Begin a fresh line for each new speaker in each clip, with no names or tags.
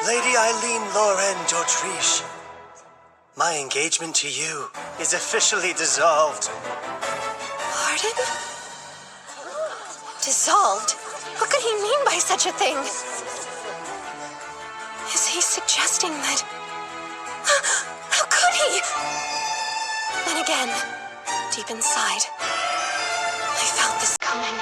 Lady Aileen Loren d'Autriche, my engagement to you is officially dissolved.
Pardon? Dissolved? What could he mean by such a thing? Is he suggesting that... How could he? Then again, deep inside, I felt this coming.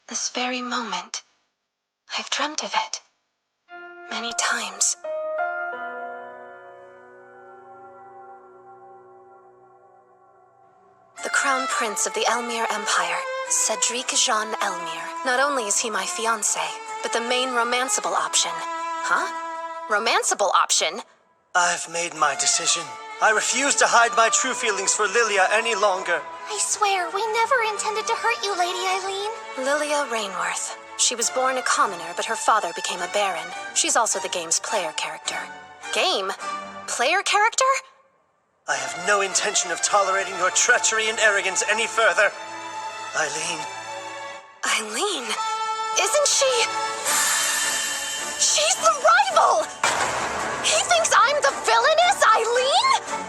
This very moment, I've dreamt of it. Many times. The Crown Prince of the Elmire Empire, Cedric Jean Elmire. Not only is he my fiancé, but the main romanceable option. Huh? Romanceable option?
I've made my decision. I refuse to hide my true feelings for Lilia any longer.
I swear, we never intended to hurt you, Lady Aileen.
Lilia Rainworth. She was born a commoner, but her father became a baron. She's also the game's player character. Game? Player character?
I have no intention of tolerating your treachery and arrogance any further. Aileen.
Aileen? Isn't she... She's the rival! He thinks I'm the villainous Aileen?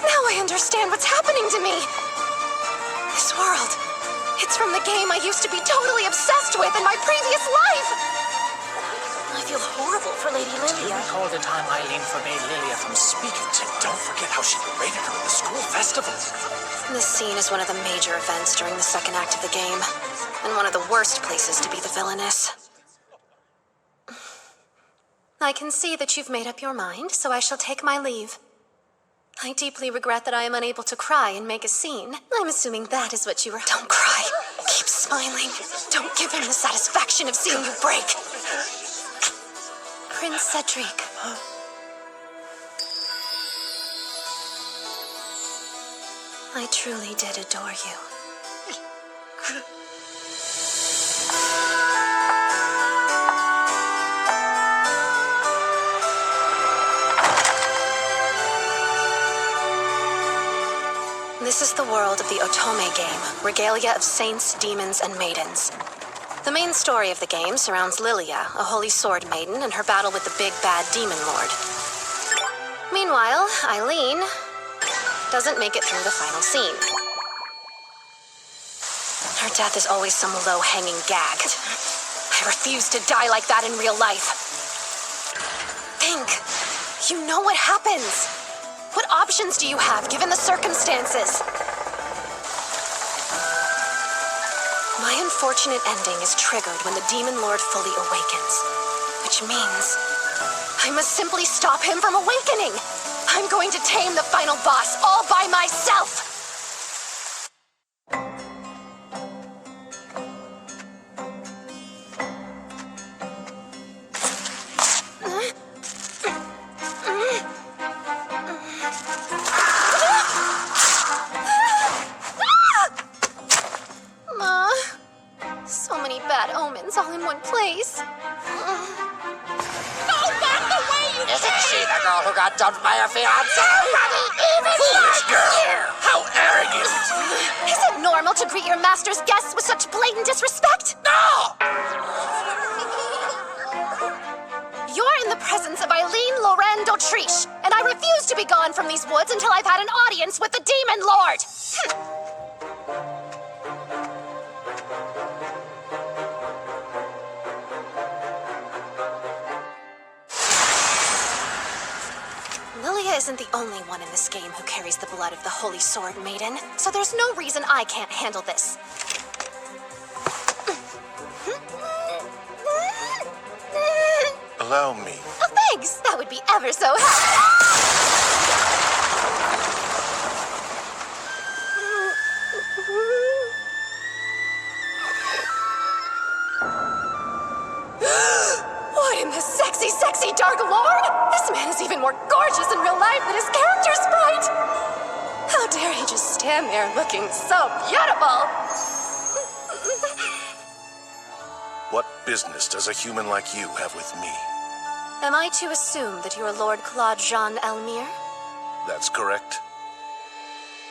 Now I understand what's happening to me. This world, it's from the game I used to be totally obsessed with in my previous life.
I feel horrible for Lady
Do you
Lilia.
recall the time Aileen forbade Lilia from speaking to me? Don't forget how she berated her at the school festival.
This scene is one of the major events during the second act of the game, and one of the worst places to be the villainess. I can see that you've made up your mind, so I shall take my leave. I deeply regret that I am unable to cry and make a scene. I'm assuming that is what you were... Don't cry. Keep smiling. Don't give him the satisfaction of seeing you break. Prince Cedric. I truly did adore you. This is the world of the Otome game, regalia of saints, demons, and maidens. The main story of the game surrounds Lilia, a holy sword maiden, and her battle with the big bad demon lord. Meanwhile, Aileen doesn't make it through the final scene. Her death is always some low-hanging gag. I refuse to die like that in real life. Think. You know what happens. What options do you have, given the circumstances? My unfortunate ending is triggered when the Demon Lord fully awakens. Which means I must simply stop him from awakening. I'm going to tame the final boss all by myself! So many bad omens all in one place.
Isn't she the girl who got dumped by her fiancé? Foolish girl! How arrogant!
Is it normal to greet your master's guests with such blatant disrespect?
No!
You're in the presence of Aileen Loren d'Autriche, and I refuse to be gone from these woods until I've had an audience with the Demon Lord! Lilia isn't the only one in this game who carries the blood of the Holy Sword Maiden, so there's no reason I can't handle this.
Allow me.
Oh, thanks! That would be ever so What in the sexy, sexy Dark Lord? This man is even more gorgeous in real life than his character sprite! How dare he just stand there looking so beautiful?
What business does a human like you have with me?
Am I to assume that you're Lord Claude Jean Elmire?
That's correct.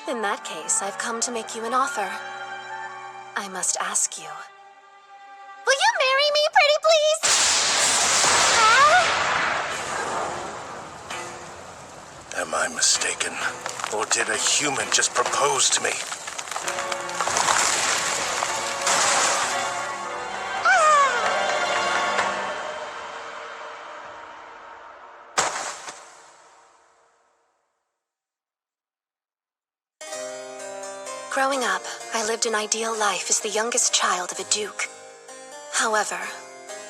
In that case, I've come to make you an offer. I must ask you.
Will you marry me, pretty please?
Am I mistaken? Or did a human just propose to me?
Growing up, I lived an ideal life as the youngest child of a duke. However,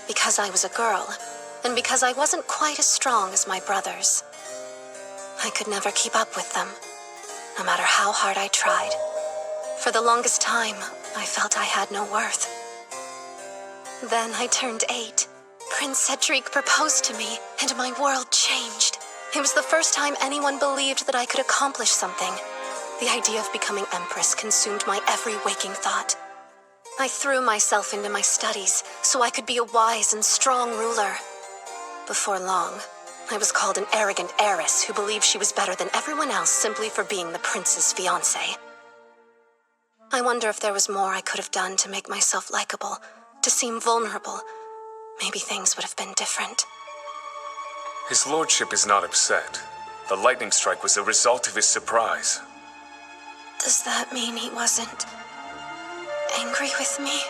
because I was a girl, and because I wasn't quite as strong as my brothers, I could never keep up with them, no matter how hard I tried. For the longest time, I felt I had no worth. Then I turned 8. Prince Cedric proposed to me, and my world changed. It was the first time anyone believed that I could accomplish something. The idea of becoming Empress consumed my every waking thought. I threw myself into my studies so I could be a wise and strong ruler. Before long, I was called an arrogant heiress who believed she was better than everyone else simply for being the prince's fiancée. I wonder if there was more I could have done to make myself likable, to seem vulnerable. Maybe things would have been different.
His lordship is not upset. The lightning strike was a result of his surprise.
Does that mean he wasn't angry with me?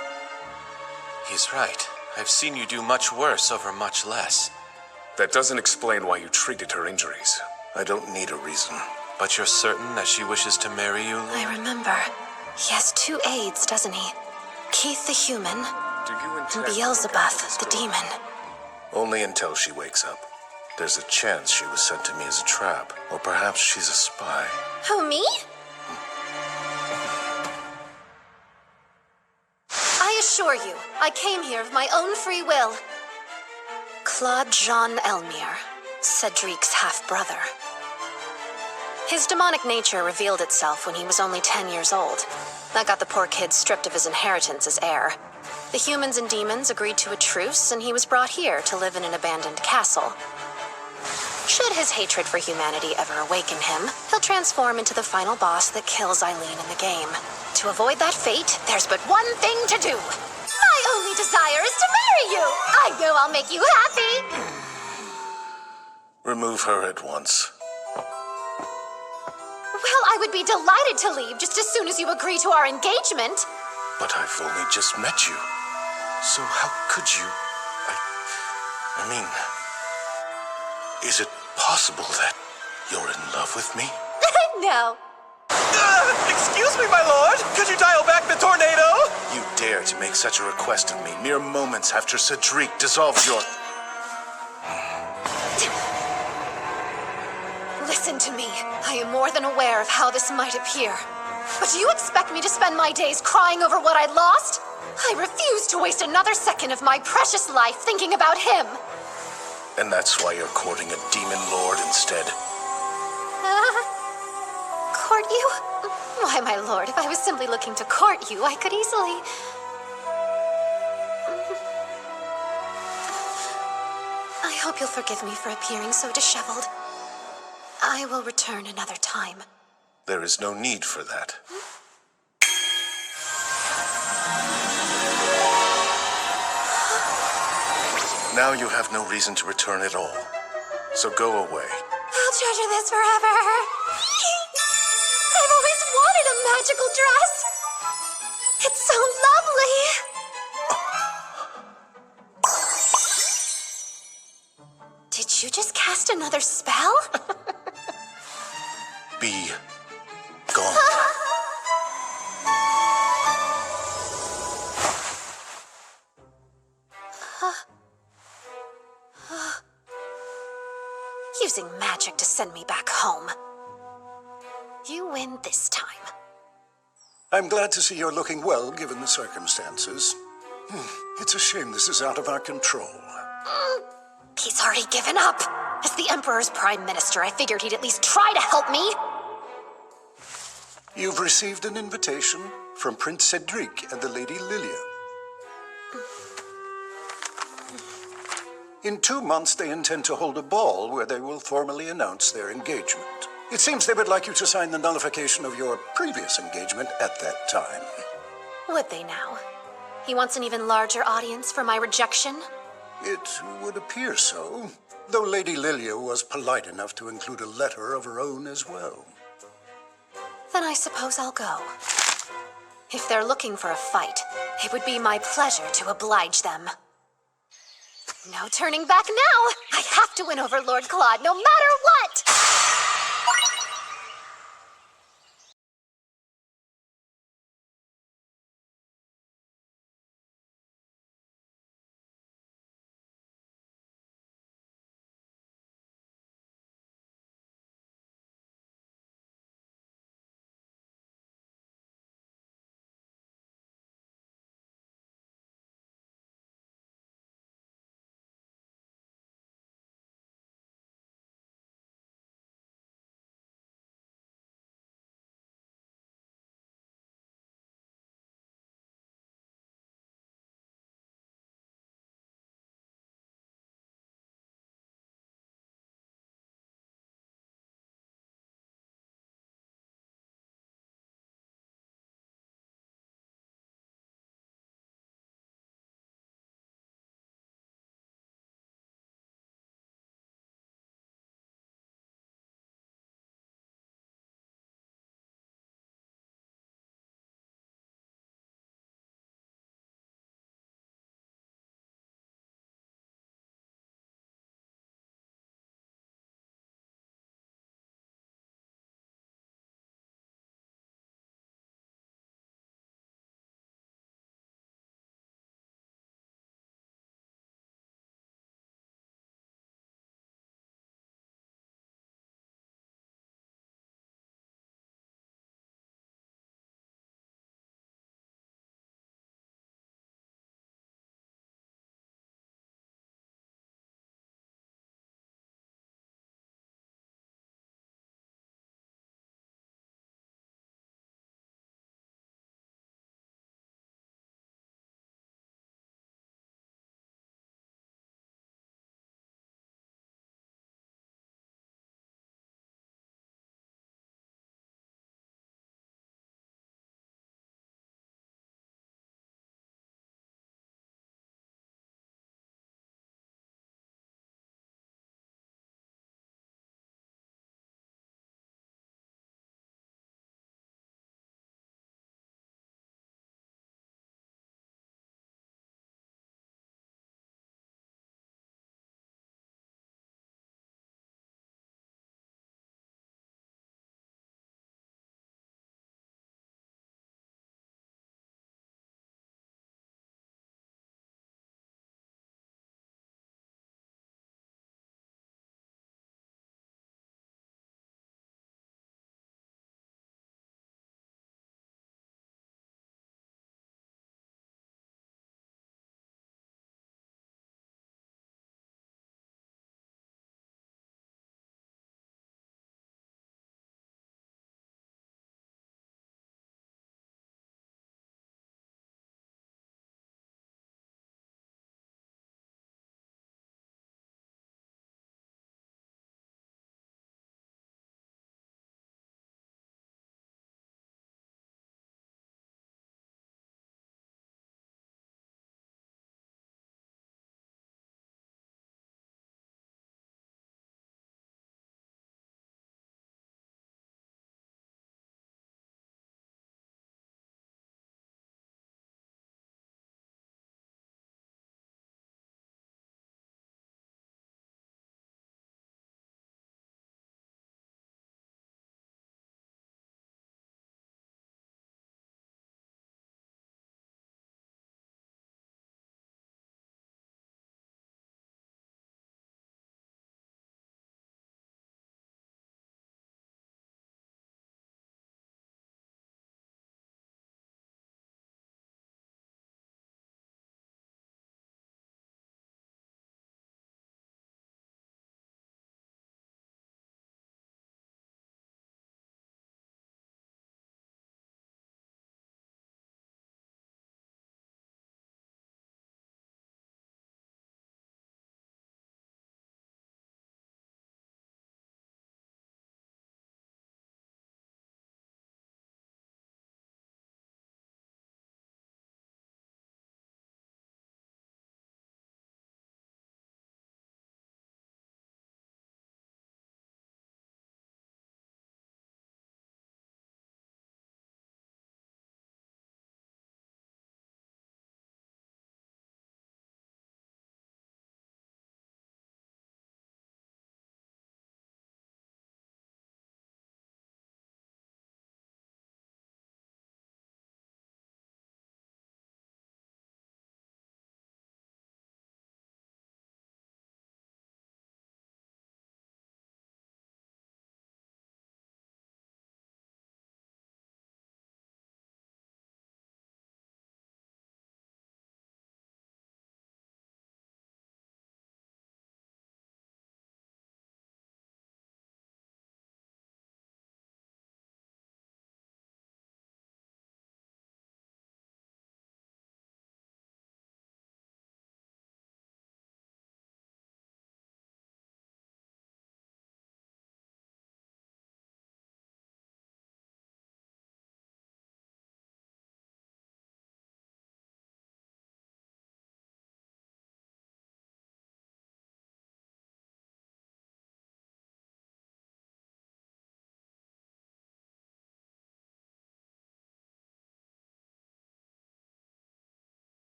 He's right. I've seen you do much worse over much less.
That doesn't explain why you treated her injuries.
I don't need a reason.
But you're certain that she wishes to marry you, Lord?
I remember. He has 2 aides, doesn't he? Keith the human,
Do you
and
intend
Beelzebub the demon.
Only until she wakes up. There's a chance she was sent to me as a trap. Or perhaps she's a spy.
Who, me?
I assure you, I came here of my own free will. Claude Jean Elmire, Cedric's half-brother. His demonic nature revealed itself when he was only 10 years old. That got the poor kid stripped of his inheritance as heir. The humans and demons agreed to a truce, and he was brought here to live in an abandoned castle. Should his hatred for humanity ever awaken him, he'll transform into the final boss that kills Aileen in the game. To avoid that fate, there's but one thing to do.
My only desire is to marry you. I know I'll make you happy.
Remove her at once.
Well, I would be delighted to leave just as soon as you agree to our engagement.
But I've only just met you. So how could you? I mean, is it possible that you're in love with me?
No.
Excuse me, my lord! Could you dial back the tornado?
You dare to make such a request of me mere moments after Cedric dissolved your...
Listen to me. I am more than aware of how this might appear. But do you expect me to spend my days crying over what I lost? I refuse to waste another second of my precious life thinking about him.
And that's why you're courting a demon lord instead.
Court you? Why, my lord, if I was simply looking to court you, I could easily... I hope you'll forgive me for appearing so disheveled. I will return another time.
There is no need for that. Now you have no reason to return at all. So go away.
I'll treasure this forever. I've always wanted a magical dress. It's so lovely.
Did you just cast another spell?
Be gone.
Using magic to send me back home. You win this time.
I'm glad to see you're looking well, given the circumstances. It's a shame this is out of our control.
He's already given up. As the Emperor's Prime Minister, I figured he'd at least try to help me.
You've received an invitation from Prince Cedric and the Lady Lilia. In 2 months, they intend to hold a ball where they will formally announce their engagement. It seems they would like you to sign the nullification of your previous engagement at that time.
Would they now? He wants an even larger audience for my rejection?
It would appear so, though Lady Lilia was polite enough to include a letter of her own as well.
Then I suppose I'll go. If they're looking for a fight, it would be my pleasure to oblige them.
No turning back now! I have to win over Lord Claude no matter what!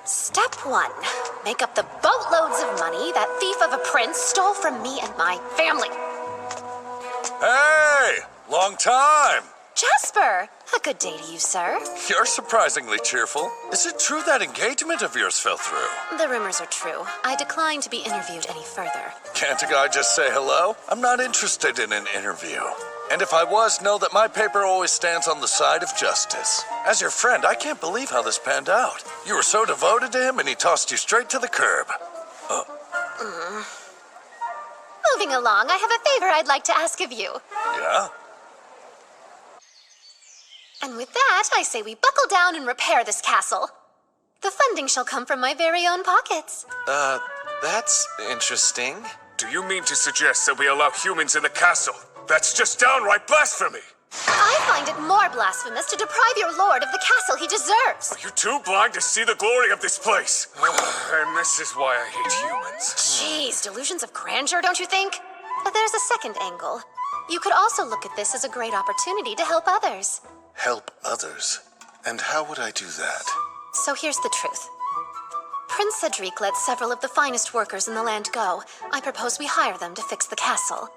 Step 1. Make up the boatloads of money that thief of a prince stole from me and my family.
Hey! Long time!
Jasper! A good day to you, sir.
You're surprisingly cheerful. Is it true that engagement of yours fell through?
The rumors are true. I decline to be interviewed any further.
Can't a guy just say hello? I'm not interested in an interview. And if I was, know that my paper always stands on the side of justice. As your friend, I can't believe how this panned out. You were so devoted to him and he tossed you straight to the curb.
Moving along, I have a favor I'd like to ask of you.
Yeah?
And with that, I say we buckle down and repair this castle. The funding shall come from my very own pockets.
That's interesting.
Do you mean to suggest that we allow humans in the castle? That's just downright blasphemy!
I find it more blasphemous to deprive your lord of the castle he deserves.
Are you too blind to see the glory of this place? And this is why I hate humans.
Jeez, delusions of grandeur, don't you think? But there's a second angle. You could also look at this as a great opportunity to help others.
Help others? And how would I do that?
So here's the truth. Prince Cedric let several of the finest workers in the land go. I propose we hire them to fix the castle.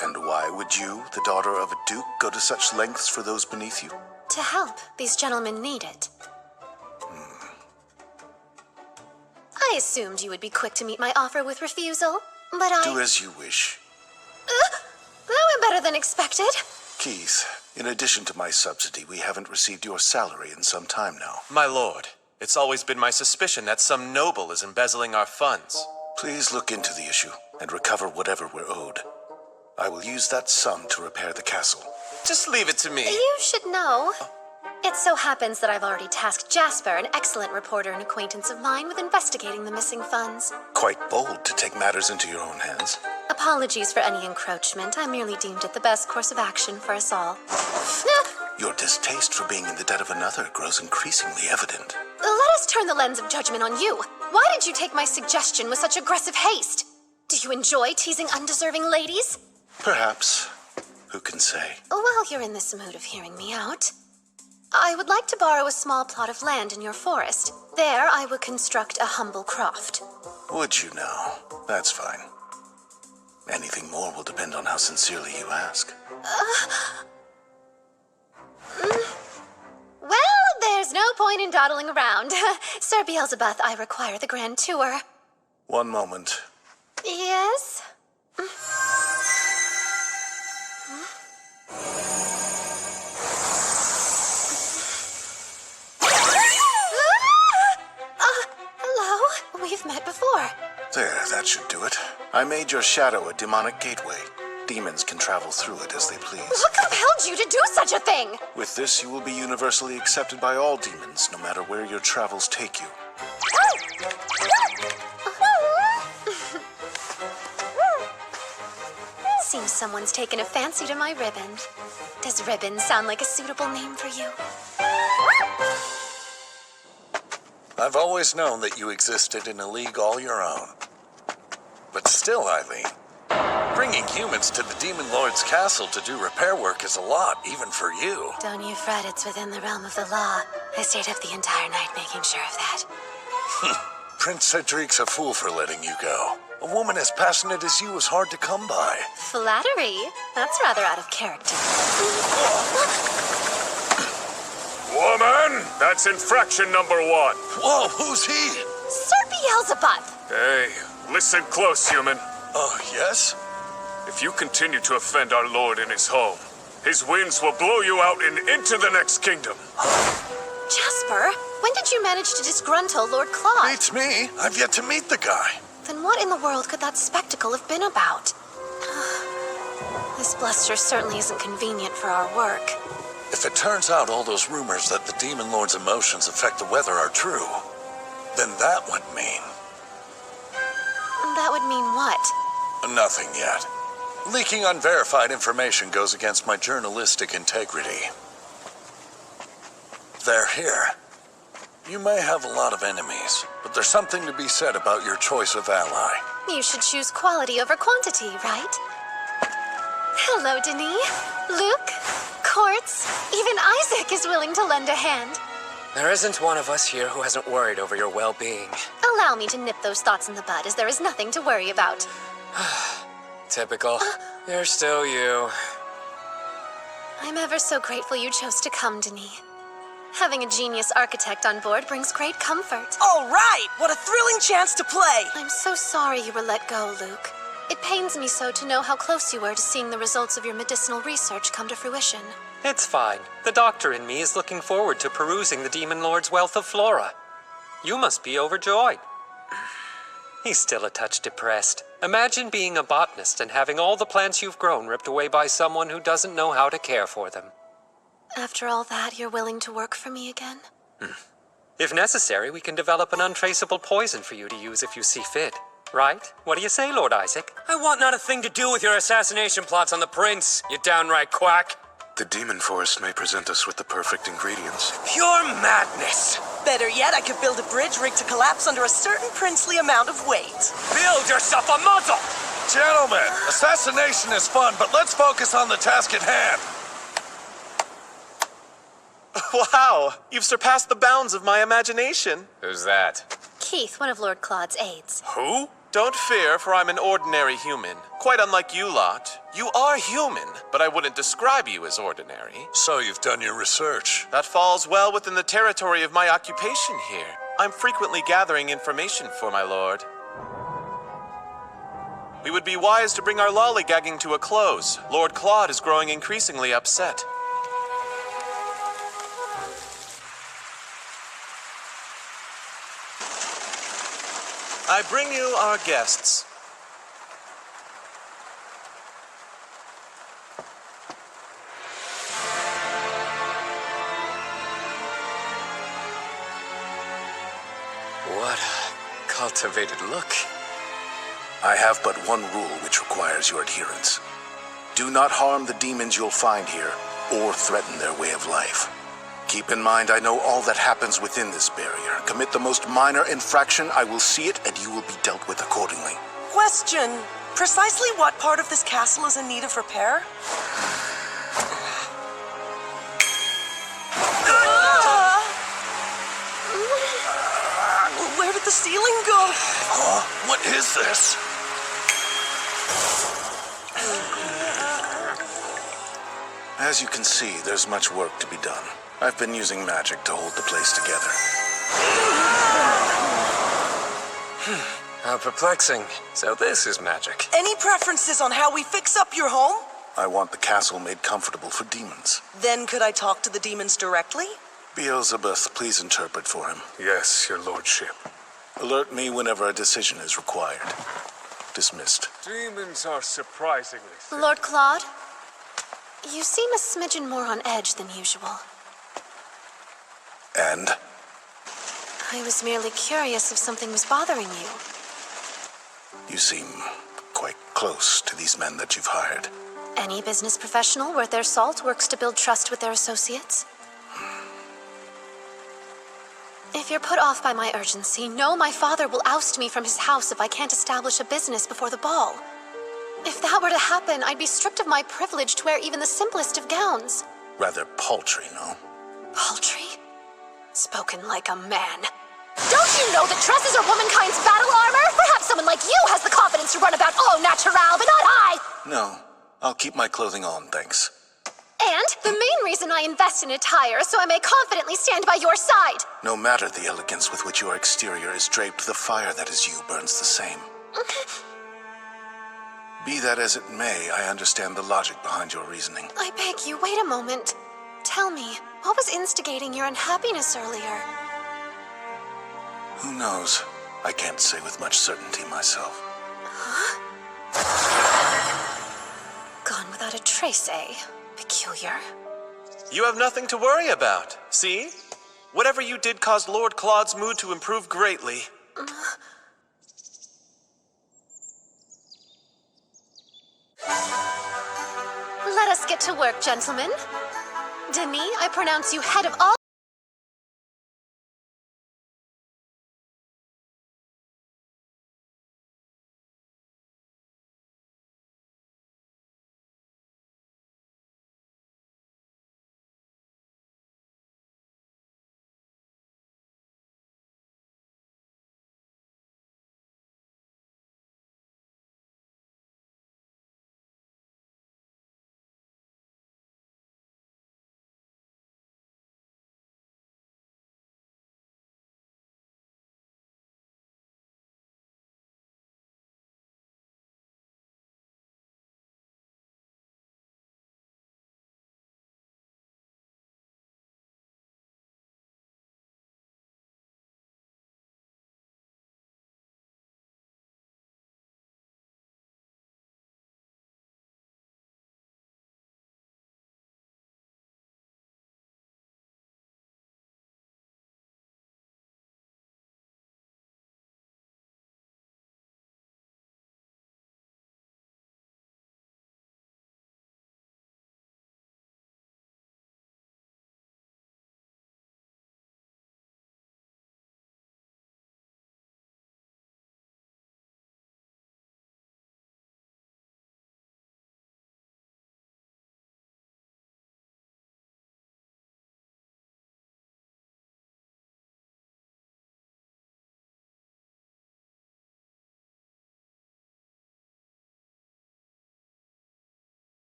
And why would you, the daughter of a duke, go to such lengths for those beneath you?
To help. These gentlemen need it. I assumed you would be quick to meet my offer with refusal, but
Do as you wish.
That went better than expected.
Keith, in addition to my subsidy, we haven't received your salary in some time now.
My lord, it's always been my suspicion that some noble is embezzling our funds.
Please look into the issue and recover whatever we're owed. I will use that sum to repair the castle.
Just leave it to me.
You should know. It so happens that I've already tasked Jasper, an excellent reporter and acquaintance of mine, with investigating the missing funds.
Quite bold to take matters into your own hands.
Apologies for any encroachment. I merely deemed it the best course of action for us all.
Your distaste for being in the debt of another grows increasingly evident.
Let us turn the lens of judgment on you. Why did you take my suggestion with such aggressive haste? Do you enjoy teasing undeserving ladies?
Perhaps. Who can say?
While you're in this mood of hearing me out, I would like to borrow a small plot of land in your forest. There, I would construct a humble croft.
Would you now? That's fine. Anything more will depend on how sincerely you ask.
Well, there's no point in dawdling around. Sir Beelzebub, I require the grand tour.
One moment.
Yes?
Hello? We've met before.
There, that should do it. I made your shadow a demonic gateway. Demons can travel through it as they please.
What compelled you to do such a thing?
With this, you will be universally accepted by all demons, no matter where your travels take you.
Seems someone's taken a fancy to my ribbon. Does ribbon sound like a suitable name for you?
I've always known that you existed in a league all your own. But still, Aileen, bringing humans to the Demon Lord's castle to do repair work is a lot, even for you.
Don't you fret, it's within the realm of the law. I stayed up the entire night making sure of that.
Prince Cedric's a fool for letting you go. A woman as passionate as you is hard to come by.
Flattery? That's rather out of character.
Woman, that's infraction number 1.
Whoa, who's he?
Sir Beelzebub!
Hey, listen close, human.
Yes?
If you continue to offend our lord in his home, his winds will blow you out and into the next kingdom.
Jasper, when did you manage to disgruntle Lord Claude?
Beats me. I've yet to meet the guy.
Then what in the world could that spectacle have been about? This bluster certainly isn't convenient for our work.
If it turns out all those rumors that the Demon Lord's emotions affect the weather are true, then that would mean...
That would mean what?
Nothing yet. Leaking unverified information goes against my journalistic integrity. They're here. You may have a lot of enemies, but there's something to be said about your choice of ally.
You should choose quality over quantity, right? Hello, Denis. Luke, Quartz, even Isaac is willing to lend a hand.
There isn't one of us here who hasn't worried over your well-being.
Allow me to nip those thoughts in the bud, as there is nothing to worry about.
Typical. You're still you.
I'm ever so grateful you chose to come, Denis. Having a genius architect on board brings great comfort.
All right! What a thrilling chance to play!
I'm so sorry you were let go, Luke. It pains me so to know how close you were to seeing the results of your medicinal research come to fruition.
It's fine. The doctor in me is looking forward to perusing the Demon Lord's wealth of flora. You must be overjoyed. He's still a touch depressed. Imagine being a botanist and having all the plants you've grown ripped away by someone who doesn't know how to care for them.
After all that, you're willing to work for me again?
If necessary, we can develop an untraceable poison for you to use if you see fit. Right? What do you say, Lord Isaac?
I want not a thing to do with your assassination plots on the prince, you downright quack.
The demon forest may present us with the perfect ingredients.
Pure madness!
Better yet, I could build a bridge rigged to collapse under a certain princely amount of weight.
Build yourself a muzzle!
Gentlemen, assassination is fun, but let's focus on the task at hand.
Wow! You've surpassed the bounds of my imagination.
Who's that?
Keith, one of Lord Claude's aides.
Who? Don't fear, for I'm an ordinary human. Quite unlike you lot. You are human, but I wouldn't describe you as ordinary.
So you've done your research.
That falls well within the territory of my occupation here. I'm frequently gathering information for my lord. We would be wise to bring our lollygagging to a close. Lord Claude is growing increasingly upset. I bring you our guests.
What a cultivated look.
I have but one rule which requires your adherence. Do not harm the demons you'll find here, or threaten their way of life. Keep in mind, I know all that happens within this barrier. Commit the most minor infraction, I will see it, and you will be dealt with accordingly.
Question. Precisely what part of this castle is in need of repair? Where did the ceiling go?
What is this?
As you can see, there's much work to be done. I've been using magic to hold the place together.
How perplexing. So this is magic.
Any preferences on how we fix up your home?
I want the castle made comfortable for demons.
Then could I talk to the demons directly?
Beelzebub, please interpret for him.
Yes, your lordship.
Alert me whenever a decision is required. Dismissed.
Demons are surprisingly thick.
Lord Claude, you seem a smidgen more on edge than usual.
And?
I was merely curious if something was bothering you.
You seem quite close to these men that you've hired.
Any business professional worth their salt works to build trust with their associates. If you're put off by my urgency, know my father will oust me from his house if I can't establish a business before the ball. If that were to happen, I'd be stripped of my privilege to wear even the simplest of gowns.
Rather paltry, no?
Paltry? Spoken like a man. Don't you know that dresses are womankind's battle armor? Perhaps someone like you has the confidence to run about au naturel, but not I!
No, I'll keep my clothing on, thanks.
And the main reason I invest in attire is so I may confidently stand by your side.
No matter the elegance with which your exterior is draped, the fire that is you burns the same. Be that as it may, I understand the logic behind your reasoning.
I beg you, wait a moment. Tell me, what was instigating your unhappiness earlier?
Who knows? I can't say with much certainty myself.
Huh? Gone without a trace, eh? Peculiar.
You have nothing to worry about. See? Whatever you did caused Lord Claude's mood to improve greatly.
Let us get to work, gentlemen. Denis, I pronounce you head of all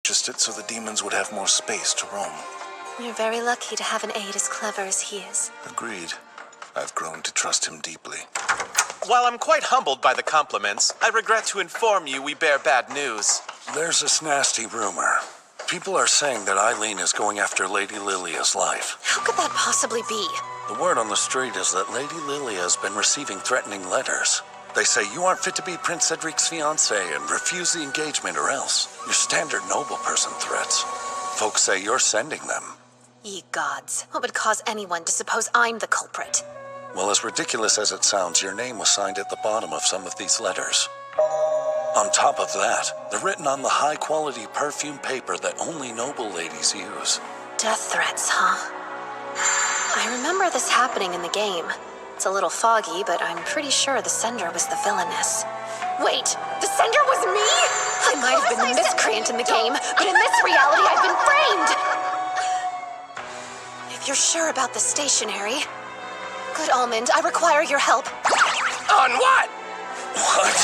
purchased it so the demons would have more space to roam.
You're very lucky to have an aide as clever as he is.
Agreed. I've grown to trust him deeply.
While I'm quite humbled by the compliments, I regret to inform you we bear bad news.
There's this nasty rumor. People are saying that Aileen is going after Lady Lilia's life.
How could that possibly be?
The word on the street is that Lady Lilia has been receiving threatening letters. They say you aren't fit to be Prince Cedric's fiancée and refuse the engagement or else. Your standard noble person threats. Folks say you're sending them.
Ye gods, what would cause anyone to suppose I'm the culprit?
Well, as ridiculous as it sounds, your name was signed at the bottom of some of these letters. On top of that, they're written on the high-quality perfume paper that only noble ladies use.
Death threats, huh? I remember this happening in the game. It's a little foggy, but I'm pretty sure the sender was the villainess. Wait, the sender was me? I might have been the miscreant in the game, but in this reality I've been framed! If you're sure about the stationery... Good Almond, I require your help.
On what?
What?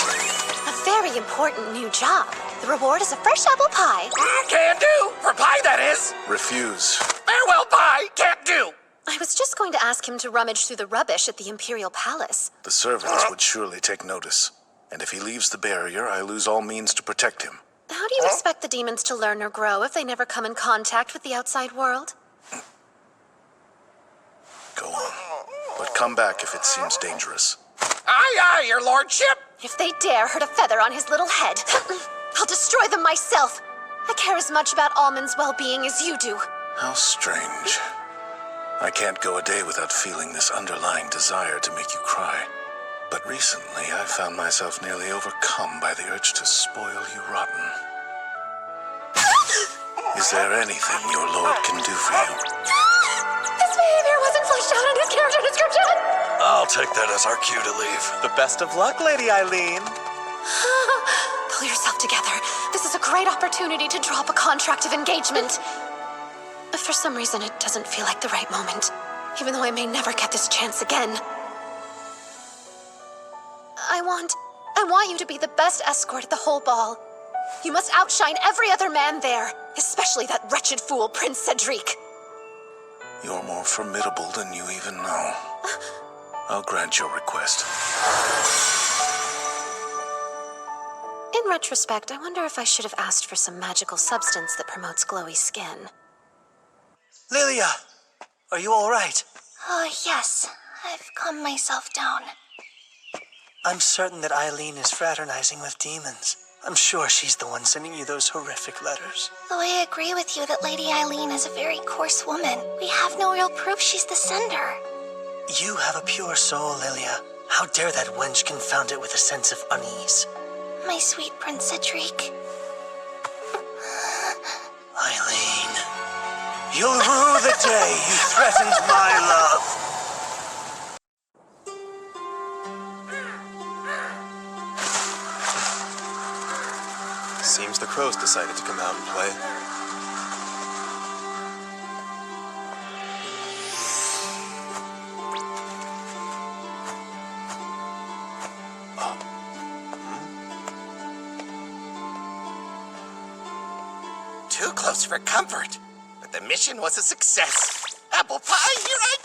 A very important new job. The reward is a fresh apple pie.
Can do. For pie, that is.
Refuse.
Farewell pie. Can't do.
I was just going to ask him to rummage through the rubbish at the Imperial Palace.
The servants would surely take notice. And if he leaves the barrier, I lose all means to protect him.
How do you expect the demons to learn or grow if they never come in contact with the outside world?
Go on. But come back if it seems dangerous.
Aye, aye, your lordship.
If they dare hurt a feather on his little head, I'll destroy them myself. I care as much about Almond's well-being as you do.
How strange. I can't go a day without feeling this underlying desire to make you cry. But recently, I've found myself nearly overcome by the urge to spoil you rotten. Is there anything your lord can do for you?
This behavior wasn't fleshed out in his character description!
I'll take that as our cue to leave.
The best of luck, Lady Aileen.
Pull yourself together. This is a great opportunity to drop a contract of engagement. For some reason, it doesn't feel like the right moment, even though I may never get this chance again. I want you to be the best escort at the whole ball. You must outshine every other man there, especially that wretched fool, Prince Cedric.
You're more formidable than you even know. I'll grant your request.
In retrospect, I wonder if I should have asked for some magical substance that promotes glowy skin.
Lilia, are you all right?
Oh, yes. I've calmed myself down.
I'm certain that Aileen is fraternizing with demons. I'm sure she's the one sending you those horrific letters.
Though I agree with you that Lady Aileen is a very coarse woman, we have no real proof she's the sender.
You have a pure soul, Lilia. How dare that wench confound it with a sense of unease?
My sweet Prince Cedric.
Aileen, you'll rue the day you threatened my love.
Seems the crows decided to come out and play.
Too close for comfort, but the mission was a success. Apple pie, here I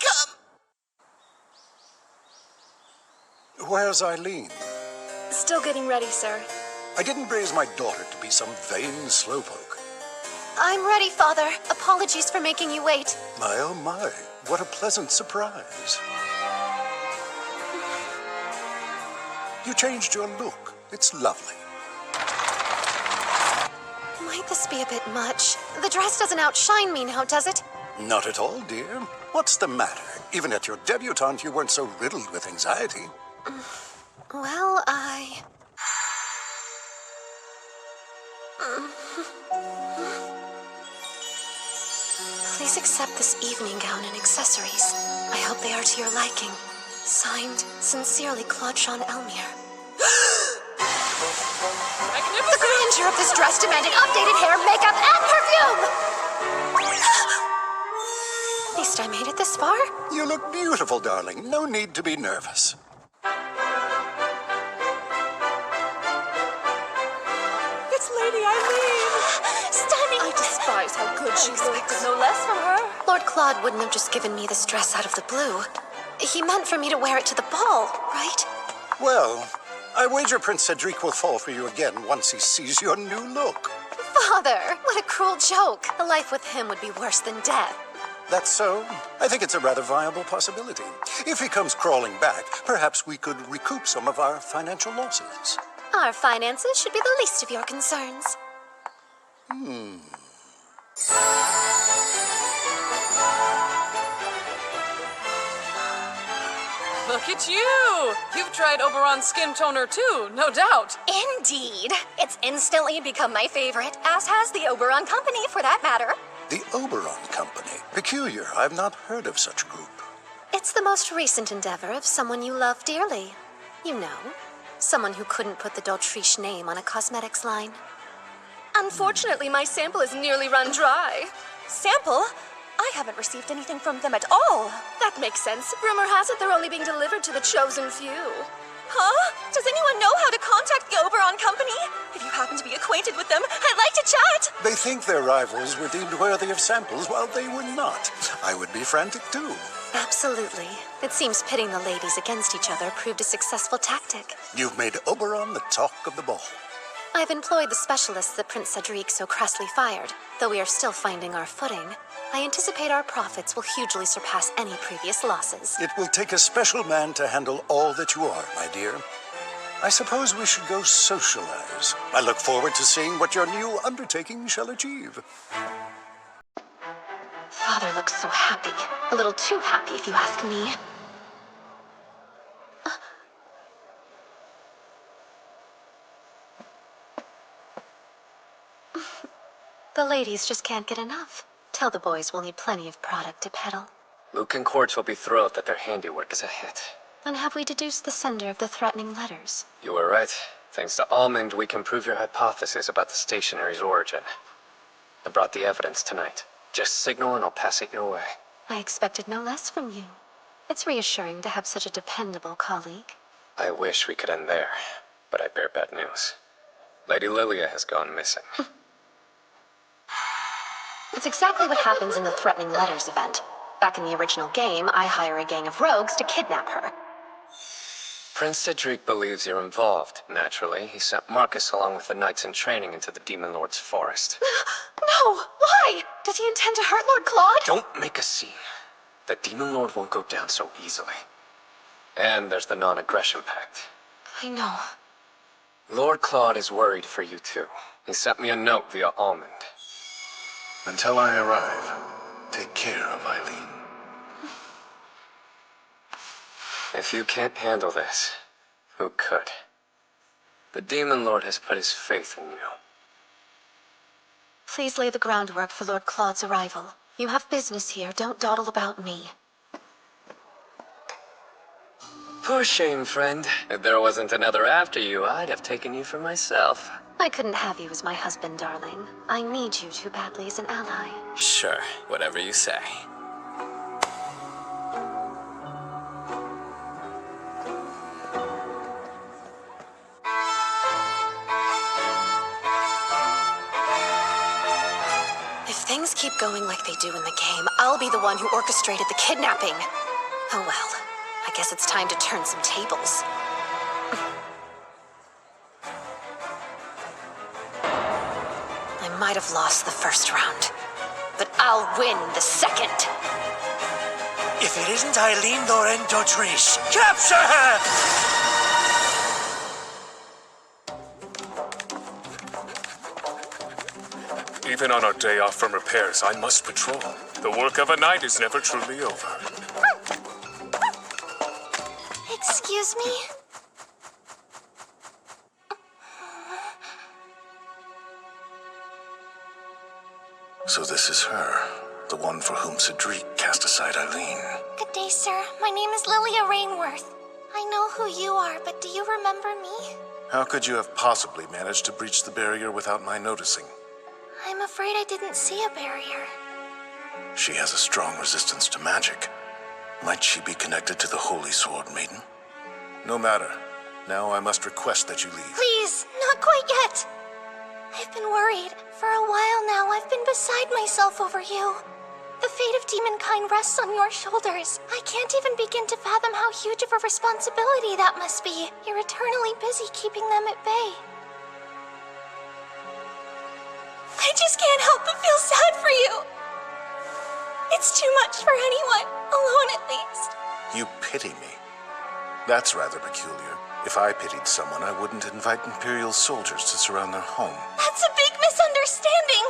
come.
Where's Aileen?
Still getting ready, sir.
I didn't raise my daughter to be some vain slowpoke.
I'm ready, Father. Apologies for making you wait.
My oh my, what a pleasant surprise. You changed your look. It's lovely.
Might this be a bit much? The dress doesn't outshine me now, does it?
Not at all, dear. What's the matter? Even at your debutante, you weren't so riddled with anxiety.
Well, Please accept this evening gown and accessories. I hope they are to your liking. Signed, sincerely, Claude Jean Elmire. The grandeur of this dress demanded updated hair, makeup, and perfume! At least I made it this far.
You look beautiful, darling. No need to be nervous.
It's Lady Aileen!
Stunning!
expected no less from her.
Lord Claude wouldn't have just given me this dress out of the blue. He meant for me to wear it to the ball, right?
Well, I wager Prince Cedric will fall for you again once he sees your new look.
Father, what a cruel joke. A life with him would be worse than death.
That's so? I think it's a rather viable possibility. If he comes crawling back, perhaps we could recoup some of our financial losses.
Our finances should be the least of your concerns.
Look at you! You've tried Oberon's skin toner too, no doubt.
Indeed. It's instantly become my favorite, as has the Oberon Company for that matter.
The Oberon Company. Peculiar. I've not heard of such a group.
It's the most recent endeavor of someone you love dearly. You know, someone who couldn't put the d'Autriche name on a cosmetics line.
Unfortunately, my sample is nearly run dry. Sample? I haven't received anything from them at all. That makes sense. Rumor has it they're only being delivered to the chosen few. Huh? Does anyone know how to contact the Oberon Company? If you happen to be acquainted with them, I'd like to chat!
They think their rivals were deemed worthy of samples while they were not. I would be frantic too.
Absolutely. It seems pitting the ladies against each other proved a successful tactic.
You've made Oberon the talk of the ball.
I've employed the specialists that Prince Cedric so crassly fired. Though we are still finding our footing, I anticipate our profits will hugely surpass any previous losses.
It will take a special man to handle all that you are, my dear. I suppose we should go socialize. I look forward to seeing what your new undertaking shall achieve.
Father looks so happy. A little too happy, if you ask me. The ladies just can't get enough. Tell the boys we'll need plenty of product to peddle.
Luke and Quartz will be thrilled that their handiwork is a hit.
And have we deduced the sender of the threatening letters?
You were right. Thanks to Almond, we can prove your hypothesis about the stationary's origin. I brought the evidence tonight. Just signal and I'll pass it your way.
I expected no less from you. It's reassuring to have such a dependable colleague.
I wish we could end there, but I bear bad news. Lady Lilia has gone missing.
It's exactly what happens in the threatening letters event. Back in the original game, I hire a gang of rogues to kidnap her.
Prince Cedric believes you're involved. Naturally, he sent Marcus along with the knights in training into the Demon Lord's forest.
No! Why? Does he intend to hurt Lord Claude?
Don't make a scene. The Demon Lord won't go down so easily. And there's the non-aggression pact.
I know.
Lord Claude is worried for you too. He sent me a note via Almond.
Until I arrive, take care of Aileen.
If you can't handle this, who could? The Demon Lord has put his faith in you.
Please lay the groundwork for Lord Claude's arrival. You have business here. Don't dawdle about me.
Poor shame, friend. If there wasn't another after you, I'd have taken you for myself.
I couldn't have you as my husband, darling. I need you too badly as an ally.
Sure, whatever you say.
If things keep going like they do in the game, I'll be the one who orchestrated the kidnapping. Oh well, I guess it's time to turn some tables. I might have lost the first round, but I'll win the second.
If it isn't Aileen Laurent d'Autriche, capture her!
Even on our day off from repairs, I must patrol. The work of a night is never truly over.
Excuse me?
So this is her, the one for whom Cedric cast aside Aileen.
Good day, sir. My name is Lilia Rainworth. I know who you are, but do you remember me?
How could you have possibly managed to breach the barrier without my noticing?
I'm afraid I didn't see a barrier.
She has a strong resistance to magic. Might she be connected to the Holy Sword Maiden? No matter. Now I must request that you leave.
Please, not quite yet. I've been worried. For a while now, I've been beside myself over you. The fate of demonkind rests on your shoulders. I can't even begin to fathom how huge of a responsibility that must be. You're eternally busy keeping them at bay. I just can't help but feel sad for you. It's too much for anyone, alone at least.
You pity me. That's rather peculiar. If I pitied someone, I wouldn't invite Imperial soldiers to surround their home.
That's a big misunderstanding.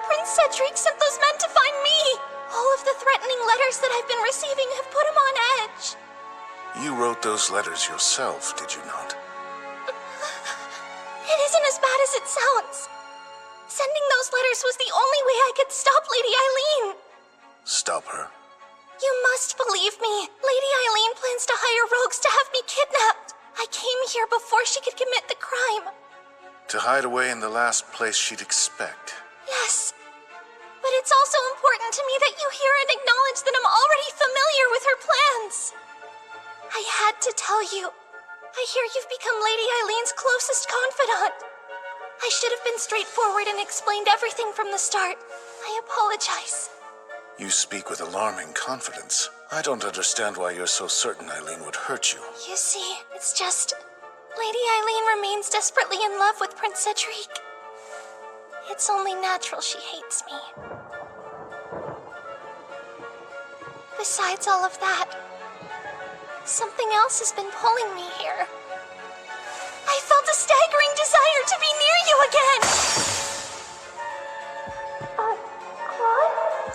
Prince Cedric sent those men to find me. All of the threatening letters that I've been receiving have put him on edge.
You wrote those letters yourself, did you not?
It isn't as bad as it sounds. Sending those letters was the only way I could stop Lady Aileen.
Stop her.
You must believe me. Lady Aileen plans to hire rogues to have me kidnapped. I came here before she could commit the crime.
To hide away in the last place she'd expect.
Yes. But it's also important to me that you hear and acknowledge that I'm already familiar with her plans. I had to tell you. I hear you've become Lady Eileen's closest confidant. I should have been straightforward and explained everything from the start. I apologize.
You speak with alarming confidence. I don't understand why you're so certain Aileen would hurt you.
You see, it's just... Lady Aileen remains desperately in love with Prince Cedric. It's only natural she hates me. Besides all of that, something else has been pulling me here. I felt a staggering desire to be near you again! Claude?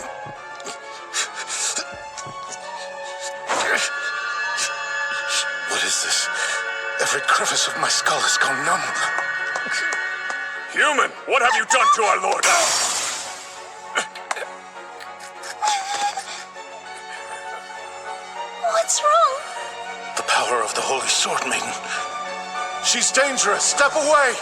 What is this? Every crevice of my skull has gone numb.
Human, what have you done to our lord?
What's wrong?
The power of the Holy Sword Maiden. She's dangerous. Step away!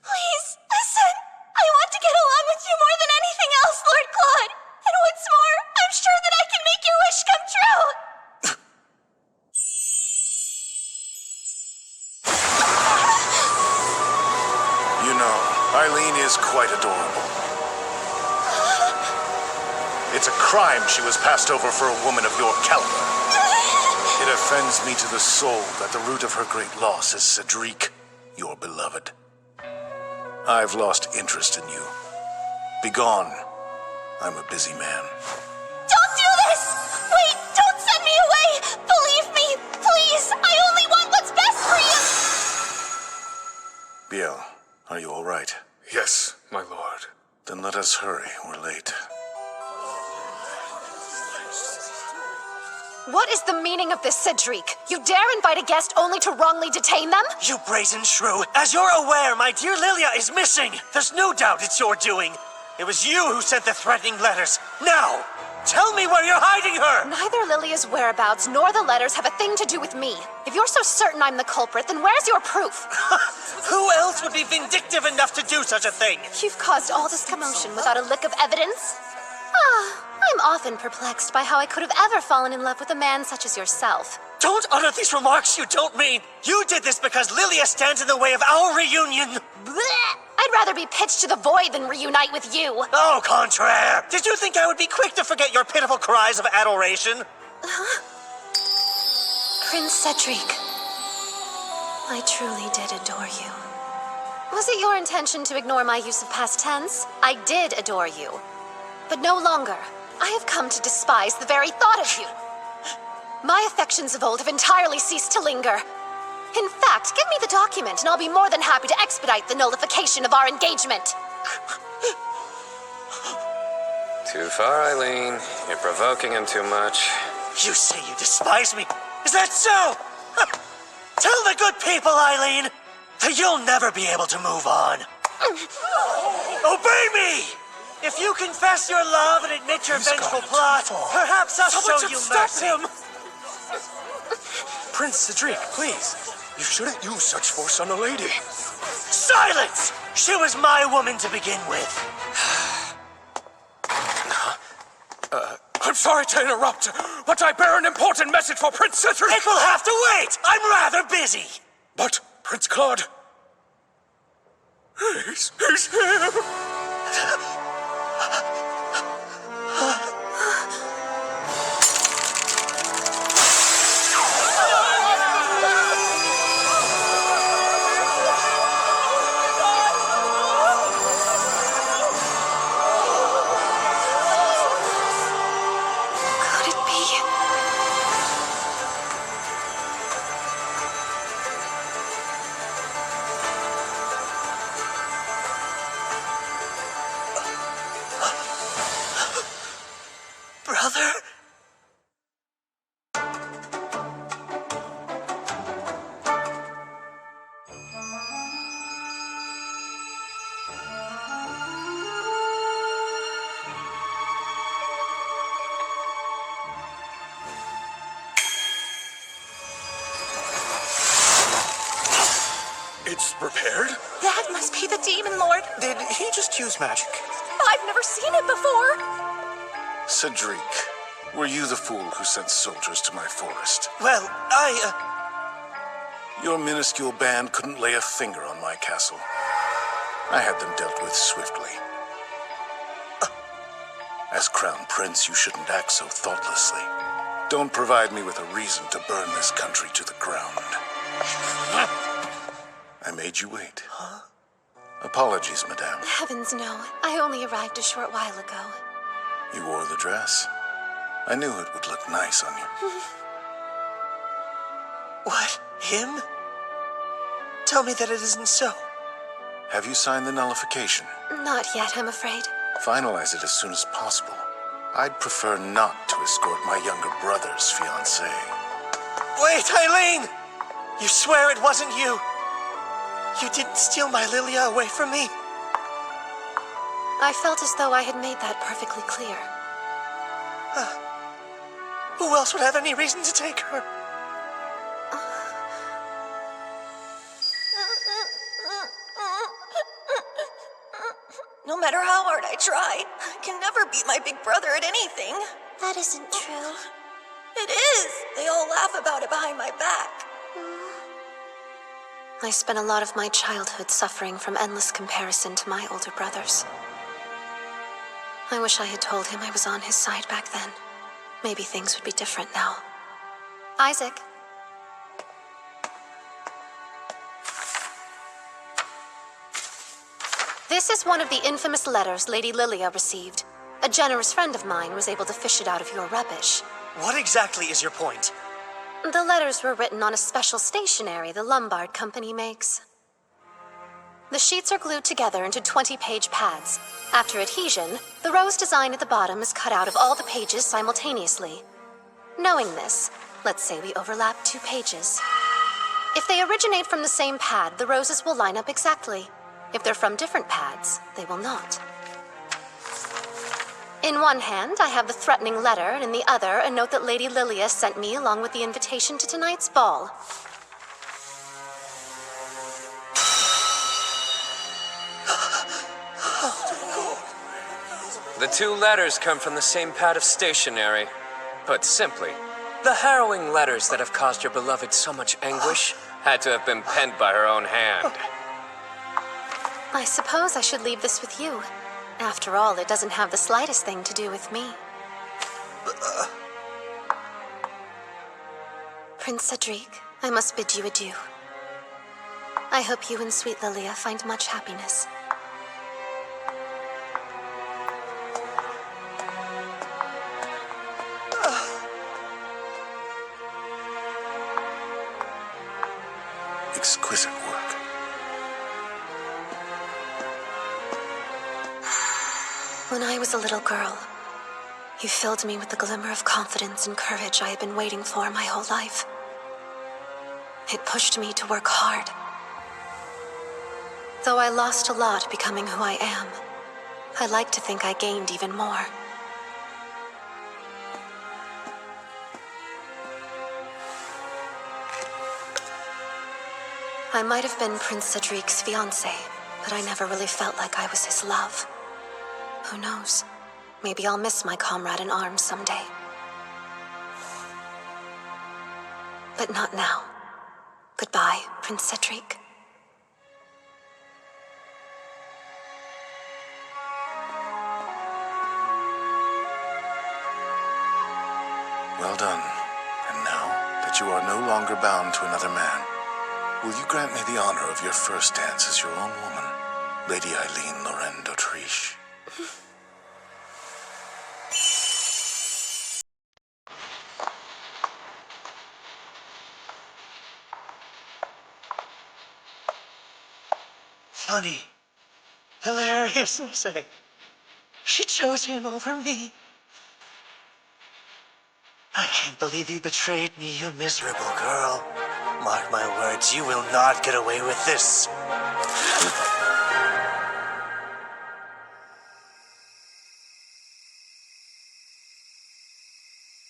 Please, listen. I want to get along with you more than anything else, Lord Claude. And what's more, I'm sure that I can make your wish come true.
You know, Aileen is quite adorable. It's a crime she was passed over for a woman of your caliber. It offends me to the soul that the root of her great loss is Cedric, your beloved. I've lost interest in you. Begone. I'm a busy man.
Don't do this! Wait, don't send me away! Believe me, please! I only want what's best for you!
Biel, are you all right?
Yes, my lord.
Then let us hurry. We're late.
What is the meaning of this, Cedric? You dare invite a guest only to wrongly detain them?
You brazen shrew. As you're aware, my dear Lilia is missing. There's no doubt it's your doing. It was you who sent the threatening letters. Now, tell me where you're hiding her!
Neither Lilia's whereabouts nor the letters have a thing to do with me. If you're so certain I'm the culprit, then where's your proof?
Who else would be vindictive enough to do such a thing?
You've caused all this commotion without a lick of evidence? I'm often perplexed by how I could have ever fallen in love with a man such as yourself.
Don't utter these remarks you don't mean. You did this because Lilia stands in the way of our reunion.
Blech! I'd rather be pitched to the void than reunite with you.
Au contraire. Did you think I would be quick to forget your pitiful cries of adoration?
Prince Cedric, I truly did adore you. Was it your intention to ignore my use of past tense? I did adore you. But no longer. I have come to despise the very thought of you. My affections of old have entirely ceased to linger. In fact, give me the document and I'll be more than happy to expedite the nullification of our engagement.
Too far, Aileen. You're provoking him too much.
You say you despise me. Is that so? Tell the good people, Aileen, that you'll never be able to move on. Obey me! If you confess your love and admit your vengeful plot, perhaps I'll show you mercy.
Him. Prince Cedric, please. You shouldn't use such force on a lady.
Silence! She was my woman to begin with.
I'm sorry to interrupt, but I bear an important message for Prince Cedric.
It will have to wait! I'm rather busy.
But, Prince Claude, He's here!
Could it be?
Brother?
It's repaired?
That must be the Demon Lord.
Did he just use magic?
I've never seen it before.
Cedric, were you the fool who sent soldiers to my forest?
Well,
Your minuscule band couldn't lay a finger on my castle. I had them dealt with swiftly. As Crown Prince, you shouldn't act so thoughtlessly. Don't provide me with a reason to burn this country to the ground. I made you wait.
Huh?
Apologies, madame.
Heavens no. I only arrived a short while ago.
You wore the dress. I knew it would look nice on you.
What? Him? Tell me that it isn't so.
Have you signed the nullification?
Not yet, I'm afraid.
Finalize it as soon as possible. I'd prefer not to escort my younger brother's fiancée.
Wait, Aileen! You swear it wasn't you? You didn't steal my Lilia away from me?
I felt as though I had made that perfectly clear.
Who else would have any reason to take her?
No matter how hard I try, I can never beat my big brother at anything.
That isn't true.
It is. They all laugh about it behind my back.
I spent a lot of my childhood suffering from endless comparison to my older brothers. I wish I had told him I was on his side back then. Maybe things would be different now. Isaac. This is one of the infamous letters Lady Lilia received. A generous friend of mine was able to fish it out of your rubbish.
What exactly is your point?
The letters were written on a special stationery the Lombard Company makes. The sheets are glued together into 20-page pads. After adhesion, the rose design at the bottom is cut out of all the pages simultaneously. Knowing this, let's say we overlap 2 pages. If they originate from the same pad, the roses will line up exactly. If they're from different pads, they will not. In one hand, I have the threatening letter, and in the other, a note that Lady Lilia sent me along with the invitation to tonight's ball.
The 2 letters come from the same pad of stationery. Put simply, the harrowing letters that have caused your beloved so much anguish had to have been penned by her own hand.
I suppose I should leave this with you. After all, it doesn't have the slightest thing to do with me. Prince Cedric, I must bid you adieu. I hope you and sweet Lilia find much happiness.
Exquisite work.
When I was a little girl, you filled me with the glimmer of confidence and courage I had been waiting for my whole life. It pushed me to work hard. Though I lost a lot becoming who I am, I like to think I gained even more. I might have been Prince Cedric's fiancée, but I never really felt like I was his love. Who knows? Maybe I'll miss my comrade in arms someday. But not now. Goodbye, Prince Cedric.
Well done. And now that you are no longer bound to another man, will you grant me the honor of your first dance as your own woman, Lady Aileen Lorraine d'Autriche?
Funny. Hilarious, I say. She chose him over me. I can't believe you betrayed me, you miserable girl. Mark my words, you will not get away with this.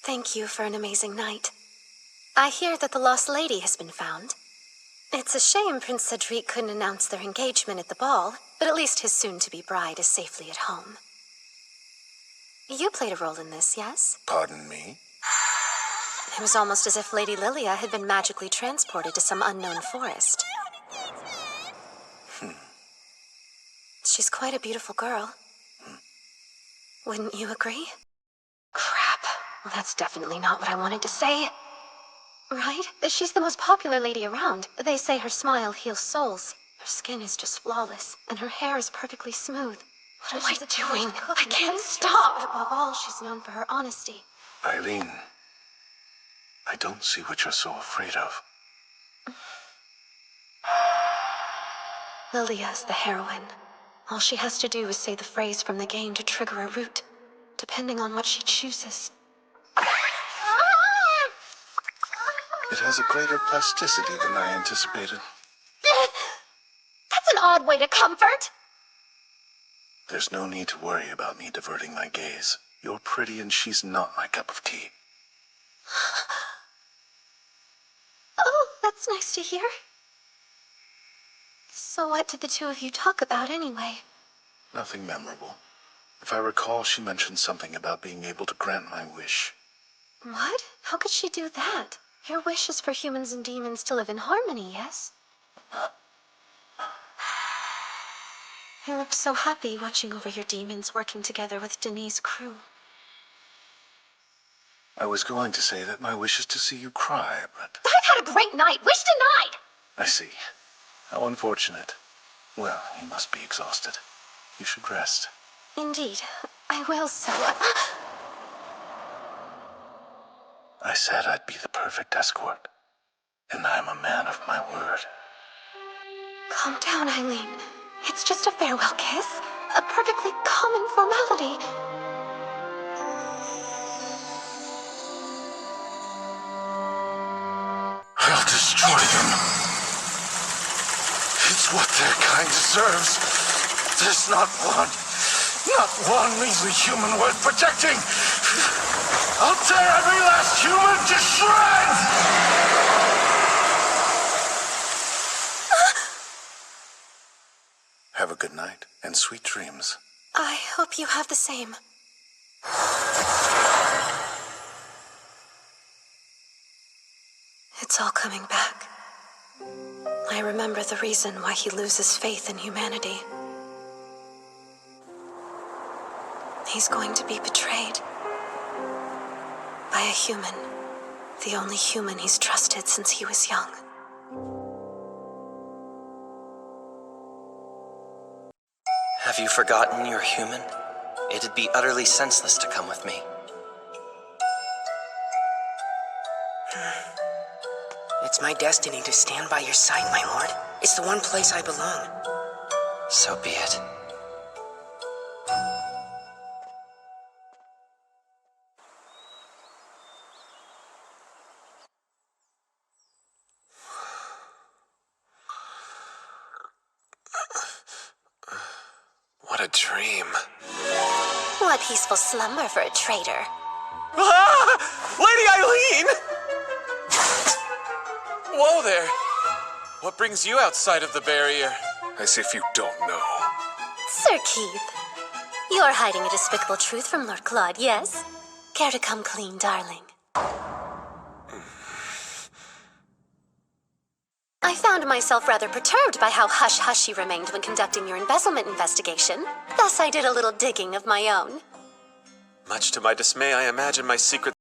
Thank you for an amazing night. I hear that the lost lady has been found. It's a shame Prince Cedric couldn't announce their engagement at the ball, but at least his soon-to-be bride is safely at home. You played a role in this, yes?
Pardon me?
It was almost as if Lady Lilia had been magically transported to some unknown forest. She's quite a beautiful girl. Wouldn't you agree? Crap. Well, that's definitely not what I wanted to say. Right? She's the most popular lady around. They say her smile heals souls. Her skin is just flawless, and her hair is perfectly smooth. What am I doing? I can't stop! But above all, she's known for her honesty.
Aileen, I don't see what you're so afraid of.
Lilia's the heroine. All she has to do is say the phrase from the game to trigger a root, depending on what she chooses.
It has a greater plasticity than I anticipated.
That's an odd way to comfort.
There's no need to worry about me diverting my gaze. You're pretty and she's not my cup of tea.
Oh, that's nice to hear. So what did the two of you talk about anyway?
Nothing memorable. If I recall, she mentioned something about being able to grant my wish.
What? How could she do that? Your wish is for humans and demons to live in harmony, yes? I looked so happy watching over your demons working together with Denis' crew.
I was going to say that my wish is to see you cry, but...
I've had a great night. Wish denied.
I see. How unfortunate. Well, you must be exhausted. You should rest.
Indeed. I will so.
I said I'd be the perfect escort. And I'm a man of my word.
Calm down, Aileen. It's just a farewell kiss. A perfectly common formality.
I'll destroy them. It's what their kind deserves. There's not one measly human worth protecting. I'll tear every last human to shreds! Have a good night and sweet dreams.
I hope you have the same. It's all coming back. I remember the reason why he loses faith in humanity. He's going to be betrayed. By a human. The only human he's trusted since he was young.
Have you forgotten you're human? It'd be utterly senseless to come with me.
It's my destiny to stand by your side, my lord. It's the one place I belong.
So be it.
What a dream.
What peaceful slumber for a traitor.
Ah! Lady Aileen! Whoa there. What brings you outside of the barrier?
As if you don't know.
Sir Keith, you're hiding a despicable truth from Lord Claude, yes? Care to come clean, darling? I found myself rather perturbed by how hush-hush you remained when conducting your embezzlement investigation. Thus, I did a little digging of my own.
Much to my dismay, I imagine my secret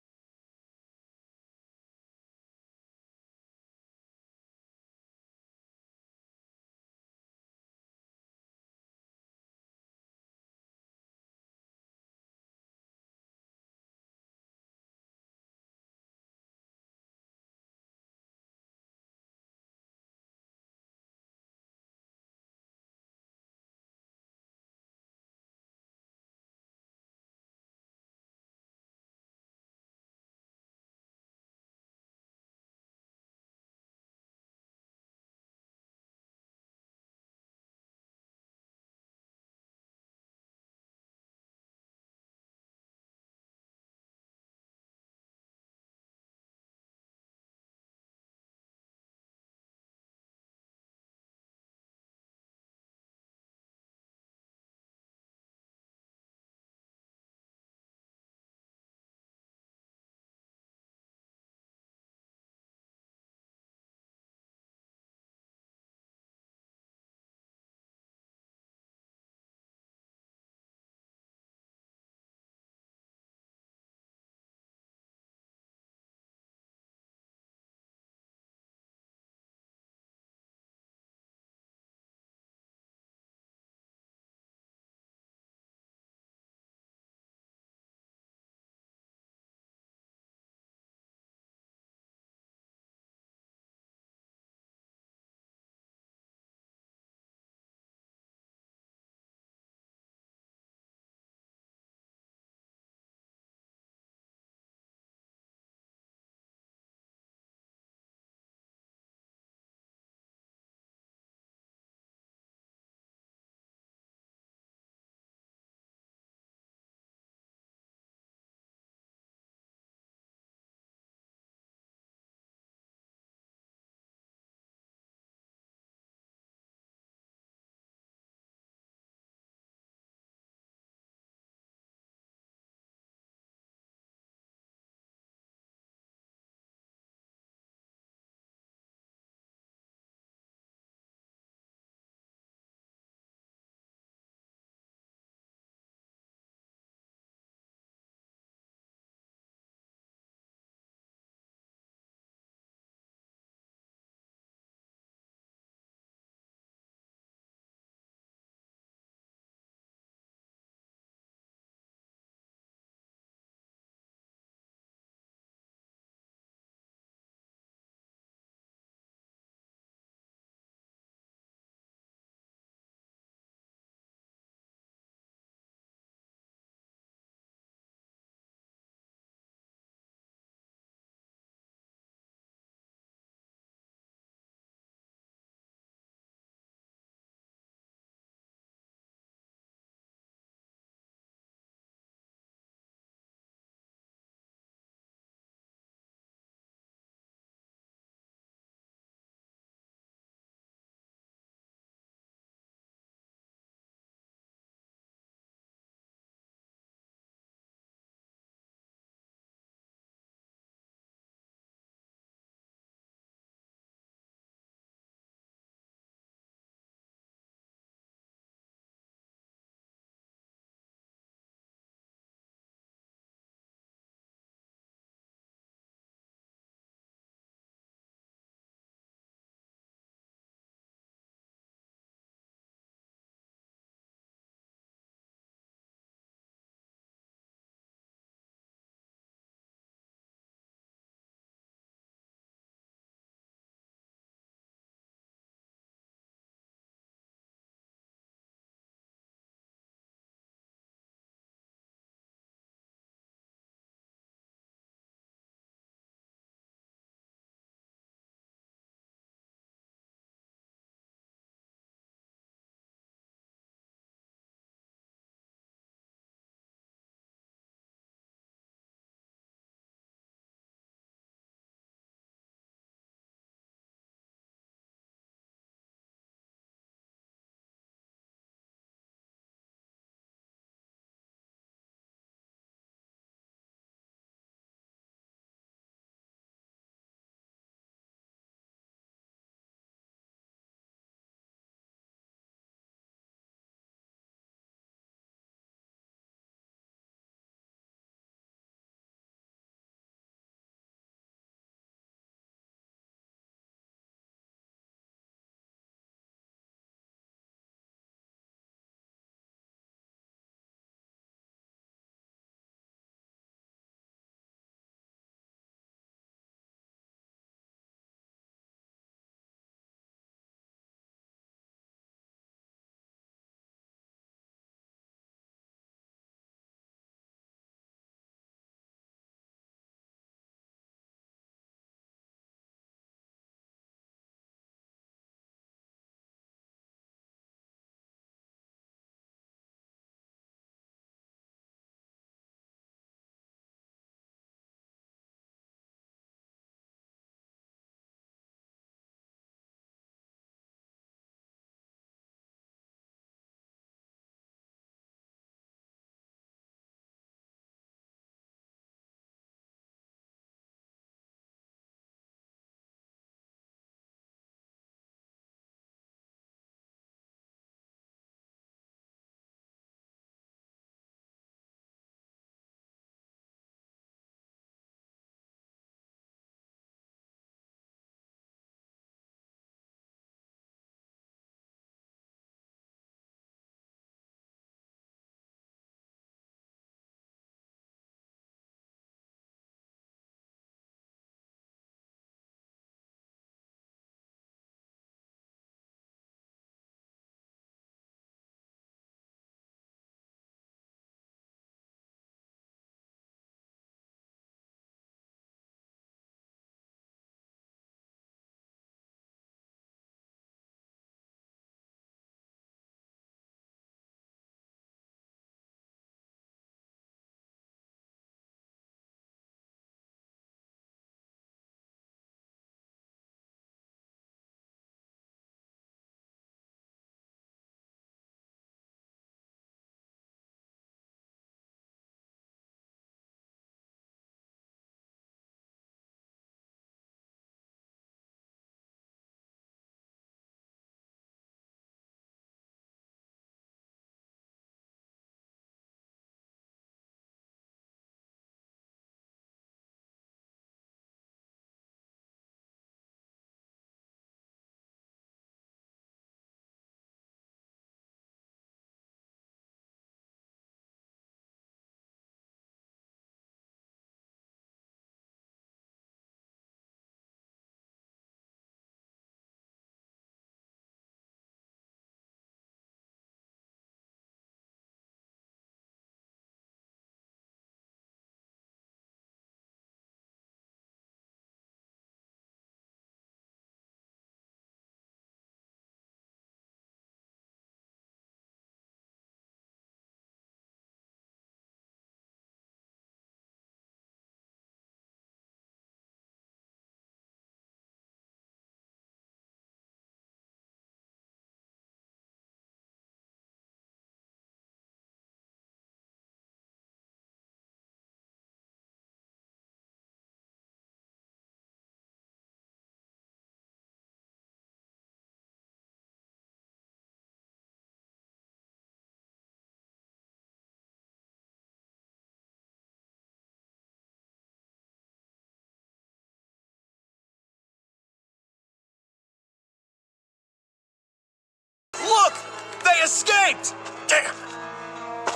they escaped!
Damn.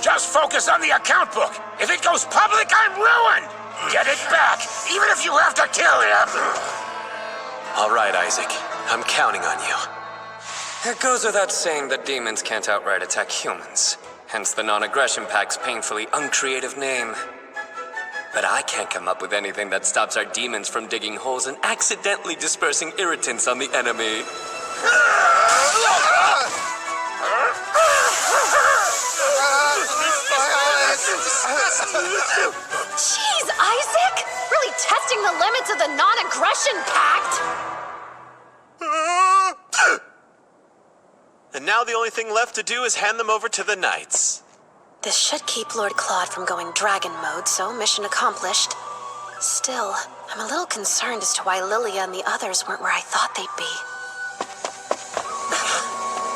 Just focus on the account book. If it goes public, I'm ruined. Get it back, even if you have to kill him.
All right, Isaac. I'm counting on you. It goes without saying that demons can't outright attack humans. Hence the non-aggression pact's painfully uncreative name. But I can't come up with anything that stops our demons from digging holes and accidentally dispersing irritants on the enemy.
Jeez, Isaac! Really testing the limits of the non-aggression pact!
And now the only thing left to do is hand them over to the knights.
This should keep Lord Claude from going dragon mode, so mission accomplished. Still, I'm a little concerned as to why Lilia and the others weren't where I thought they'd be.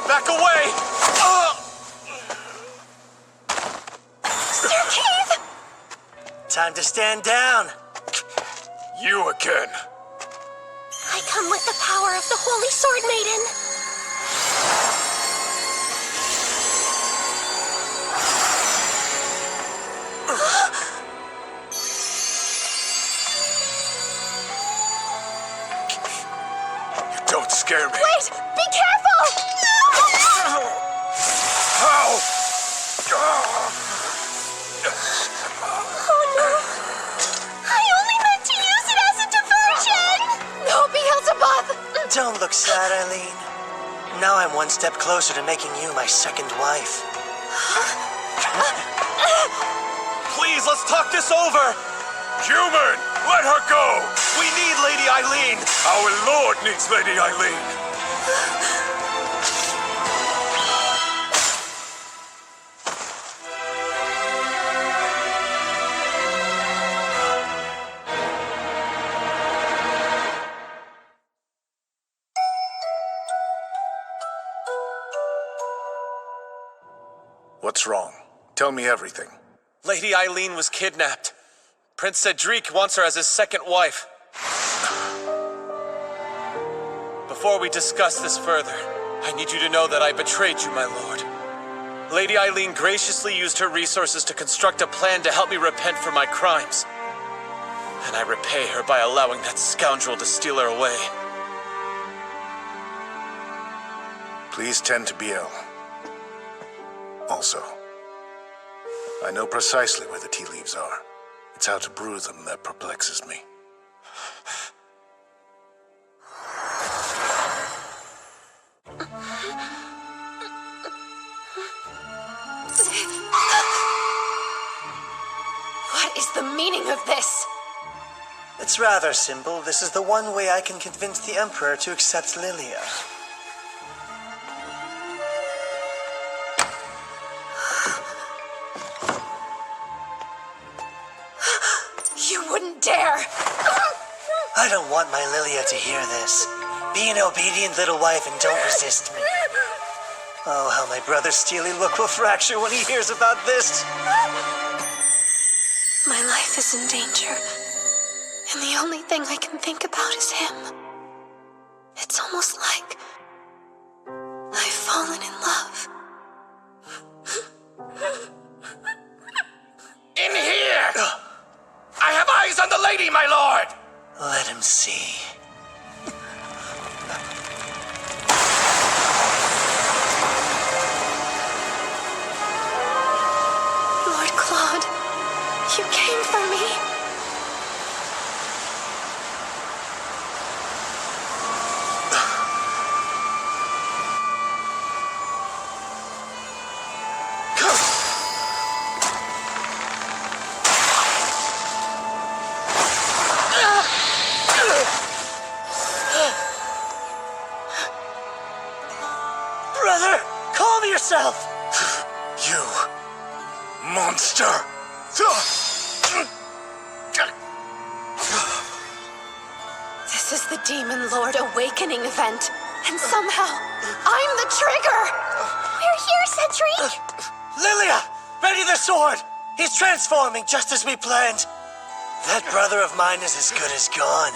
Back away!
Sir Keith!
Time to stand down.
You again.
I come with the power of the Holy Sword Maiden.
Don't scare me.
Wait! Be careful!
How?
Oh no! I only meant to use it as a diversion! No, Beelzebub!
Don't look sad, Aileen. Now I'm one step closer to making you my second wife.
Please, let's talk this over!
Human, let her go!
We need Lady Aileen!
Our lord needs Lady Aileen!
What's wrong? Tell me everything.
Lady Aileen was kidnapped. Prince Cedric wants her as his second wife. Before we discuss this further, I need you to know that I betrayed you, my lord. Lady Aileen graciously used her resources to construct a plan to help me repent for my crimes. And I repay her by allowing that scoundrel to steal her away.
Please tend to Biel. Also, I know precisely where the tea leaves are. It's how to brew them that perplexes me.
What is the meaning of this?
It's rather simple. This is the one way I can convince the Emperor to accept Lilia.
You wouldn't dare!
I don't want my Lilia to hear this. Be an obedient little wife and don't resist me. Oh, how my brother's steely look will fracture when he hears about this.
My life is in danger, and the only thing I can think about is him. It's almost like I've fallen in love.
In here! I have eyes on the lady, my lord!
Let him see.
Lord Claude, you came for me.
Brother, calm yourself!
You monster!
This is the Demon Lord Awakening event, and somehow I'm the trigger! We're here, Cedric!
Lilia, ready the sword! He's transforming just as we planned. That brother of mine is as good as gone.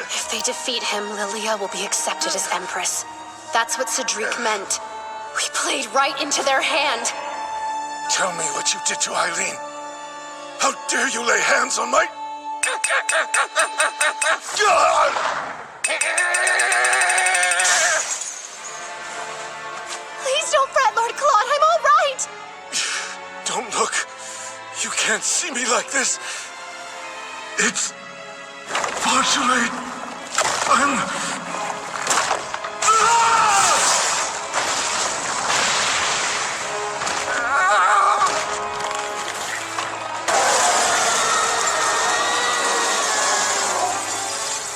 If they defeat him, Lilia will be accepted as Empress. That's what Cedric meant. We played right into their hand.
Tell me what you did to Aileen. How dare you lay hands on my...
Please don't fret, Lord Claude. I'm all right.
Don't look. You can't see me like this. It's far too late.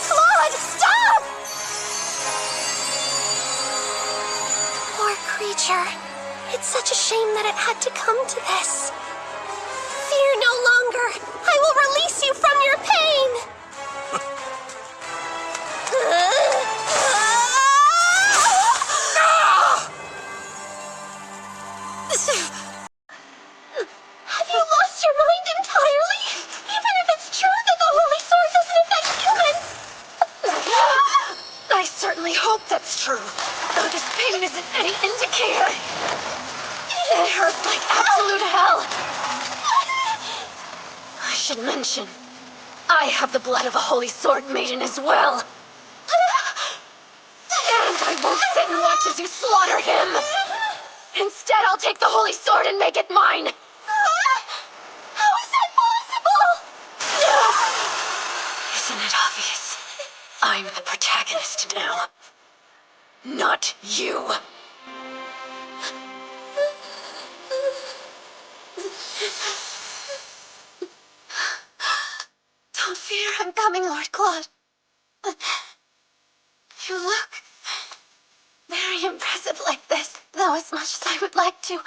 Claude, stop! Poor creature. It's such a shame that it had to come to this. Fear no longer. I will release you from your pain. Have you lost your mind entirely? Even if it's true that the Holy Sword doesn't affect humans? I certainly hope that's true. Though this pain isn't any indicator. It hurts like absolute hell. I should mention, I have the blood of a Holy Sword Maiden as well. And I won't sit and watch as you slaughter him. Instead, I'll take the Holy Sword and make it mine. How is that possible? Isn't it obvious? I'm the protagonist now. Not you. Don't fear, I'm coming, Lord Claude. You look very impressive like this, though as much as I would like to,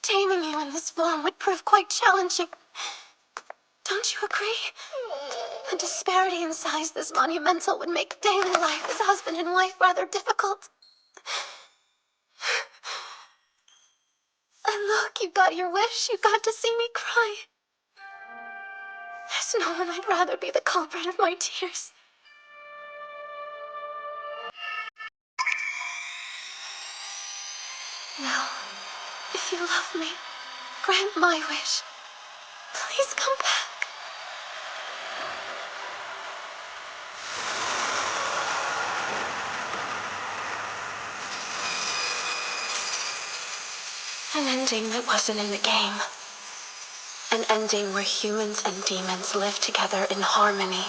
taming you in this form would prove quite challenging. Don't you agree? A disparity in size this monumental would make daily life as husband and wife rather difficult. And look, you got your wish. You got to see me cry. There's no one I'd rather be the culprit of my tears. Now, if you love me, grant my wish. Please come back. An ending that wasn't in the game. An ending where humans and demons live together in harmony.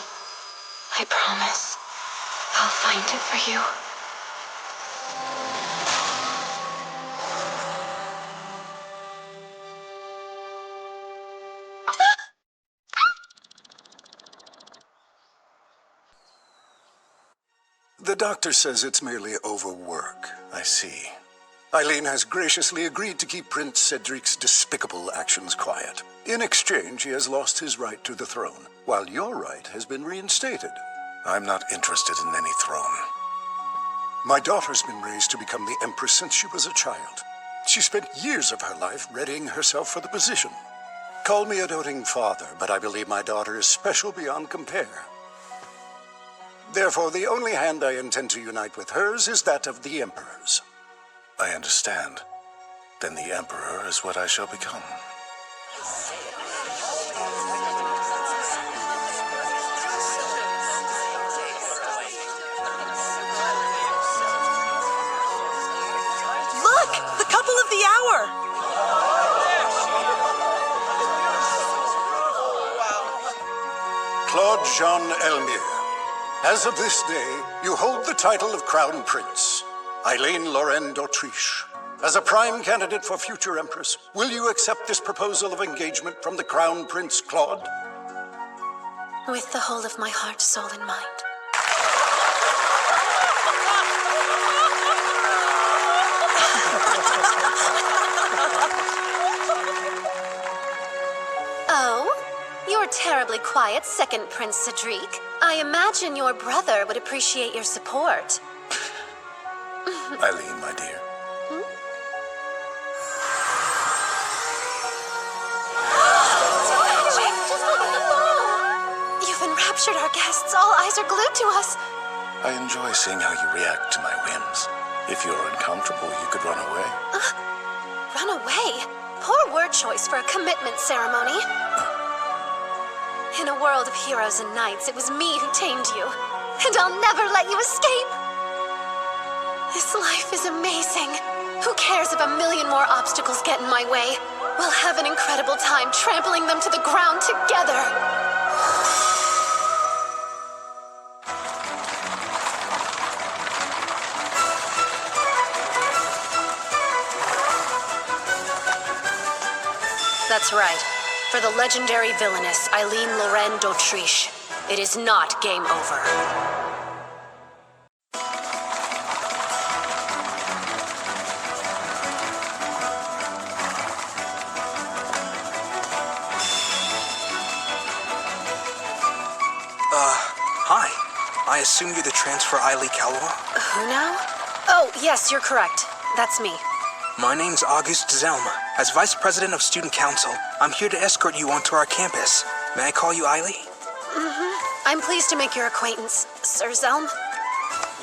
I promise. I'll find it for you.
The doctor says it's merely overwork. I see. Aileen has graciously agreed to keep Prince Cedric's despicable actions quiet. In exchange, he has lost his right to the throne, while your right has been reinstated.
I'm not interested in any throne.
My daughter's been raised to become the Empress since she was a child. She spent years of her life readying herself for the position. Call me a doting father, but I believe my daughter is special beyond compare. Therefore, the only hand I intend to unite with hers is that of the Emperor's.
I understand. Then the Emperor is what I shall become.
Look! The couple of the hour!
Claude Jean Elmire. As of this day, you hold the title of Crown Prince. Aileen Lorraine d'Autriche. As a prime candidate for future Empress, will you accept this proposal of engagement from the Crown Prince Claude?
With the whole of my heart, soul, and mind. Oh? You're terribly quiet, second Prince Cedric. I imagine your brother would appreciate your support.
Aileen, my dear.
You've enraptured our guests. All eyes are glued to us.
I enjoy seeing how you react to my whims. If you're uncomfortable, you could run away.
Run away? Poor word choice for a commitment ceremony. In a world of heroes and knights, it was me who tamed you. And I'll never let you escape! This life is amazing. Who cares if a million more obstacles get in my way? We'll have an incredible time trampling them to the ground together. That's right. For the legendary villainess, Aileen Lorraine d'Autriche, it is not game over.
Hi. I assume you're the transfer Aileen Calor?
Who now? Oh, yes, you're correct. That's me.
My name's August Zelm. As Vice President of Student Council, I'm here to escort you onto our campus. May I call you Aileen?
Mm-hmm. I'm pleased to make your acquaintance, Sir Zelm.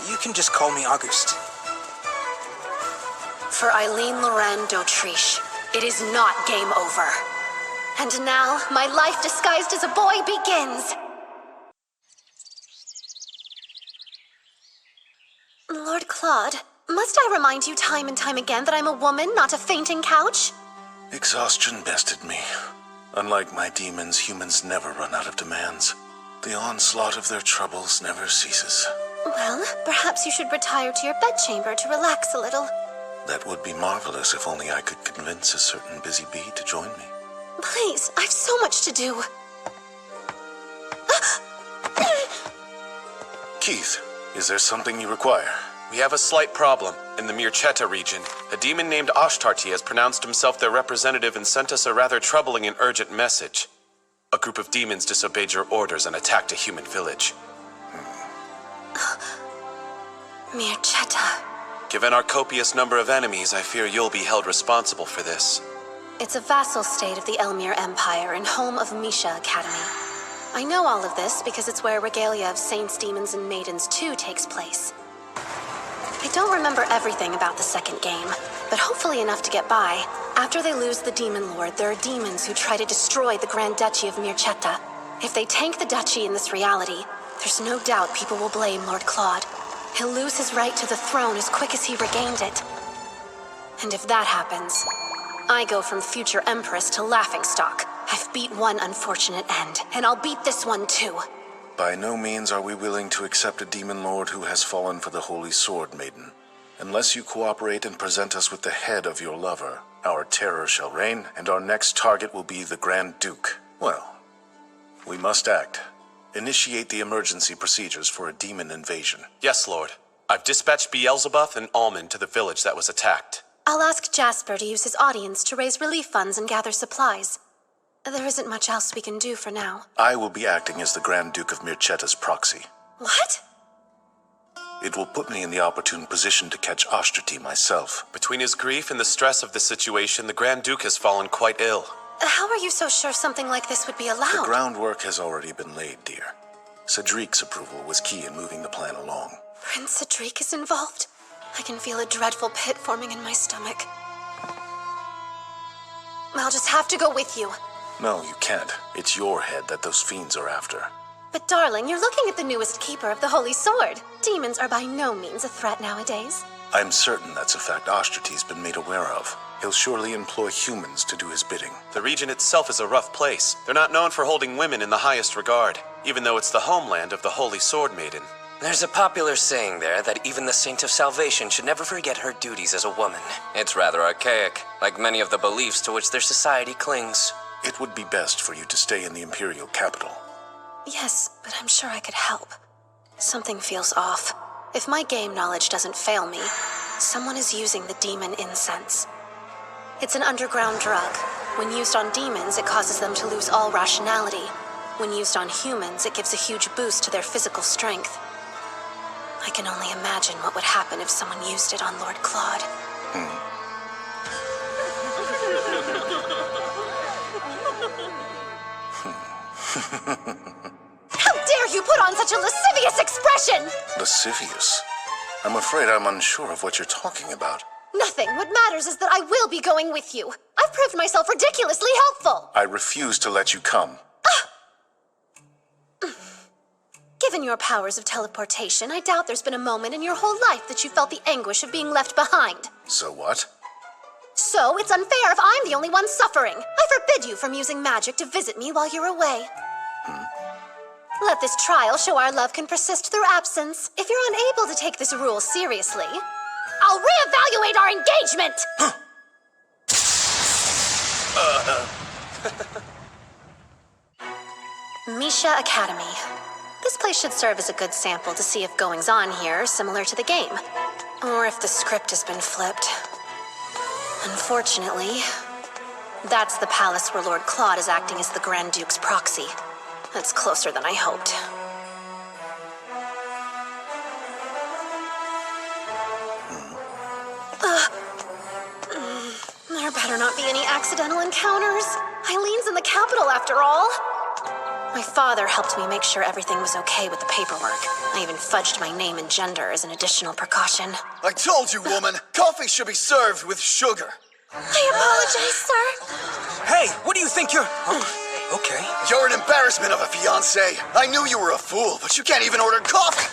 You can just call me August.
For Aileen Lorraine d'Autriche, it is not game over. And now, my life disguised as a boy begins. Lord Claude, must I remind you time and time again that I'm a woman, not a fainting couch?
Exhaustion bested me. Unlike my demons, humans never run out of demands. The onslaught of their troubles never ceases.
Well, perhaps you should retire to your bedchamber to relax a little.
That would be marvelous if only I could convince a certain busy bee to join me.
Please, I've so much to do.
Keith, is there something you require?
We have a slight problem. In the Mirchetta region, a demon named Ashtarti has pronounced himself their representative and sent us a rather troubling and urgent message. A group of demons disobeyed your orders and attacked a human village.
Mirchetta.
Given our copious number of enemies, I fear you'll be held responsible for this.
It's a vassal state of the Elmir Empire and home of Misha Academy. I know all of this because it's where Regalia of Saints, Demons, and Maidens 2 takes place. I don't remember everything about the second game, but hopefully enough to get by. After they lose the Demon Lord, there are demons who try to destroy the Grand Duchy of Mirchetta. If they tank the duchy in this reality, there's no doubt people will blame Lord Claude. He'll lose his right to the throne as quick as he regained it. And if that happens, I go from future Empress to laughingstock. I've beat one unfortunate end, and I'll beat this one too.
By no means are we willing to accept a demon lord who has fallen for the Holy Sword Maiden. Unless you cooperate and present us with the head of your lover, our terror shall reign, and our next target will be the Grand Duke. Well, we must act. Initiate the emergency procedures for a demon invasion.
Yes, Lord. I've dispatched Beelzebub and Almond to the village that was attacked.
I'll ask Jasper to use his audience to raise relief funds and gather supplies. There isn't much else we can do for now.
I will be acting as the Grand Duke of Mirchetta's proxy.
What?
It will put me in the opportune position to catch Ashtarti myself.
Between his grief and the stress of the situation, the Grand Duke has fallen quite ill.
How are you so sure something like this would be allowed?
The groundwork has already been laid, dear. Cedric's approval was key in moving the plan along.
Prince Cedric is involved? I can feel a dreadful pit forming in my stomach. I'll just have to go with you.
No, you can't. It's your head that those fiends are after.
But darling, you're looking at the newest keeper of the Holy Sword. Demons are by no means a threat nowadays.
I'm certain that's a fact Ashtarti's been made aware of. He'll surely employ humans to do his bidding.
The region itself is a rough place. They're not known for holding women in the highest regard, even though it's the homeland of the Holy Sword Maiden.
There's a popular saying there that even the Saint of Salvation should never forget her duties as a woman. It's rather archaic, like many of the beliefs to which their society clings.
It would be best for you to stay in the Imperial capital.
Yes, but I'm sure I could help. Something feels off. If my game knowledge doesn't fail me, someone is using the demon incense. It's an underground drug. When used on demons, it causes them to lose all rationality. When used on humans, it gives a huge boost to their physical strength. I can only imagine what would happen if someone used it on Lord Claude. How dare you put on such a lascivious expression!
Lascivious? I'm afraid I'm unsure of what you're talking about.
Nothing. What matters is that I will be going with you. I've proved myself ridiculously helpful.
I refuse to let you come.
Given your powers of teleportation, I doubt there's been a moment in your whole life that you felt the anguish of being left behind.
So what?
So it's unfair if I'm the only one suffering. I forbid you from using magic to visit me while you're away. Let this trial show our love can persist through absence. If you're unable to take this rule seriously, I'll reevaluate our engagement! Misha Academy. This place should serve as a good sample to see if goings-on here are similar to the game, or if the script has been flipped. Unfortunately, that's the palace where Lord Claude is acting as the Grand Duke's proxy. That's closer than I hoped. There better not be any accidental encounters. Aileen's in the capital, after all. My father helped me make sure everything was okay with the paperwork. I even fudged my name and gender as an additional precaution.
I told you, woman. Coffee should be served with sugar.
I apologize, sir.
Hey, what do you think you're... Okay.
You're an embarrassment of a fiancé. I knew you were a fool, but you can't even order coffee.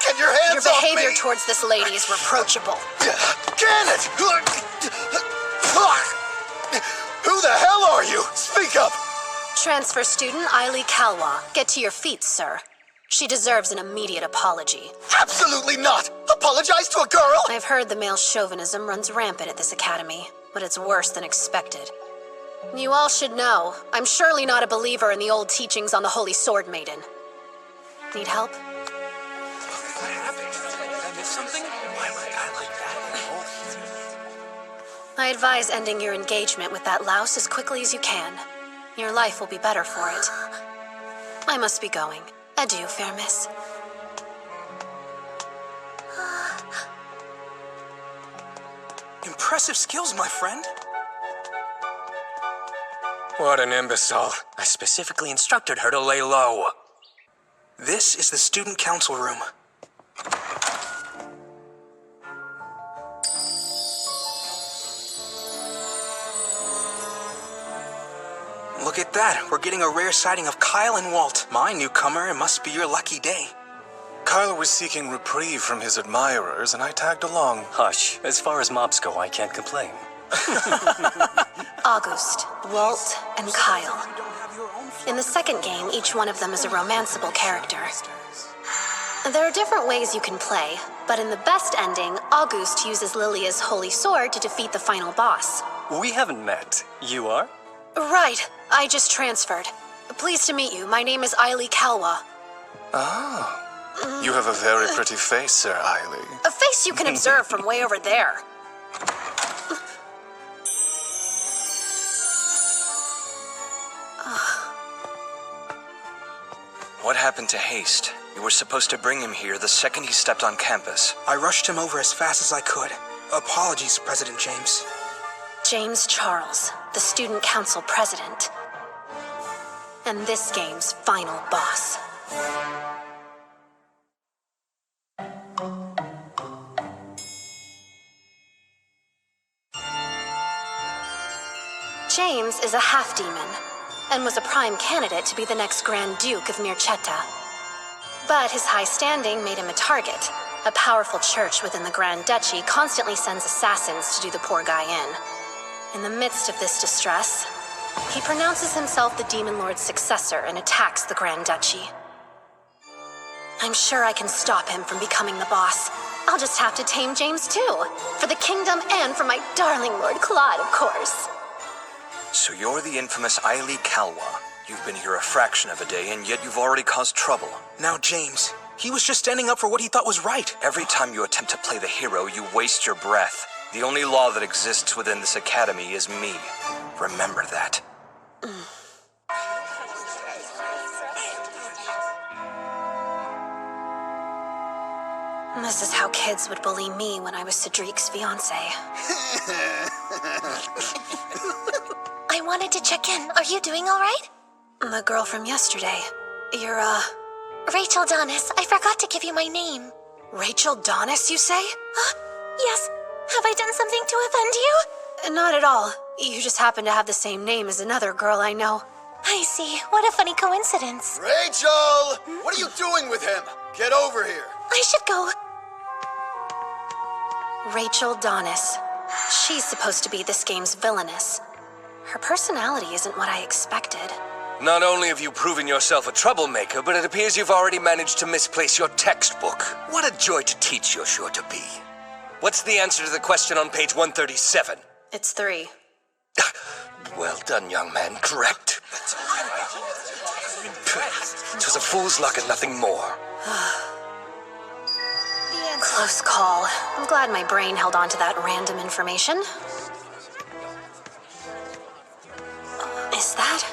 Get your hands off me!
Your behavior towards this lady is reproachable.
Can it! Who the hell are you? Speak up!
Transfer student Aileen Kalwa. Get to your feet, sir. She deserves an immediate apology.
Absolutely not! Apologize to a girl?
I've heard the male chauvinism runs rampant at this academy, but it's worse than expected. You all should know, I'm surely not a believer in the old teachings on the Holy Sword Maiden. Need help?
Did I miss something? Why would a guy like that?
I advise ending your engagement with that louse as quickly as you can. Your life will be better for it. I must be going. Adieu, fair miss.
Impressive skills, my friend.
What an imbecile. I specifically instructed her to lay low.
This is the student council room. Look at that. We're getting a rare sighting of Kyle and Walt. My newcomer, it must be your lucky day.
Kyle was seeking reprieve from his admirers, and I tagged along.
Hush. As far as mobs go, I can't complain.
August, Walt, and Kyle. In the second game, each one of them is a romanceable character. There are different ways you can play, but in the best ending, August uses Lilia's holy sword to defeat the final boss.
We haven't met. You are?
Right. I just transferred. Pleased to meet you. My name is Aileen Kalwa.
Ah. You have a very pretty face, Sir Aileen.
A face you can observe from way over there.
What happened to Haste? You were supposed to bring him here the second he stepped on campus.
I rushed him over as fast as I could. Apologies, President James.
James Charles, the student council president. And this game's final boss. James is a half-demon, and was a prime candidate to be the next Grand Duke of Mircetta. But his high standing made him a target. A powerful church within the Grand Duchy constantly sends assassins to do the poor guy in. In the midst of this distress, he pronounces himself the Demon Lord's successor and attacks the Grand Duchy. I'm sure I can stop him from becoming the boss. I'll just have to tame James too. For the kingdom and for my darling Lord Claude, of course.
So you're the infamous Aileen Kalwa. You've been here a fraction of a day, and yet you've already caused trouble.
Now, James, he was just standing up for what he thought was right.
Every time you attempt to play the hero, you waste your breath. The only law that exists within this academy is me. Remember that.
This is how kids would bully me when I was Cedric's fiancé.
I wanted to check in. Are you doing all right?
The girl from yesterday. You're,
Rachel Donis. I forgot to give you my name.
Rachel Donis, you say?
Yes. Have I done something to offend you?
Not at all. You just happen to have the same name as another girl I know.
I see. What a funny coincidence.
Rachel! What are you doing with him? Get over here.
I should go.
Rachel Donis. She's supposed to be this game's villainess. Her personality isn't what I expected.
Not only have you proven yourself a troublemaker, but it appears you've already managed to misplace your textbook. What a joy to teach you're sure to be. What's the answer to the question on page 137?
It's 3.
Well done, young man. Correct. It was a fool's luck and nothing more.
Close call. I'm glad my brain held on to that random information. Is that?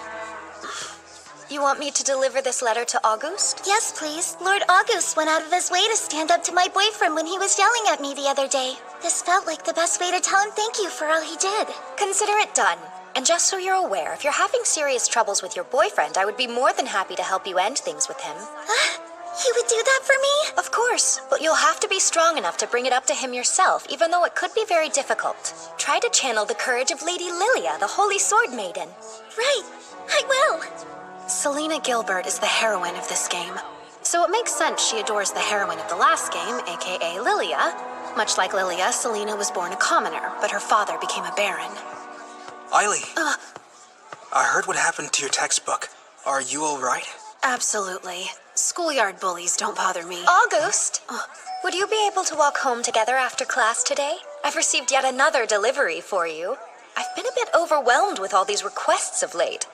You want me to deliver this letter to August? Yes, please. Lord August went out of his way to stand up to my boyfriend when he was yelling at me the other day. This felt like the best way to tell him thank you for all he did.
Consider it done. And just so you're aware, if you're having serious troubles with your boyfriend, I would be more than happy to help you end things with him.
He would do that for me?
Of course, but you'll have to be strong enough to bring it up to him yourself, even though it could be very difficult. Try to channel the courage of Lady Lilia, the Holy Sword Maiden.
Right, I will.
Selena Gilbert is the heroine of this game. So it makes sense she adores the heroine of the last game, aka Lilia. Much like Lilia, Selena was born a commoner, but her father became a baron.
Aileen, I heard what happened to your textbook. Are you all right?
Absolutely. Schoolyard bullies don't bother me.
August, would you be able to walk home together after class today? I've received yet another delivery for you. I've been a bit overwhelmed with all these requests of late.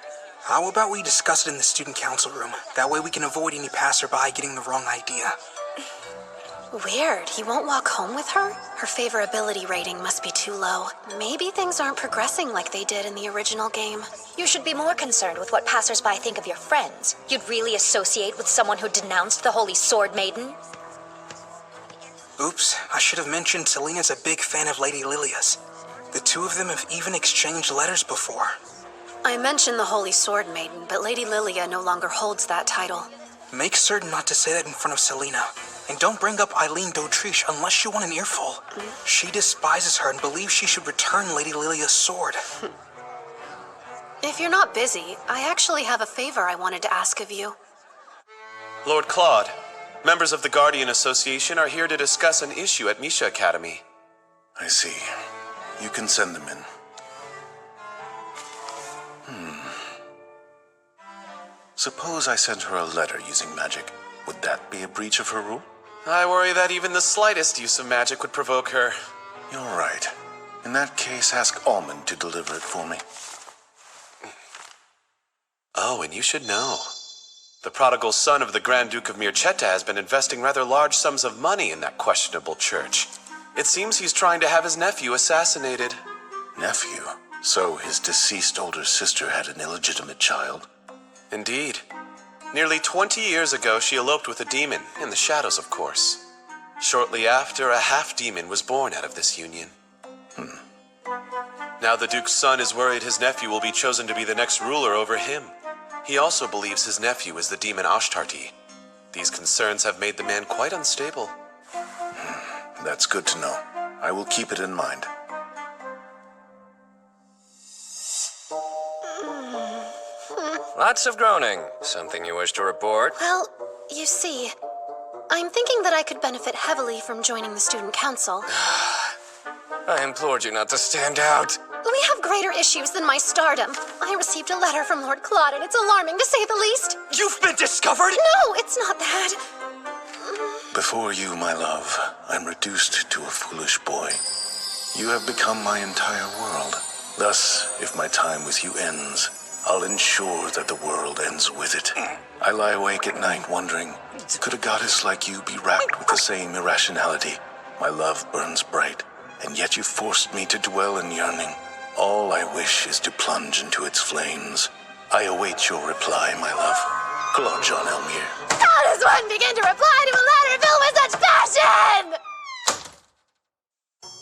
How about we discuss it in the student council room? That way we can avoid any passerby getting the wrong idea.
Weird. He won't walk home with her? Her favorability rating must be too low. Maybe things aren't progressing like they did in the original game.
You should be more concerned with what passersby think of your friends. You'd really associate with someone who denounced the Holy Sword Maiden?
Oops, I should have mentioned Selena's a big fan of Lady Lilia's. The two of them have even exchanged letters before.
I mentioned the Holy Sword Maiden, but Lady Lilia no longer holds that title.
Make certain not to say that in front of Selena. And don't bring up Aileen d'Autriche unless you want an earful. She despises her and believes she should return Lady Lilia's sword.
If you're not busy, I actually have a favor I wanted to ask of you.
Lord Claude, members of the Guardian Association are here to discuss an issue at Misha Academy.
I see. You can send them in. Suppose I sent her a letter using magic. Would that be a breach of her rule?
I worry that even the slightest use of magic would provoke her.
You're right. In that case, ask Almond to deliver it for me.
Oh, and you should know. The prodigal son of the Grand Duke of Mirceta has been investing rather large sums of money in that questionable church. It seems he's trying to have his nephew assassinated.
Nephew? So his deceased older sister had an illegitimate child?
Indeed. Nearly 20 years ago, she eloped with a demon, in the shadows, of course. Shortly after, a half-demon was born out of this union. Now the Duke's son is worried his nephew will be chosen to be the next ruler over him. He also believes his nephew is the demon Ashtarti. These concerns have made the man quite unstable.
That's good to know. I will keep it in mind.
Lots of groaning. Something you wish to report?
Well, you see, I'm thinking that I could benefit heavily from joining the student council.
I implored you not to stand out.
We have greater issues than my stardom. I received a letter from Lord Claude, and it's alarming to say the least.
You've been discovered?
No, it's not that.
Before you, my love, I'm reduced to a foolish boy. You have become my entire world. Thus, if my time with you ends, I'll ensure that the world ends with it. I lie awake at night wondering, could a goddess like you be racked with the same irrationality? My love burns bright, and yet you forced me to dwell in yearning. All I wish is to plunge into its flames. I await your reply, my love. Claude Jean Elmire.
How does one begin to reply to a letter filled with such passion?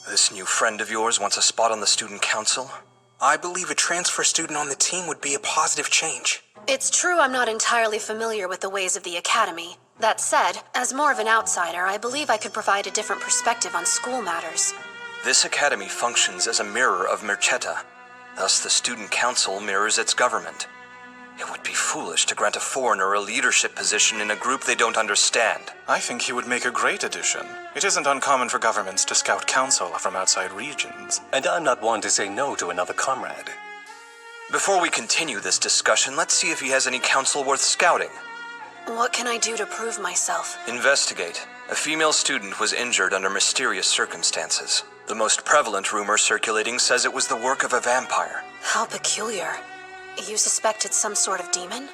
This new friend of yours wants a spot on the student council?
I believe a transfer student on the team would be a positive change.
It's true I'm not entirely familiar with the ways of the Academy, That said, as more of an outsider, I believe I could provide a different perspective on school matters.
This academy functions as a mirror of Merchetta. Thus, the student council mirrors its government. It would be foolish to grant a foreigner a leadership position in a group they don't understand.
I think he would make a great addition. It isn't uncommon for governments to scout counsel from outside regions.
And I'm not one to say no to another comrade.
Before we continue this discussion, let's see if he has any counsel worth scouting.
What can I do to prove myself?
Investigate. A female student was injured under mysterious circumstances. The most prevalent rumor circulating says it was the work of a vampire.
How peculiar. You suspect it's some sort of demon?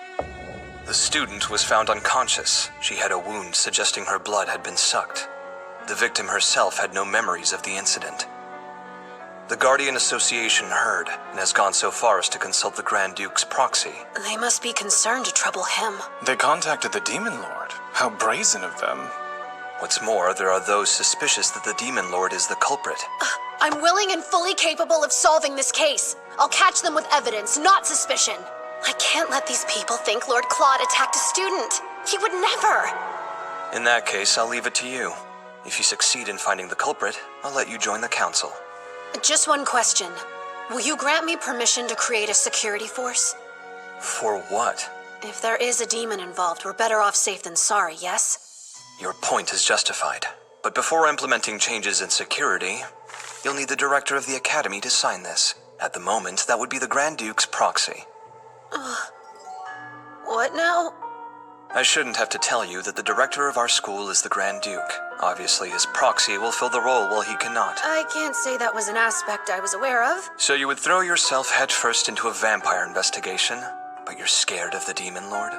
The student was found unconscious. She had a wound suggesting her blood had been sucked. The victim herself had no memories of the incident. The Guardian Association heard and has gone so far as to consult the Grand Duke's proxy.
They must be concerned to trouble him.
They contacted the Demon Lord. How brazen of them.
What's more, there are those suspicious that the Demon Lord is the culprit.
I'm willing and fully capable of solving this case. I'll catch them with evidence, not suspicion. I can't let these people think Lord Claude attacked a student. He would never.
In that case, I'll leave it to you. If you succeed in finding the culprit, I'll let you join the council.
Just one question. Will you grant me permission to create a security force?
For what?
If there is a demon involved, we're better off safe than sorry, yes?
Your point is justified. But before implementing changes in security, you'll need the director of the academy to sign this. At the moment, that would be the Grand Duke's proxy.
What now?
I shouldn't have to tell you that the director of our school is the Grand Duke. Obviously, his proxy will fill the role while he cannot.
I can't say that was an aspect I was aware of.
So you would throw yourself headfirst into a vampire investigation, but you're scared of the Demon Lord?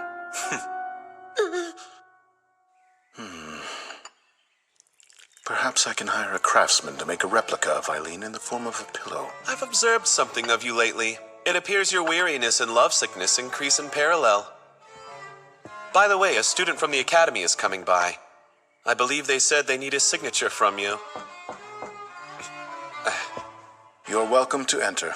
Perhaps I can hire a craftsman to make a replica of Aileen in the form of a pillow.
I've observed something of you lately. It appears your weariness and lovesickness increase in parallel. By the way, a student from the academy is coming by. I believe they said they need a signature from you.
You're welcome to enter.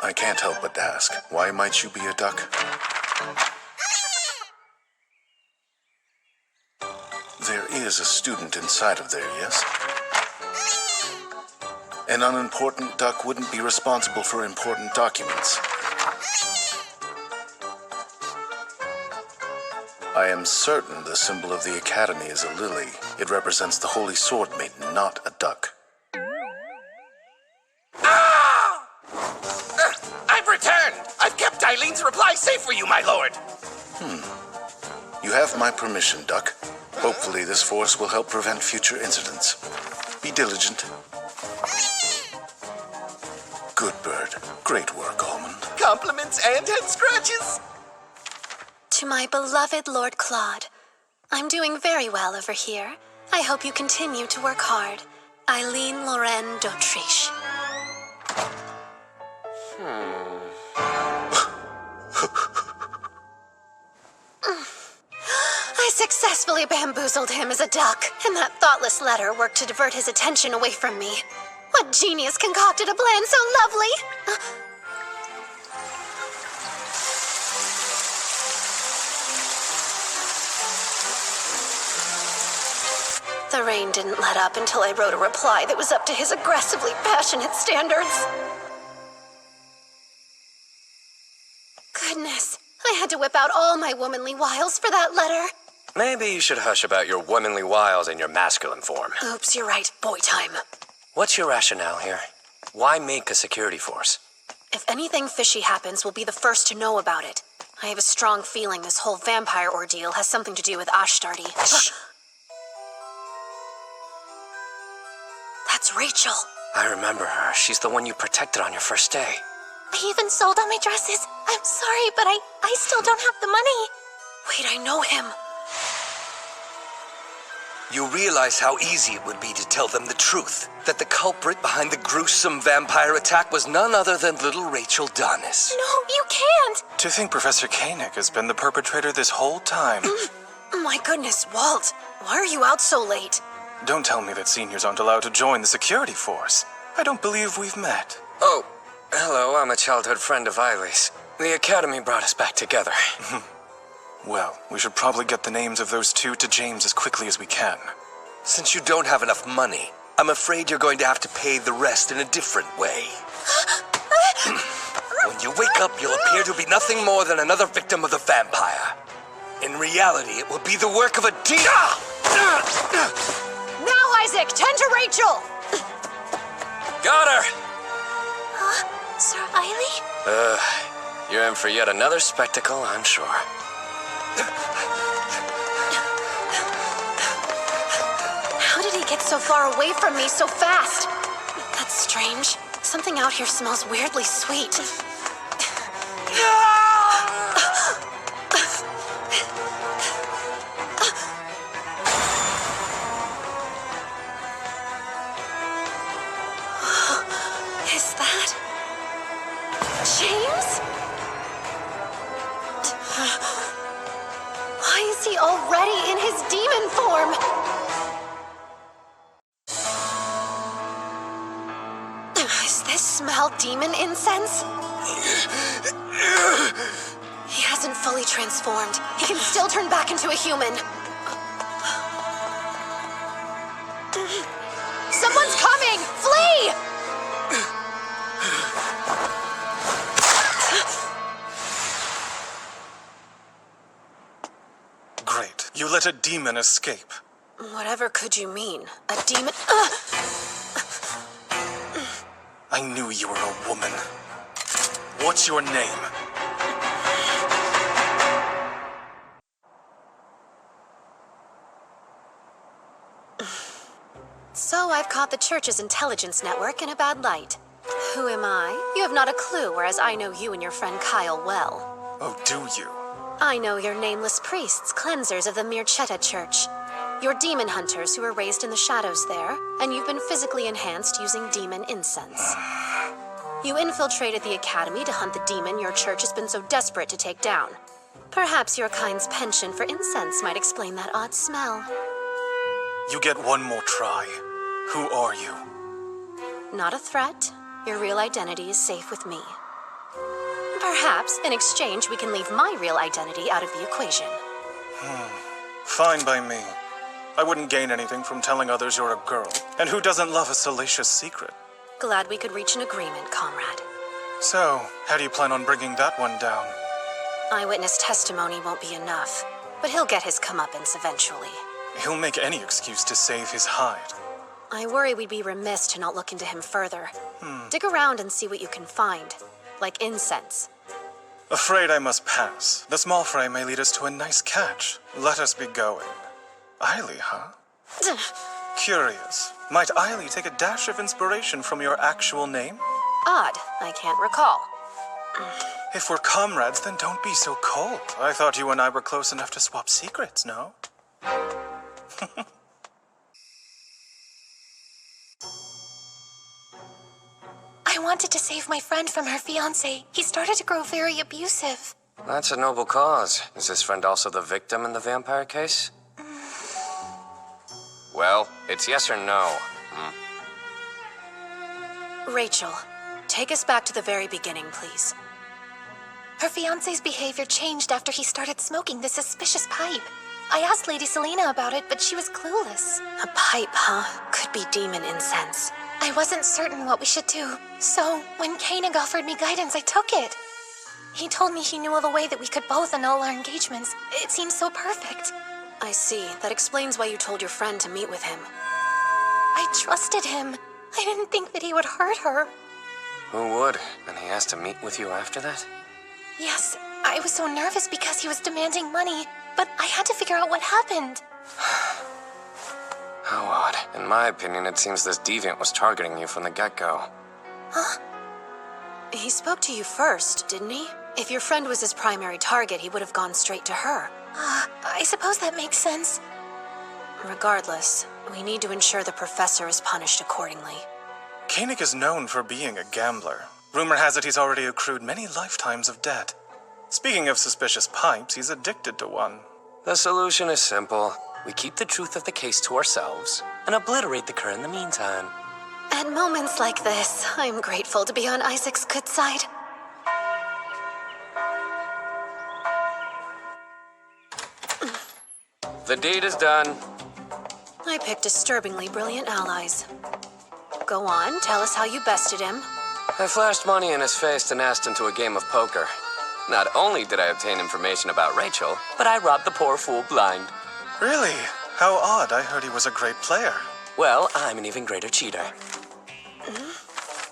I can't help but ask, why might you be a duck? There is a student inside of there, yes? An unimportant duck wouldn't be responsible for important documents. I am certain the symbol of the Academy is a lily. It represents the Holy Sword Maiden, not a duck.
I've returned! I've kept Eileen's reply safe for you, my lord!
You have my permission, Duck. Hopefully this force will help prevent future incidents. Be diligent. Good bird. Great work, Almond.
Compliments and head scratches!
To my beloved Lord Claude, I'm doing very well over here. I hope you continue to work hard. Aileen Lorraine d'Autriche. I successfully bamboozled him as a duck, and that thoughtless letter worked to divert his attention away from me. What genius concocted a plan so lovely? The rain didn't let up until I wrote a reply that was up to his aggressively passionate standards. Goodness, I had to whip out all my womanly wiles for that letter.
Maybe you should hush about your womanly wiles in your masculine form.
Oops, you're right. Boy time.
What's your rationale here? Why make a security force?
If anything fishy happens, we'll be the first to know about it. I have a strong feeling this whole vampire ordeal has something to do with Ashtardi. That's Rachel.
I remember her. She's the one you protected on your first day.
I even sold all my dresses. I'm sorry, but I still don't have the money.
Wait, I know him.
You realize how easy it would be to tell them the truth. That the culprit behind the gruesome vampire attack was none other than little Rachel Donis.
No, you can't!
To think Professor Koenig has been the perpetrator this whole time.
My goodness, Walt. Why are you out so late?
Don't tell me that seniors aren't allowed to join the security force. I don't believe we've met.
Oh, hello, I'm a childhood friend of Eileen's. The Academy brought us back together.
Well, we should probably get the names of those two to James as quickly as we can.
Since you don't have enough money, I'm afraid you're going to have to pay the rest in a different way. When you wake up, you'll appear to be nothing more than another victim of the vampire. In reality, it will be the work of a demon.
Now, Isaac, tend to Rachel!
Got her!
Sir Aileen?
You're in for yet another spectacle, I'm sure.
How did he get so far away from me so fast? That's strange. Something out here smells weirdly sweet. Is that James? Why is he already in his demon form? Is this smell demon incense? He hasn't fully transformed. He can still turn back into a human. Someone's coming! Flee!
Great. You let a demon escape.
Whatever could you mean? A demon?
I knew you were a woman. What's your name?
So I've caught the church's intelligence network in a bad light. Who am I? You have not a clue, whereas I know you and your friend Kyle well.
Oh, do you?
I know you're nameless priests, cleansers of the Mirchetta Church. You're demon hunters who were raised in the shadows there, and you've been physically enhanced using demon incense. You infiltrated the academy to hunt the demon your church has been so desperate to take down. Perhaps your kind's penchant for incense might explain that odd smell.
You get one more try. Who are you?
Not a threat. Your real identity is safe with me. Perhaps, in exchange, we can leave my real identity out of the equation.
Fine by me. I wouldn't gain anything from telling others you're a girl. And who doesn't love a salacious secret?
Glad we could reach an agreement, comrade.
So, how do you plan on bringing that one down?
Eyewitness testimony won't be enough, but he'll get his comeuppance eventually.
He'll make any excuse to save his hide.
I worry we'd be remiss to not look into him further. Dig around and see what you can find, like incense.
Afraid I must pass. The small fry may lead us to a nice catch. Let us be going. Aileen, huh? Curious. Might Aileen take a dash of inspiration from your actual name?
Odd. I can't recall.
If we're comrades, then don't be so cold. I thought you and I were close enough to swap secrets, no?
I wanted to save my friend from her fiancé. He started to grow very abusive.
That's a noble cause. Is this friend also the victim in the vampire case? Well, it's yes or no.
Rachel, take us back to the very beginning, please.
Her fiancé's behavior changed after he started smoking this suspicious pipe. I asked Lady Selena about it, but she was clueless.
A pipe, huh? Could be demon incense.
I wasn't certain what we should do, so when Koenig offered me guidance, I took it. He told me he knew of a way that we could both annul our engagements. It seemed so perfect.
I see. That explains why you told your friend to meet with him.
I trusted him. I didn't think that he would hurt her.
Who would? And he asked to meet with you after that?
Yes, I was so nervous because he was demanding money, but I had to figure out what happened.
How odd. In my opinion, it seems this deviant was targeting you from the get-go.
Huh?
He spoke to you first, didn't he? If your friend was his primary target, he would have gone straight to her.
I suppose that makes sense.
Regardless, we need to ensure the professor is punished accordingly.
Koenig is known for being a gambler. Rumor has it he's already accrued many lifetimes of debt. Speaking of suspicious pipes, he's addicted to one.
The solution is simple. We keep the truth of the case to ourselves and obliterate the cur in the meantime.
At moments like this, I'm grateful to be on Isaac's good side.
The deed is done.
I picked disturbingly brilliant allies. Go on, tell us how you bested him.
I flashed money in his face and asked him to a game of poker. Not only did I obtain information about Rachel, but I robbed the poor fool blind.
Really? How odd. I heard he was a great player.
Well, I'm an even greater cheater.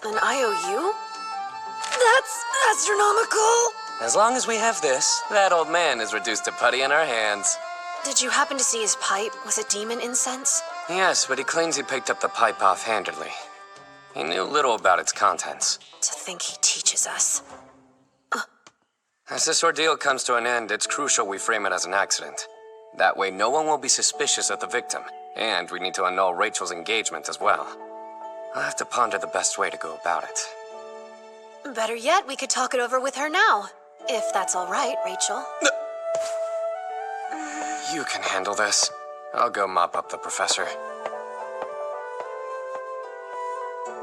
An IOU? That's astronomical!
As long as we have this, that old man is reduced to putty in our hands.
Did you happen to see his pipe? Was it demon incense?
Yes, but he claims he picked up the pipe offhandedly. He knew little about its contents.
To think he teaches us.
As this ordeal comes to an end, it's crucial we frame it as an accident. That way no one will be suspicious of the victim, and we need to annul Rachel's engagement as well. I'll have to ponder the best way to go about it.
Better yet, we could talk it over with her now. If that's all right, Rachel.
You can handle this. I'll go mop up the professor.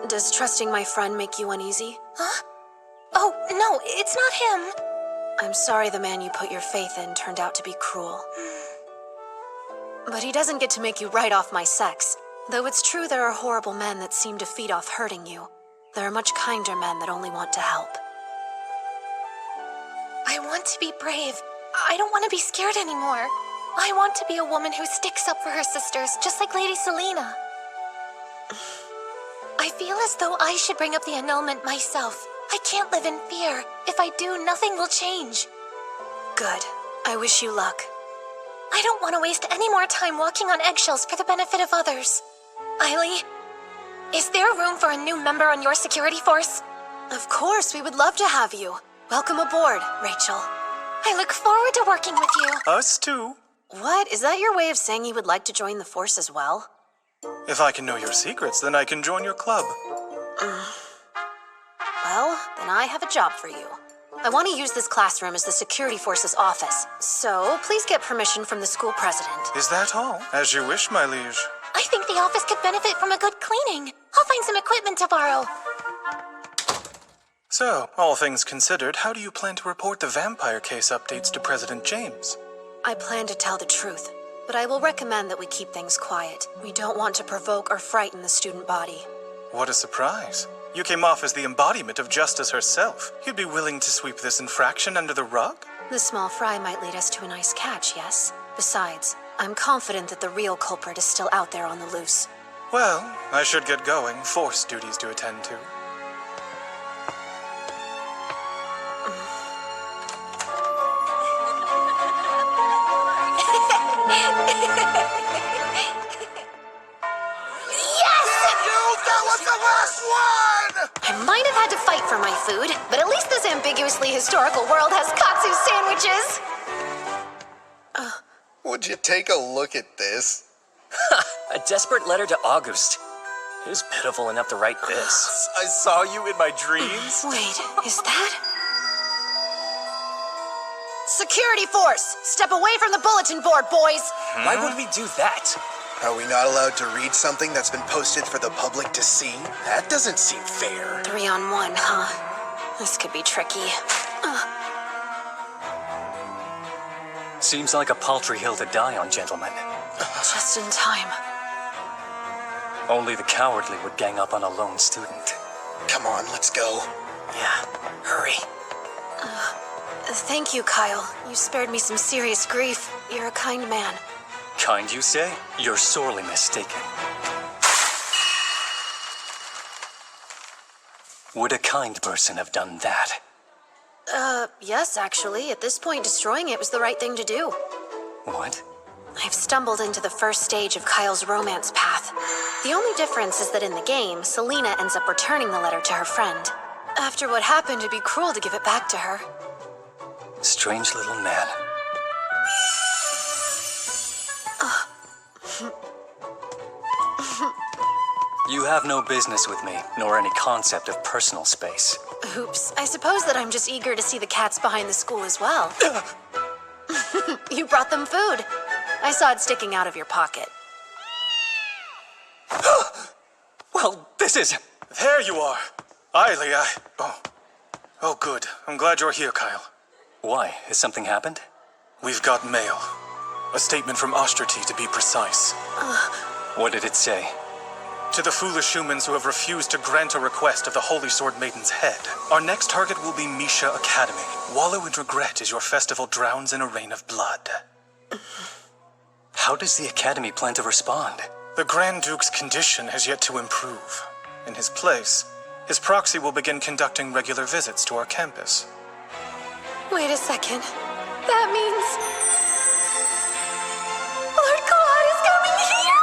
Does trusting my friend make you uneasy?
Huh? Oh, no, it's not him.
I'm sorry the man you put your faith in turned out to be cruel. But he doesn't get to make you write off my sex. Though it's true there are horrible men that seem to feed off hurting you, there are much kinder men that only want to help.
I want to be brave. I don't want to be scared anymore. I want to be a woman who sticks up for her sisters, just like Lady Selena. I feel as though I should bring up the annulment myself. I can't live in fear. If I do, nothing will change.
Good. I wish you luck.
I don't want to waste any more time walking on eggshells for the benefit of others. Aileen, is there room for a new member on your security force?
Of course, we would love to have you. Welcome aboard, Rachel.
I look forward to working with you.
Us too.
What? Is that your way of saying you would like to join the force as well?
If I can know your secrets, then I can join your club.
Well, then I have a job for you. I want to use this classroom as the security force's office, so please get permission from the school president.
Is that all? As you wish, my liege.
I think the office could benefit from a good cleaning. I'll find some equipment to borrow.
So, all things considered, how do you plan to report the vampire case updates to President James?
I plan to tell the truth, but I will recommend that we keep things quiet. We don't want to provoke or frighten the student body.
What a surprise. You came off as the embodiment of justice herself. You'd be willing to sweep this infraction under the rug?
The small fry might lead us to a nice catch, yes? Besides, I'm confident that the real culprit is still out there on the loose.
Well, I should get going. Force duties to attend to.
I might have had to fight for my food, but at least this ambiguously historical world has katsu sandwiches!
Would you take a look at this?
A desperate letter to August. Who's pitiful enough to write this?
I saw you in my dreams.
Wait, is that? Security force! Step away from the bulletin board, boys!
Why would we do that?
Are we not allowed to read something that's been posted for the public to see? That doesn't seem fair.
3-on-1, huh? This could be tricky.
Seems like a paltry hill to die on, gentlemen.
Just in time.
Only the cowardly would gang up on a lone student.
Come on, let's go.
Yeah, hurry.
Thank you, Kyle. You spared me some serious grief. You're a kind man.
Kind, you say? You're sorely mistaken. Would a kind person have done that?
Yes, actually. At this point, destroying it was the right thing to do.
What?
I've stumbled into the first stage of Kyle's romance path. The only difference is that in the game, Selena ends up returning the letter to her friend. After what happened, it'd be cruel to give it back to her.
Strange little man. You have no business with me, nor any concept of personal space.
Oops, I suppose that I'm just eager to see the cats behind the school as well. You brought them food. I saw it sticking out of your pocket.
Well, this is...
There you are. Aileen, Oh, good. I'm glad you're here, Kyle.
Why? Has something happened?
We've got mail. A statement from Osterty, to be precise.
What did it say?
To the foolish humans who have refused to grant a request of the Holy Sword Maiden's head, our next target will be Misha Academy. Wallow in regret as your festival drowns in a rain of blood.
How does the Academy plan to respond?
The Grand Duke's condition has yet to improve. In his place, his proxy will begin conducting regular visits to our campus.
Wait a second. That means... Lord Claude is coming here!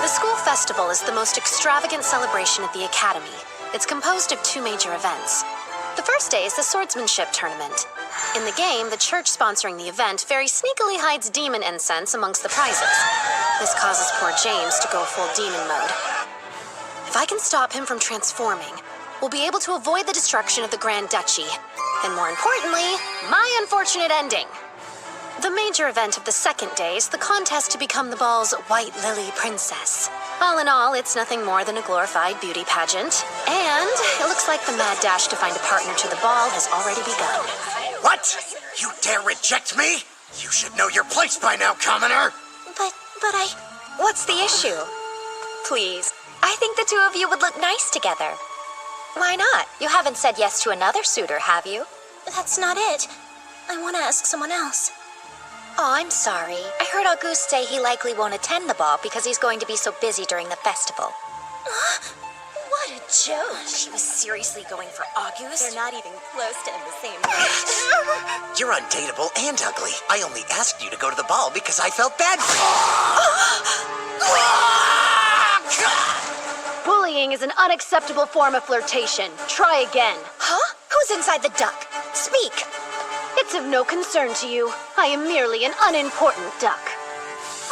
The school festival is the most extravagant celebration at the Academy. It's composed of 2 major events. The first day is the swordsmanship tournament. In the game, the church sponsoring the event very sneakily hides demon incense amongst the prizes. This causes poor James to go full demon mode. If I can stop him from transforming, we'll be able to avoid the destruction of the Grand Duchy. And more importantly, my unfortunate ending. The major event of the second day is the contest to become the ball's White Lily Princess. All in all, it's nothing more than a glorified beauty pageant. And it looks like the mad dash to find a partner to the ball has already begun.
What? You dare reject me? You should know your place by now, commoner.
What's the issue? Please, I think the 2 of you would look nice together. Why not? You haven't said yes to another suitor, have you?
That's not it. I want to ask someone else.
Oh, I'm sorry. I heard Auguste say he likely won't attend the ball because he's going to be so busy during the festival.
What a joke. She was seriously going for Auguste. They're not even close to in the same range.
You're undateable and ugly. I only asked you to go to the ball because I felt bad for you.
Bullying is an unacceptable form of flirtation. Try again.
Huh? Who's inside the duck? Speak!
It's of no concern to you. I am merely an unimportant duck.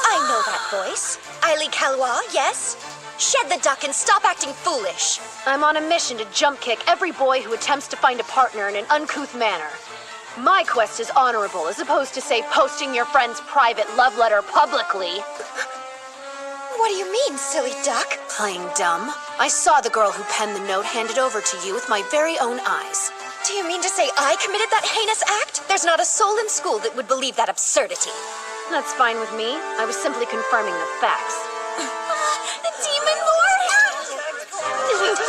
I know that voice. Aileen Calois, yes? Shed the duck and stop acting foolish.
I'm on a mission to jump kick every boy who attempts to find a partner in an uncouth manner. My quest is honorable, as opposed to, say, posting your friend's private love letter publicly.
What do you mean, silly duck?
Playing dumb? I saw the girl who penned the note handed over to you with my very own eyes.
Do you mean to say I committed that heinous act? There's not a soul in school that would believe that absurdity.
That's fine with me. I was simply confirming the facts.
The Demon Lord! Lord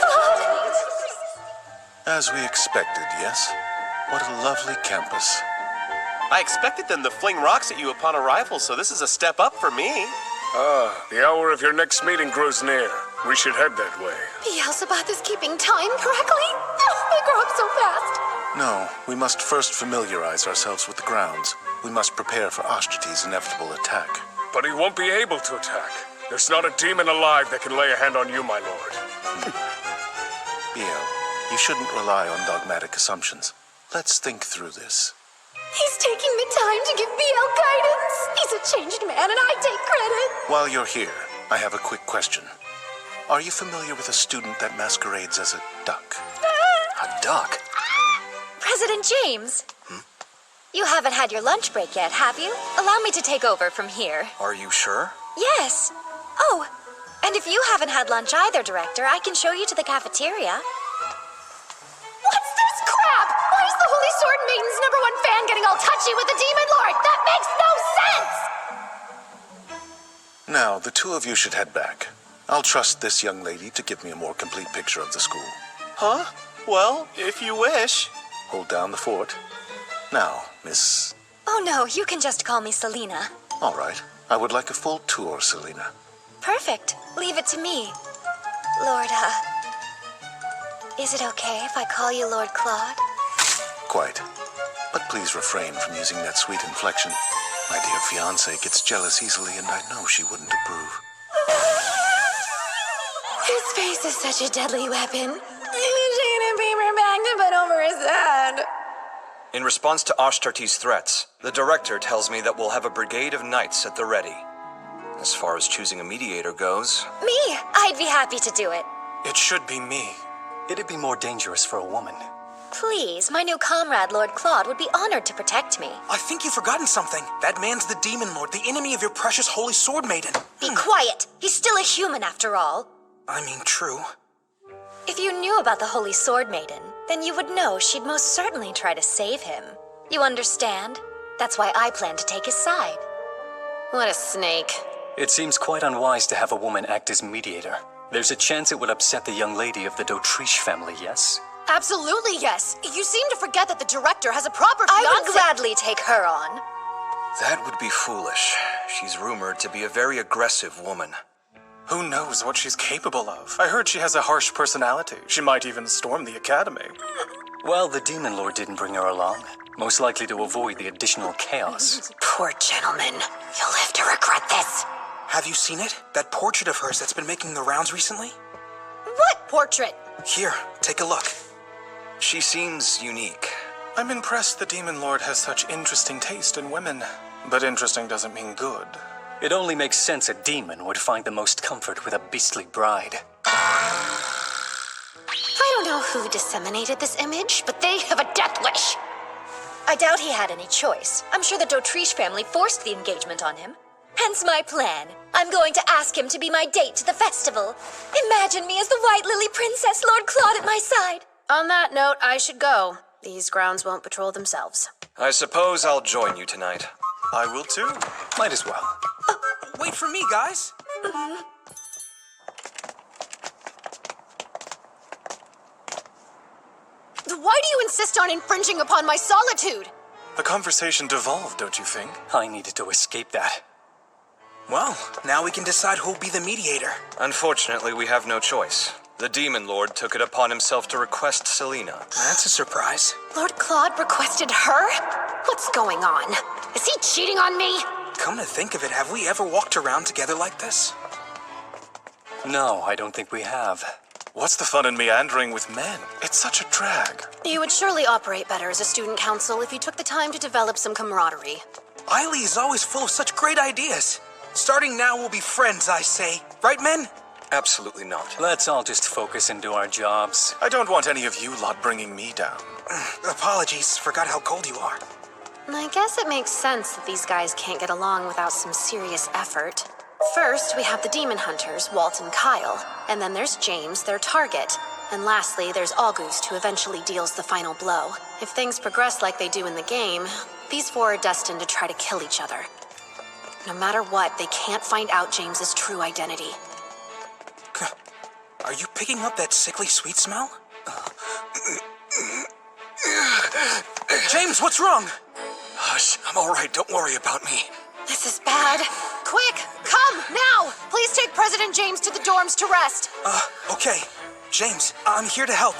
Claude!
As we expected, yes? What a lovely campus.
I expected them to fling rocks at you upon arrival, so this is a step up for me.
The hour of your next meeting grows near. We should head that way.
Beelzebub is keeping time correctly? They grow up so fast.
No, we must first familiarize ourselves with the grounds. We must prepare for Osterty's inevitable attack.
But he won't be able to attack. There's not a demon alive that can lay a hand on you, my lord.
Biel, you shouldn't rely on dogmatic assumptions. Let's think through this.
He's taking the time to give BL guidance. He's a changed man, and I take credit.
While you're here, I have a quick question. Are you familiar with a student that masquerades as a duck?
A duck?
President James? You haven't had your lunch break yet, have you? Allow me to take over from here.
Are you sure?
Yes. Oh, and if you haven't had lunch either, Director, I can show you to the cafeteria.
What's this crap? Why is the Holy Sword Maiden's #1 fan getting all touchy with the Demon Lord? That makes no sense!
Now, the 2 of you should head back. I'll trust this young lady to give me a more complete picture of the school.
Huh? Well, if you wish.
Hold down the fort. Now, Miss...
Oh no, you can just call me Selena.
All right. I would like a full tour, Selena.
Perfect. Leave it to me. Lord, is it okay if I call you Lord Claude?
Quite. But please refrain from using that sweet inflection. My dear fiancé gets jealous easily, and I know she wouldn't approve.
His face is such a deadly weapon. She gonna beam her back to put over
In response to Ashtartes' threats, the director tells me that we'll have a brigade of knights at the ready. As far as choosing a mediator goes...
Me! I'd be happy to do it.
It should be me.
It'd be more dangerous for a woman.
Please, my new comrade, Lord Claude, would be honored to protect me.
I think you've forgotten something. That man's the Demon Lord, the enemy of your precious Holy Sword Maiden.
Be quiet. He's still a human after all.
I mean, true.
If you knew about the Holy Sword Maiden, then you would know she'd most certainly try to save him. You understand? That's why I plan to take his side.
What a snake.
It seems quite unwise to have a woman act as mediator. There's a chance it would upset the young lady of the D'Autriche family, yes?
Absolutely yes. You seem to forget that the director has a proper fiancé.
I would gladly take her on.
That would be foolish. She's rumored to be a very aggressive woman.
Who knows what she's capable of? I heard she has a harsh personality. She might even storm the academy.
Well, the Demon Lord didn't bring her along. Most likely to avoid the additional chaos.
Poor gentleman. You'll live to regret this.
Have you seen it? That portrait of hers that's been making the rounds recently?
What portrait?
Here, take a look.
She seems unique.
I'm impressed the Demon Lord has such interesting taste in women. But interesting doesn't mean good.
It only makes sense a demon would find the most comfort with a beastly bride.
I don't know who disseminated this image, but they have a death wish.
I doubt he had any choice. I'm sure the D'Autriche family forced the engagement on him. Hence my plan. I'm going to ask him to be my date to the festival. Imagine me as the White Lily Princess, Lord Claude at my side.
On that note, I should go. These grounds won't patrol themselves.
I suppose I'll join you tonight.
I will too.
Might as well.
Wait for me, guys.
Why do you insist on infringing upon my solitude?
The conversation devolved, don't you think?
I needed to escape that.
Well, now we can decide who'll be the mediator.
Unfortunately, we have no choice. The Demon Lord took it upon himself to request Selena.
That's a surprise.
Lord Claude requested her? What's going on? Is he cheating on me?
Come to think of it, have we ever walked around together like this?
No, I don't think we have.
What's the fun in meandering with men? It's such a drag.
You would surely operate better as a student council if you took the time to develop some camaraderie.
Aileen is always full of such great ideas. Starting now, we'll be friends, I say. Right, men?
Absolutely not.
Let's all just focus and do our jobs.
I don't want any of you lot bringing me down.
Apologies, forgot how cold you are.
I guess it makes sense that these guys can't get along without some serious effort. First, we have the demon hunters, Walt and Kyle. And then there's James, their target. And lastly, there's August, who eventually deals the final blow. If things progress like they do in the game, these four are destined to try to kill each other. No matter what, they can't find out James's true identity.
Are you picking up that sickly sweet smell? James, what's wrong?
Hush, I'm all right. Don't worry about me.
This is bad. Quick, come, now! Please take President James to the dorms to rest.
Okay. James, I'm here to help.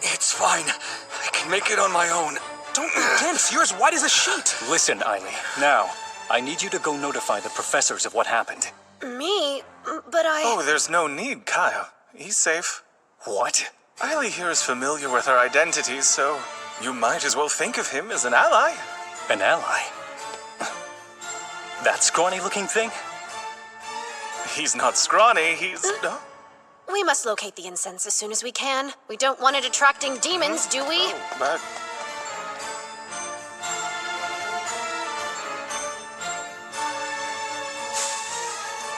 It's fine. I can make it on my own.
Don't be tense. You're as white as a sheet.
Listen, Aileen. Now, I need you to go notify the professors of what happened.
Me? But
Oh, there's no need, Kyle. He's safe.
What?
Aileen here is familiar with her identities, so you might as well think of him as an ally.
An ally? That scrawny-looking thing?
He's not scrawny, he's...
we must locate the incense as soon as we can. We don't want it attracting demons, do we?
But...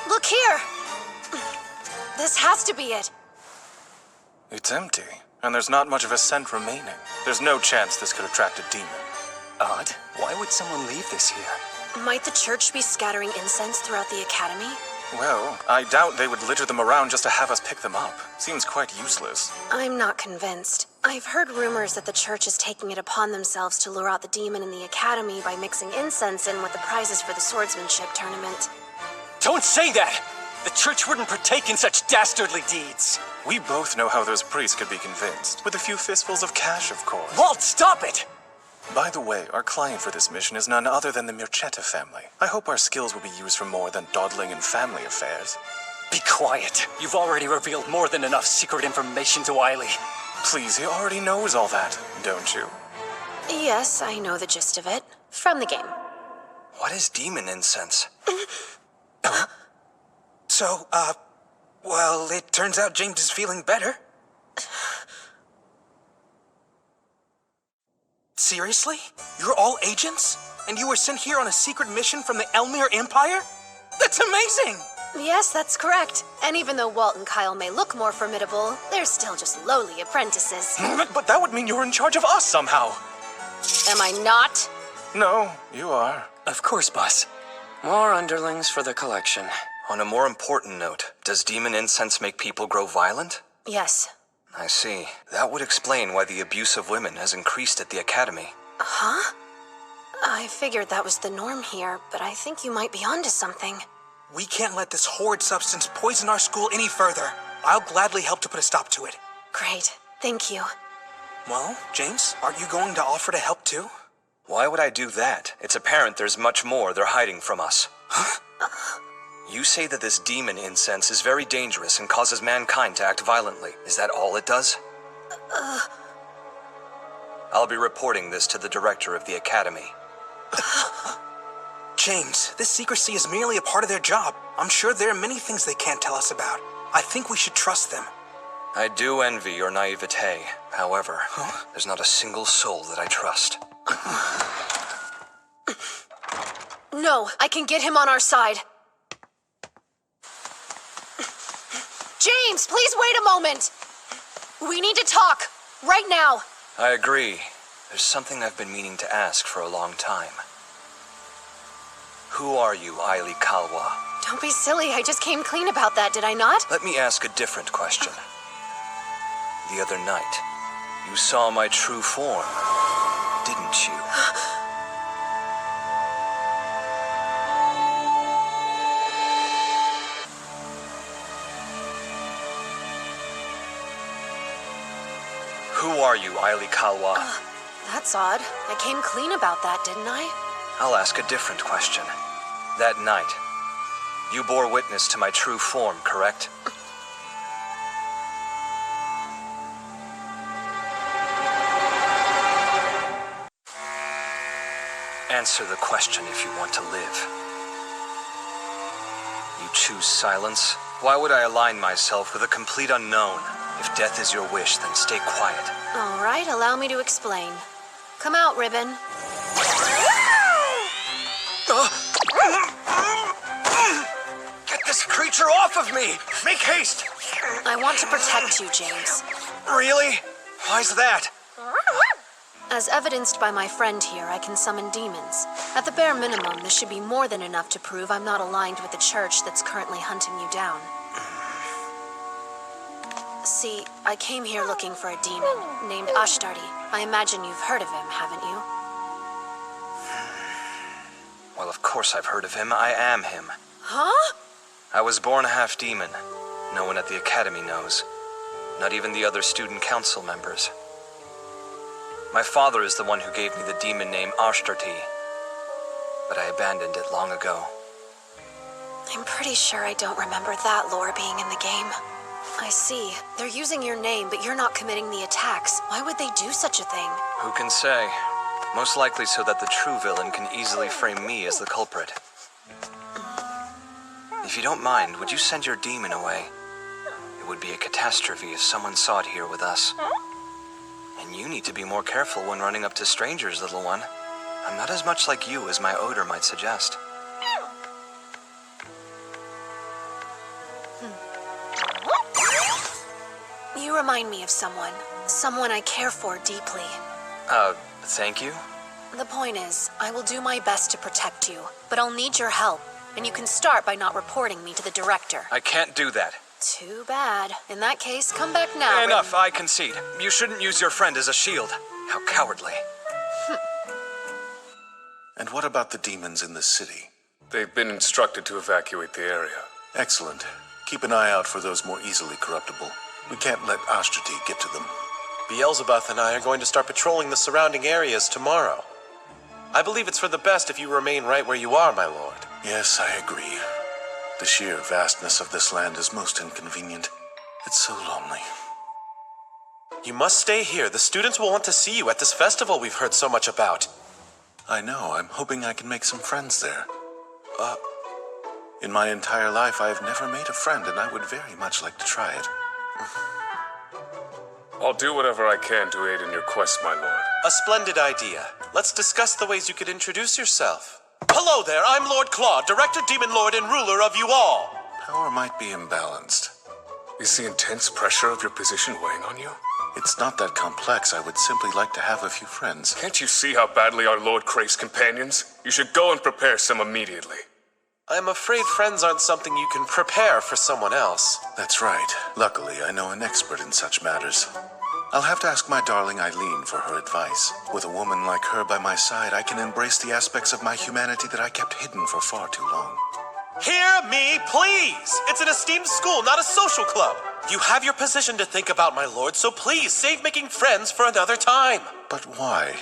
Look here! This has to be it.
It's empty, and there's not much of a scent remaining. There's no chance this could attract a demon.
Odd. Why would someone leave this here?
Might the church be scattering incense throughout the academy?
Well, I doubt they would litter them around just to have us pick them up. Seems quite useless.
I'm not convinced. I've heard rumors that the church is taking it upon themselves to lure out the demon in the academy by mixing incense in with the prizes for the swordsmanship tournament.
Don't say that! The church wouldn't partake in such dastardly deeds.
We both know how those priests could be convinced. With a few fistfuls of cash, of course.
Walt, stop it!
By the way, our client for this mission is none other than the Mircetta family. I hope our skills will be used for more than dawdling in family affairs.
Be quiet. You've already revealed more than enough secret information to Aileen.
Please, he already knows all that, don't you?
Yes, I know the gist of it. From the game.
What is demon incense?
So, well, it turns out James is feeling better. Seriously? You're all agents? And you were sent here on a secret mission from the Elmir Empire? That's amazing!
Yes, that's correct. And even though Walt and Kyle may look more formidable, they're still just lowly apprentices.
But that would mean you're in charge of us somehow.
Am I not?
No, you are.
Of course, boss. More underlings for the collection.
On a more important note, does demon incense make people grow violent?
Yes.
I see. That would explain why the abuse of women has increased at the academy.
Huh? I figured that was the norm here, but I think you might be onto something.
We can't let this horrid substance poison our school any further. I'll gladly help to put a stop to it.
Great. Thank you.
Well, James, aren't you going to offer to help too?
Why would I do that? It's apparent there's much more they're hiding from us.
Huh?
You say that this demon incense is very dangerous and causes mankind to act violently. Is that all it does? I'll be reporting this to the director of the academy.
James, this secrecy is merely a part of their job. I'm sure there are many things they can't tell us about. I think we should trust them.
I do envy your naivete. However, there's not a single soul that I trust.
No, I can get him on our side. James, please wait a moment. We need to talk. Right now.
I agree. There's something I've been meaning to ask for a long time. Who are you, Aileen Kalwa?
Don't be silly. I just came clean about that, did I not?
Let me ask a different question. The other night, you saw my true form, didn't you? Who are you, Aileen Kalwa?
That's odd. I came clean about that, didn't I?
I'll ask a different question. That night, you bore witness to my true form, correct? Answer the question if you want to live. You choose silence? Why would I align myself with a complete unknown? If death is your wish, then stay quiet.
All right, allow me to explain. Come out, Ribbon.
Get this creature off of me! Make haste!
I want to protect you, James.
Really? Why's that?
As evidenced by my friend here, I can summon demons. At the bare minimum, this should be more than enough to prove I'm not aligned with the church that's currently hunting you down. See, I came here looking for a demon named Ashtarti. I imagine you've heard of him, haven't you?
Well, of course I've heard of him. I am him.
Huh?
I was born half demon. No one at the academy knows. Not even the other student council members. My father is the one who gave me the demon name Ashtarti, but I abandoned it long ago.
I'm pretty sure I don't remember that lore being in the game. I see. They're using your name, but you're not committing the attacks. Why would they do such a thing?
Who can say? Most likely so that the true villain can easily frame me as the culprit. If you don't mind, would you send your demon away? It would be a catastrophe if someone saw it here with us. And you need to be more careful when running up to strangers, little one. I'm not as much like you as my odor might suggest.
You remind me of someone. Someone I care for deeply.
Thank you?
The point is, I will do my best to protect you, but I'll need your help. And you can start by not reporting me to the director.
I can't do that.
Too bad. In that case, come back now.
Enough, I concede. You shouldn't use your friend as a shield. How cowardly.
And what about the demons in the city?
They've been instructed to evacuate the area.
Excellent. Keep an eye out for those more easily corruptible. We can't let Ashtarti get to them.
Beelzebub and I are going to start patrolling the surrounding areas tomorrow. I believe it's for the best if you remain right where you are, my lord.
Yes, I agree. The sheer vastness of this land is most inconvenient. It's so lonely.
You must stay here. The students will want to see you at this festival we've heard so much about.
I know. I'm hoping I can make some friends there. In my entire life, I have never made a friend, and I would very much like to try it.
I'll do whatever I can to aid in your quest, my lord.
A splendid idea. Let's discuss the ways you could introduce yourself. Hello there, I'm Lord Claude, Director, Demon Lord, and ruler of you all.
Power might be imbalanced.
Is the intense pressure of your position weighing on you?
It's not that complex. I would simply like to have a few friends.
Can't you see how badly our lord craves companions? You should go and prepare some immediately.
I'm afraid friends aren't something you can prepare for someone else.
That's right. Luckily, I know an expert in such matters. I'll have to ask my darling Aileen for her advice. With a woman like her by my side, I can embrace the aspects of my humanity that I kept hidden for far too long.
Hear me, please! It's an esteemed school, not a social club. You have your position to think about, my lord, so please save making friends for another time.
But why?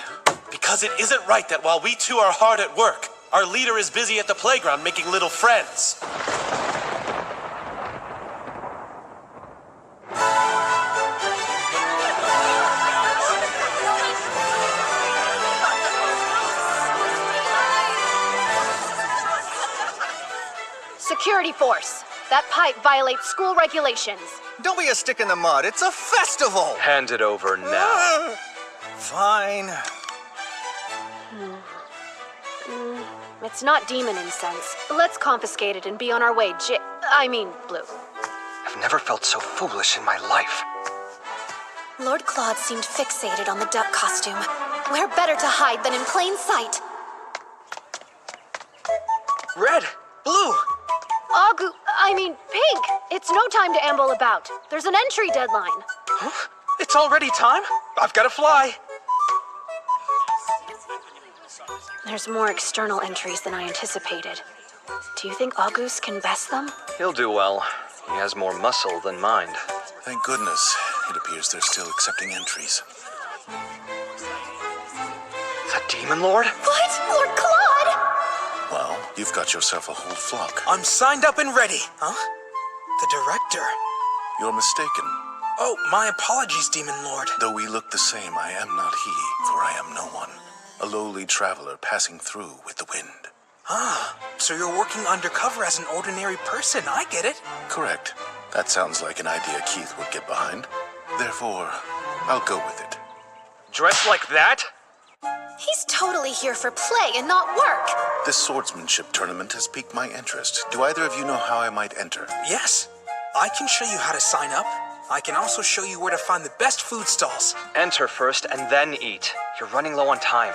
Because it isn't right that while we two are hard at work, our leader is busy at the playground making little friends.
Security force. That pipe violates school regulations.
Don't be a stick in the mud. It's a festival.
Hand it over now.
Fine.
It's not demon incense. Let's confiscate it and be on our way, Blue.
I've never felt so foolish in my life.
Lord Claude seemed fixated on the duck costume. Where better to hide than in plain sight?
Red! Blue!
Pink! It's no time to amble about. There's an entry deadline.
Huh? It's already time? I've got to fly.
There's more external entries than I anticipated. Do you think August can best them?
He'll do well. He has more muscle than mind.
Thank goodness. It appears they're still accepting entries.
The Demon Lord?
What? Lord Claude?
Well, you've got yourself a whole flock.
I'm signed up and ready. Huh? The director.
You're mistaken.
Oh, my apologies, Demon Lord.
Though we look the same, I am not he, for I am no one. A lowly traveler passing through with the wind.
Ah, so you're working undercover as an ordinary person. I get it.
Correct. That sounds like an idea Keith would get behind. Therefore, I'll go with it.
Dressed like that?
He's totally here for play and not work.
This swordsmanship tournament has piqued my interest. Do either of you know how I might enter?
Yes. I can show you how to sign up. I can also show you where to find the best food stalls.
Enter first and then eat. You're running low on time.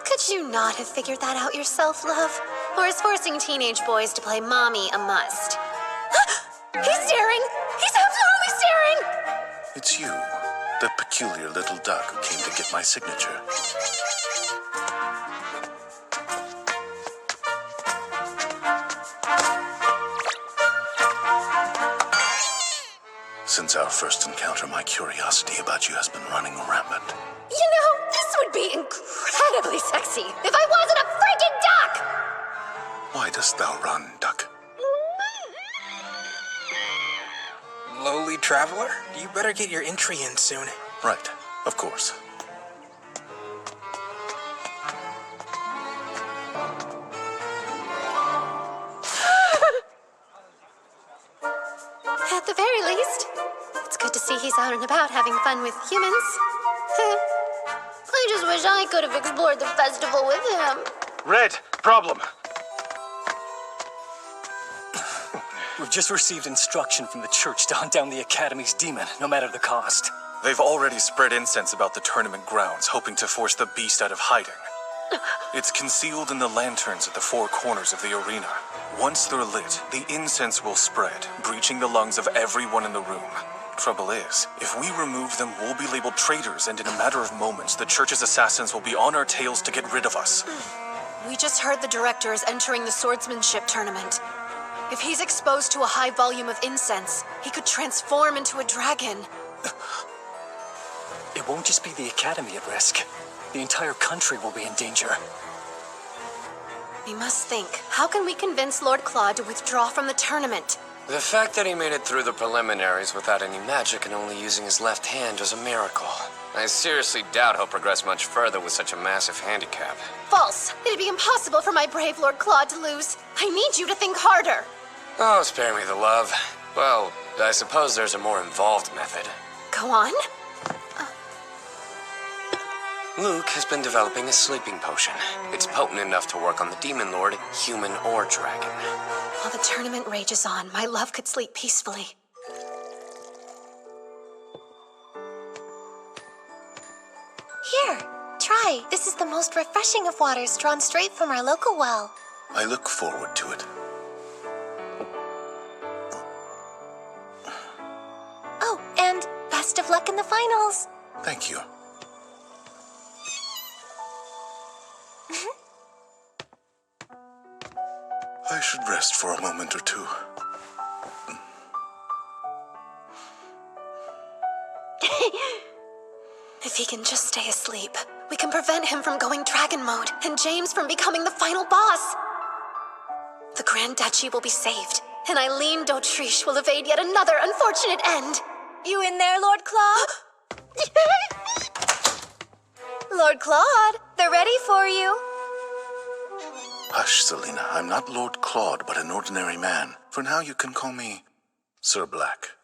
Could you not have figured that out yourself, love? Or is forcing teenage boys to play mommy a must? He's staring! He's absolutely staring!
It's you, the peculiar little duck who came to get my signature. Since our first encounter, my curiosity about you has been running rampant.
You know, this would be incredibly sexy if I wasn't a freaking duck!
Why dost thou run, duck?
Lowly traveler, you better get your entry in soon.
Right, of course.
At the very least, it's good to see he's out and about having fun with humans. I just wish I could have explored the festival with him.
Red, problem.
We've just received instruction from the church to hunt down the Academy's demon, no matter the cost.
They've already spread incense about the tournament grounds, hoping to force the beast out of hiding. It's concealed in the lanterns at the four corners of the arena. Once they're lit, the incense will spread, breaching the lungs of everyone in the room. Trouble is, if we remove them, we'll be labeled traitors, and in a matter of moments, the church's assassins will be on our tails to get rid of us.
We just heard the director is entering the swordsmanship tournament. If he's exposed to a high volume of incense, he could transform into a dragon.
It won't just be the Academy at risk. The entire country will be in danger.
We must think. How can we convince Lord Claude to withdraw from the tournament?
The fact that he made it through the preliminaries without any magic and only using his left hand was a miracle. I seriously doubt he'll progress much further with such a massive handicap.
False. It'd be impossible for my brave Lord Claude to lose. I need you to think harder.
Oh, spare me the love. Well, I suppose there's a more involved method.
Go on.
Luke has been developing a sleeping potion. It's potent enough to work on the Demon Lord, human or dragon.
While the tournament rages on, my love could sleep peacefully.
Here, try. This is the most refreshing of waters drawn straight from our local well.
I look forward to it.
Oh, and best of luck in the finals.
Thank you. I should rest for a moment or two.
If he can just stay asleep, we can prevent him from going dragon mode and James from becoming the final boss. The Grand Duchy will be saved, and Aileen d'Autriche will evade yet another unfortunate end.
You in there, Lord Claude? Lord Claude, they're ready for you.
Hush, Selina. I'm not Lord Claude, but an ordinary man. For now, you can call me Sir Black.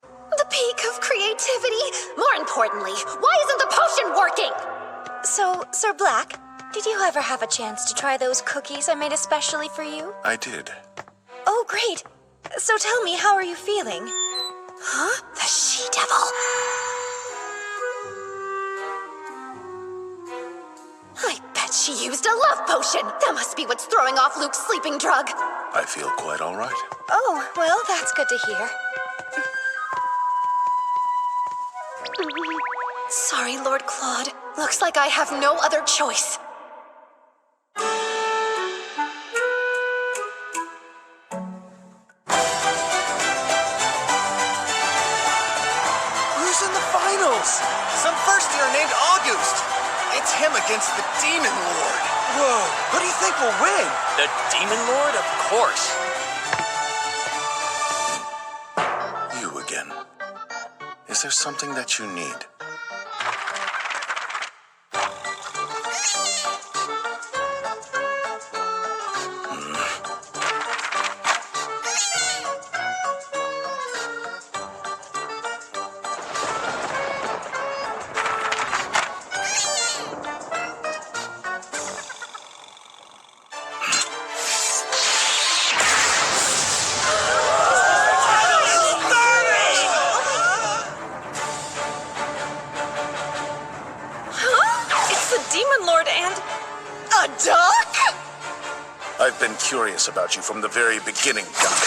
The peak of creativity. More importantly, why isn't the potion working?
So, Sir Black, did you ever have a chance to try those cookies I made especially for you?
I did.
Oh, great. So tell me, how are you feeling?
Huh? The she-devil. I bet she used a love potion. That must be what's throwing off Luke's sleeping drug.
I feel quite all right.
Oh, well, that's good to hear.
Sorry, Lord Claude. Looks like I have no other choice.
Who's in the finals? Some first-year named August. It's him against the Demon Lord. Whoa, who do you think will win?
The Demon Lord? Of course.
You again. Is there something that you need? I've been curious about you from the very beginning, Doc.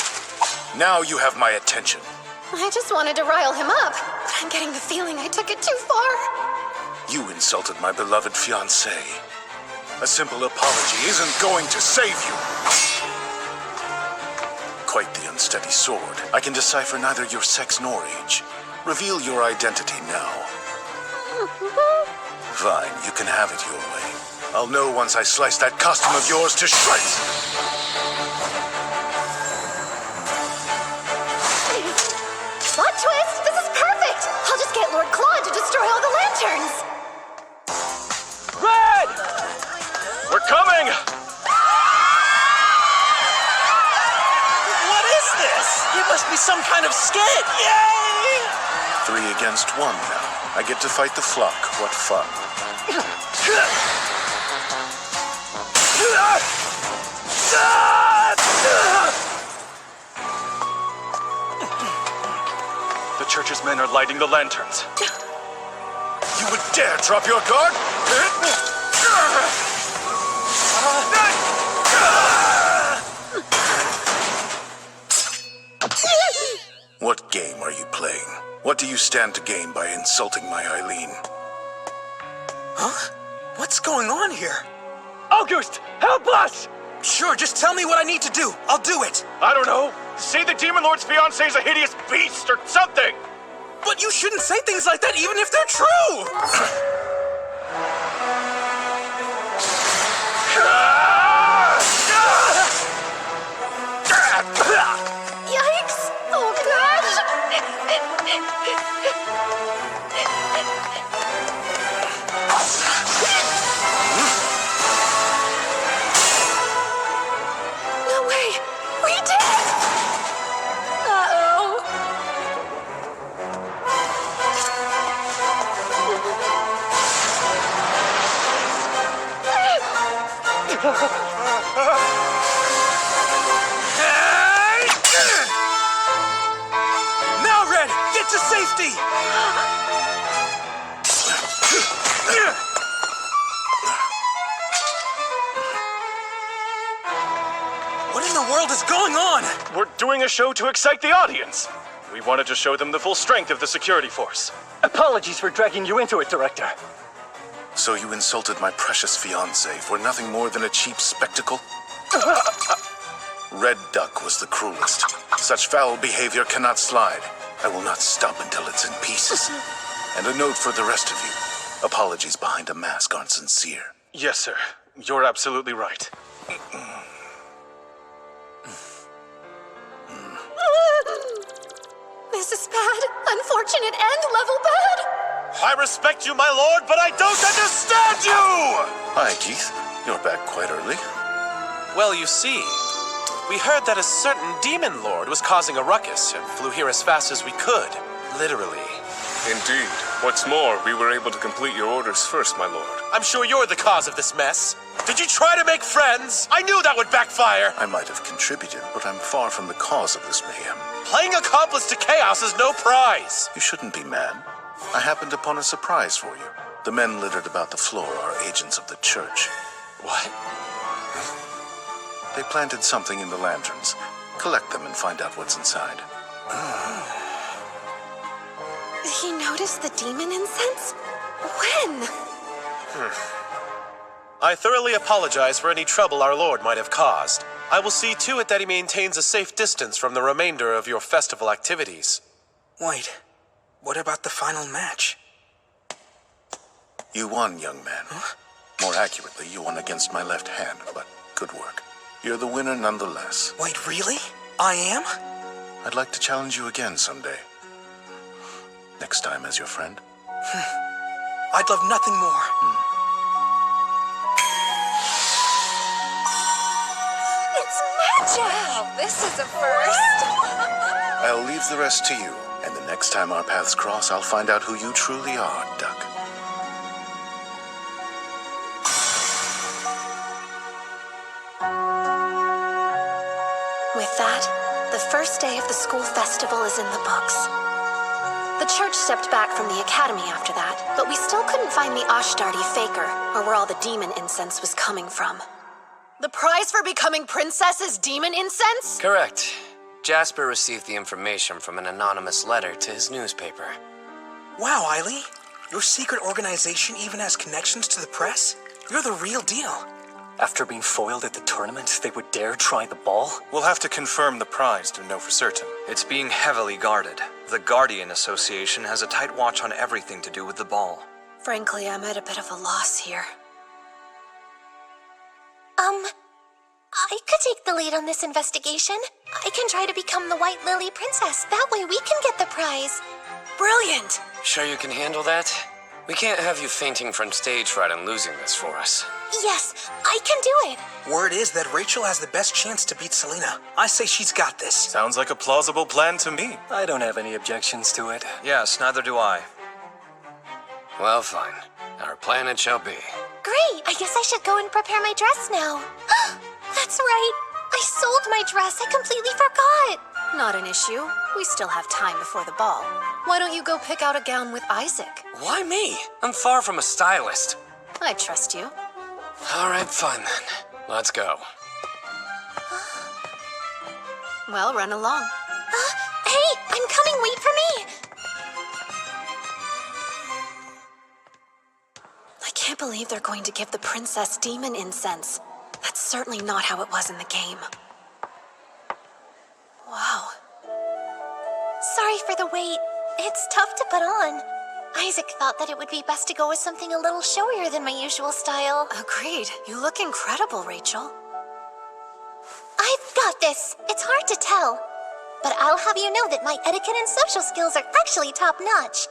Now you have my attention.
I just wanted to rile him up, but I'm getting the feeling I took it too far.
You insulted my beloved fiancée. A simple apology isn't going to save you. Quite the unsteady sword. I can decipher neither your sex nor age. Reveal your identity now. Fine, you can have it your way. I'll know once I slice that costume of yours to shreds.
Plot twist! This is perfect! I'll just get Lord Claude to destroy all the lanterns!
Red! We're coming!
What is this? It must be some kind of skit! Yay!
3 against 1 now. I get to fight the flock. What fun.
The church's men are lighting the lanterns.
You would dare drop your guard? What game are you playing? What do you stand to gain by insulting my Aileen?
Huh? What's going on here?
August, help us!
Sure, just tell me what I need to do. I'll do it.
I don't know. Say the Demon Lord's fiancé is a hideous beast or something!
But you shouldn't say things like that even if they're true!
Yikes!
Now, Red, get to safety! What in the world is going on?
We're doing a show to excite the audience. We wanted to show them the full strength of the security force.
Apologies for dragging you into it, Director.
So you insulted my precious fiancée for nothing more than a cheap spectacle? Red Duck was the cruelest. Such foul behavior cannot slide. I will not stop until it's in pieces. And a note for the rest of you. Apologies behind a mask aren't sincere.
Yes, sir. You're absolutely right.
This is bad, unfortunate, and level bad.
I respect you, my lord, but I don't understand you!
Hi, Keith. You're back quite early.
Well, you see, we heard that a certain demon lord was causing a ruckus and flew here as fast as we could. Literally.
Indeed. What's more, we were able to complete your orders first, my lord.
I'm sure you're the cause of this mess. Did you try to make friends? I knew that would backfire.
I might have contributed, but I'm far from the cause of this mayhem.
Playing accomplice to chaos is no prize.
You shouldn't be mad. I happened upon a surprise for you. The men littered about the floor are agents of the church.
What?
They planted something in the lanterns. Collect them and find out what's inside.
He noticed the demon incense? When?
I thoroughly apologize for any trouble our lord might have caused. I will see to it that he maintains a safe distance from the remainder of your festival activities.
Wait, what about the final match?
You won, young man. Huh? More accurately, you won against my left hand, but good work. You're the winner nonetheless.
Wait, really? I am?
I'd like to challenge you again someday. Next time as your friend.
I'd love nothing more.
It's magic! Wow, this is a first.
I'll leave the rest to you, and the next time our paths cross, I'll find out who you truly are, Duck.
With that, the first day of the school festival is in the books. The church stepped back from the academy after that, but we still couldn't find the Ashtardi faker, or where all the demon incense was coming from.
The prize for becoming princess is demon incense?
Correct. Jasper received the information from an anonymous letter to his newspaper.
Wow, Aileen. Your secret organization even has connections to the press? You're the real deal.
After being foiled at the tournament, they would dare try the ball?
We'll have to confirm the prize to know for certain.
It's being heavily guarded. The Guardian Association has a tight watch on everything to do with the ball.
Frankly, I'm at a bit of a loss here.
I could take the lead on this investigation. I can try to become the White Lily Princess. That way we can get the prize.
Brilliant!
Sure you can handle that? We can't have you fainting from stage fright and losing this for us.
Yes, I can do it.
Word is that Rachel has the best chance to beat Selena. I say she's got this.
Sounds like a plausible plan to me.
I don't have any objections to it.
Yes, neither do I.
Well, fine. Our plan it shall be.
Great, I guess I should go and prepare my dress now. That's right. I sold my dress. I completely forgot.
Not an issue. We still have time before the ball. Why don't you go pick out a gown with Isaac?
Why me? I'm far from a stylist.
I trust you.
All right, fine then. Let's go.
Well, run along.
Hey, I'm coming. Wait for me.
I can't believe they're going to give the princess demon incense. That's certainly not how it was in the game. Wow.
Sorry for the wait. It's tough to put on. Isaac thought that it would be best to go with something a little showier than my usual style.
Agreed. You look incredible, Rachel.
I've got this. It's hard to tell. But I'll have you know that my etiquette and social skills are actually top-notch.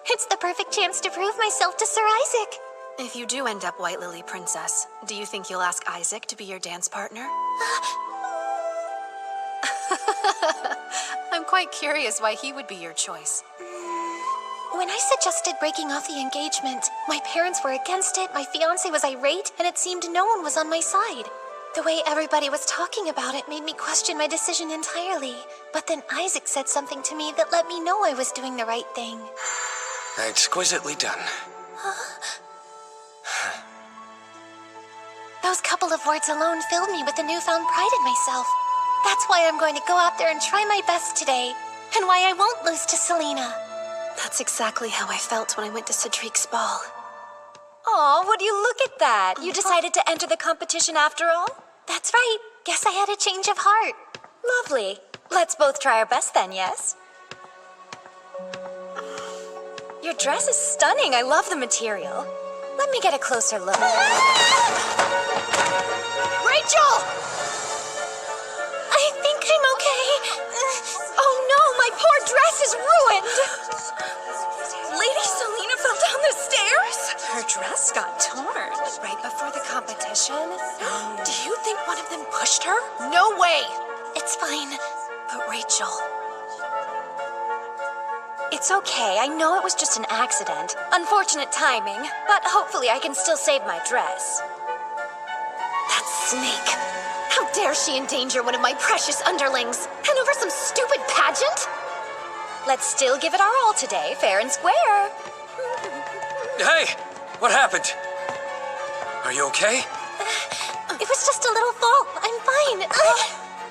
It's the perfect chance to prove myself to Sir Isaac.
If you do end up White Lily Princess, do you think you'll ask Isaac to be your dance partner? I'm quite curious why he would be your choice.
When I suggested breaking off the engagement, my parents were against it, my fiancé was irate, and it seemed no one was on my side. The way everybody was talking about it made me question my decision entirely. But then Isaac said something to me that let me know I was doing the right thing.
Exquisitely done.
Those couple of words alone filled me with a newfound pride in myself. That's why I'm going to go out there and try my best today, and why I won't lose to Selena.
That's exactly how I felt when I went to Cedric's ball.
Aw, would you look at that? You decided to enter the competition after all?
That's right. Guess I had a change of heart.
Lovely. Let's both try our best then, yes? Your dress is stunning. I love the material. Let me get a closer look.
Rachel! I think I'm okay.
Oh no, my poor dress is ruined! Lady Selena fell down the stairs?
Her dress got torn right before the competition. Do you think one of them pushed her? No way!
It's fine.
But Rachel...
It's okay. I know it was just an accident. Unfortunate timing, but hopefully I can still save my dress.
That snake! How dare she endanger one of my precious underlings? And over some stupid pageant?
Let's still give it our all today, fair and square.
Hey! What happened? Are you okay?
It was just a little fall. I'm fine.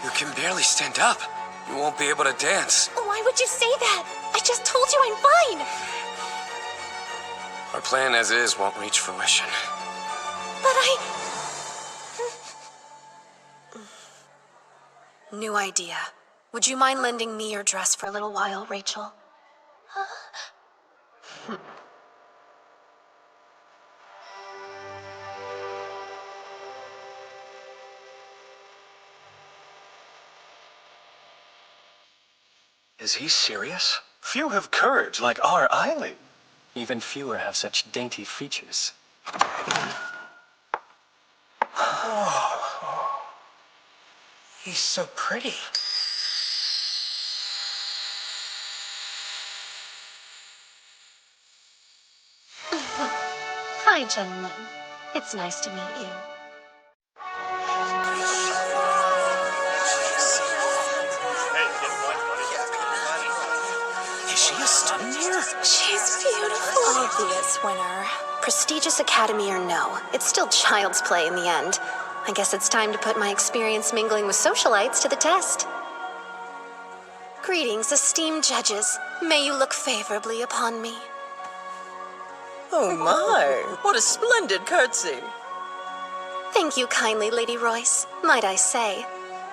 You can barely stand up. You won't be able to dance.
Why would you say that? I just told you I'm fine.
Our plan as is won't reach fruition.
But
New idea. Would you mind lending me your dress for a little while, Rachel?
Is he serious?
Few have courage like our Aileen.
Even fewer have such dainty features.
He's so pretty.
Hi, gentlemen. It's nice to meet you.
Is she a student here?
She's beautiful. Obvious winner. Prestigious academy or no, it's still child's play in the end. I guess it's time to put my experience mingling with socialites to the test. Greetings, esteemed judges. May you look favorably upon me.
Oh my, what a splendid curtsy.
Thank you kindly, Lady Royce. Might I say,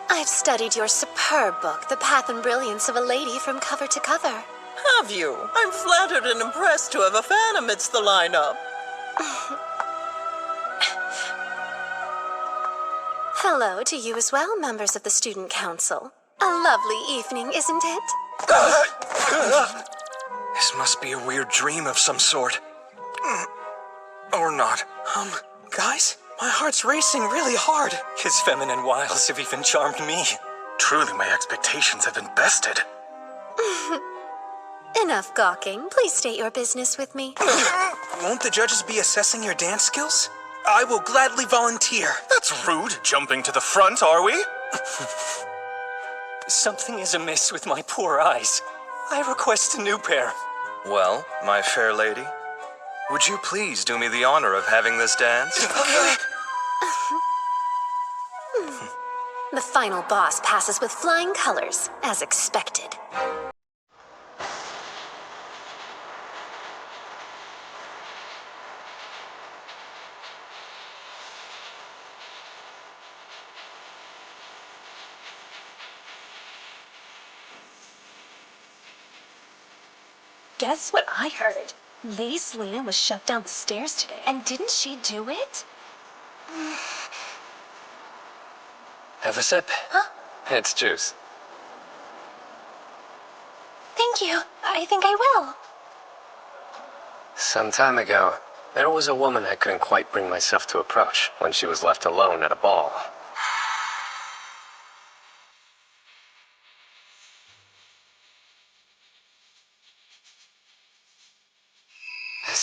I've studied your superb book, The Path and Brilliance of a Lady from cover to cover.
Have you? I'm flattered and impressed to have a fan amidst the lineup.
Hello to you as well, members of the Student Council. A lovely evening, isn't it?
This must be a weird dream of some sort. Or not.
Guys, my heart's racing really hard.
His feminine wiles have even charmed me.
Truly, my expectations have been bested.
Enough gawking. Please state your business with me.
Won't the judges be assessing your dance skills? I will gladly volunteer.
That's rude, jumping to the front, are we?
Something is amiss with my poor eyes. I request a new pair.
Well, my fair lady, would you please do me the honor of having this dance?
The final boss passes with flying colors, as expected.
Guess what I heard? Lady Selena was shoved down the stairs today. And didn't she do it?
Have a sip.
Huh?
It's juice.
Thank you. I think I will.
Some time ago, there was a woman I couldn't quite bring myself to approach when she was left alone at a ball.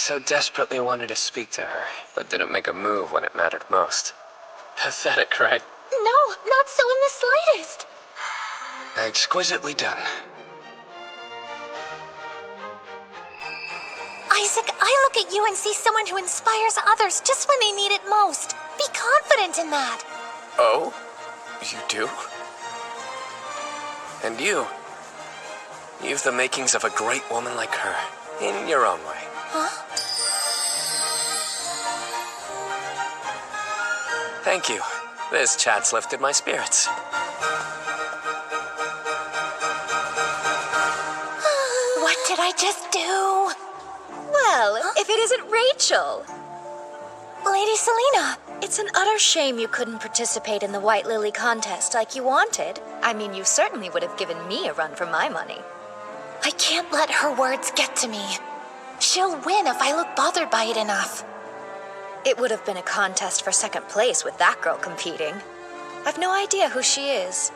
so desperately wanted to speak to her, but didn't make a move when it mattered most. Pathetic, right?
No, not so in the slightest.
Exquisitely done.
Isaac, I look at you and see someone who inspires others just when they need it most. Be confident in that.
Oh? You do? And you? You've the makings of a great woman like her, in your own way.
Huh?
Thank you. This chat's lifted my spirits.
What did I just do?
Well, if it isn't Rachel.
Lady Selena.
It's an utter shame you couldn't participate in the White Lily contest like you wanted. I mean, you certainly would have given me a run for my money.
I can't let her words get to me. She'll win if I look bothered by it enough.
It would have been a contest for second place with that girl competing. I've no idea who she is.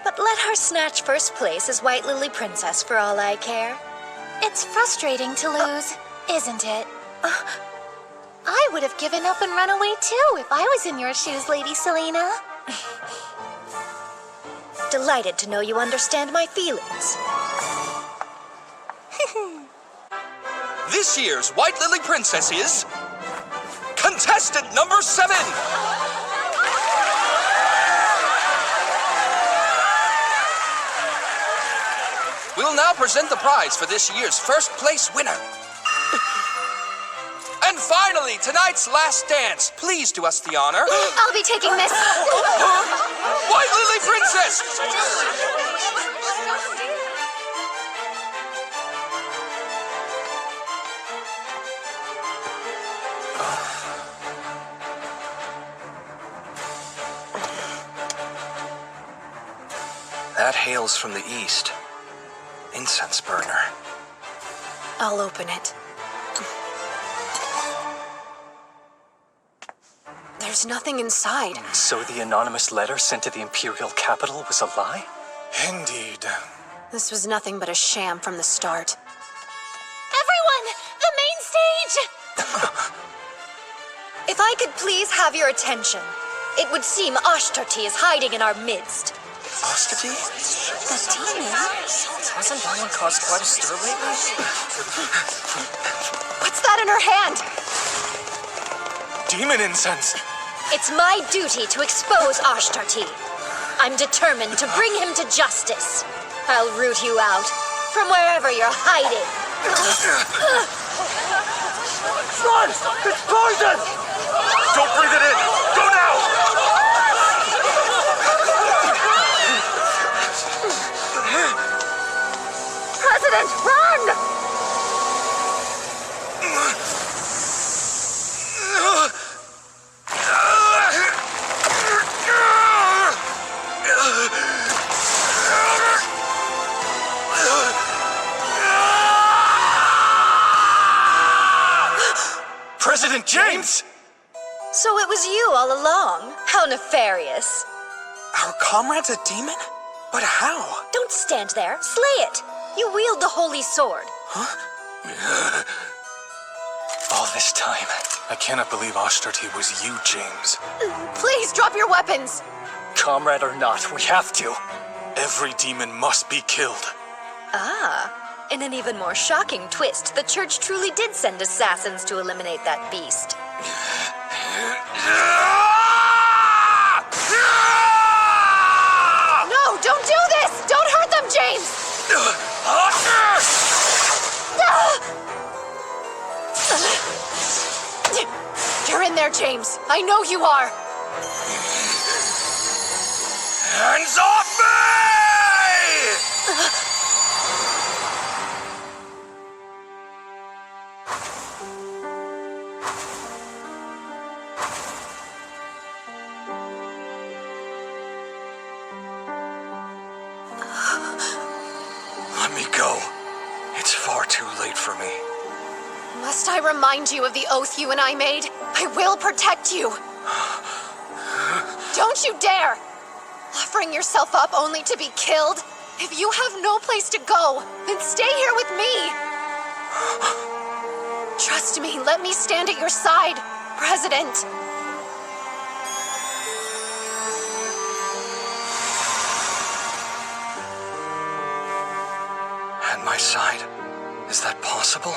But let her snatch first place as White Lily Princess for all I care.
It's frustrating to lose, isn't it? I would have given up and run away too if I was in your shoes, Lady Selena.
Delighted to know you understand my feelings.
This year's White Lily Princess is... contestant number 7! We'll now present the prize for this year's first place winner. And finally, tonight's last dance. Please do us the honor.
I'll be taking this.
White Lily Princess!
That hails from the east. Incense burner.
I'll open it. There's nothing inside.
So the anonymous letter sent to the Imperial capital was a lie?
Indeed.
This was nothing but a sham from the start.
Everyone! The main stage!
If I could please have your attention, it would seem Ashtarti is hiding in our midst.
Ashtarti?
The demon?
Hasn't that one caused quite a stir lately?
What's that in her hand?
Demon incense!
It's my duty to expose Ashtarti. I'm determined to bring him to justice. I'll root you out from wherever you're hiding.
Run! It's poison! Don't breathe it in! Go now!
President, run!
President James!
So it was you all along. How nefarious.
Our comrade's a demon? But how?
Don't stand there. Slay it. You wield the holy sword.
All this time.
I cannot believe Ashtarti was you, James.
Please drop your weapons!
Comrade or not, we have to.
Every demon must be killed.
Ah. In an even more shocking twist, the church truly did send assassins to eliminate that beast.
No, don't do this! Don't hurt them, James! You're in there, James. I know you are.
Hands off me!
Let me go. It's far too late for me.
Must I remind you of the oath you and I made? I will protect you. Don't you dare! Offering yourself up only to be killed? If you have no place to go, then stay here with me.
Trust me, let me stand at your side, President.
At my side? Is that possible?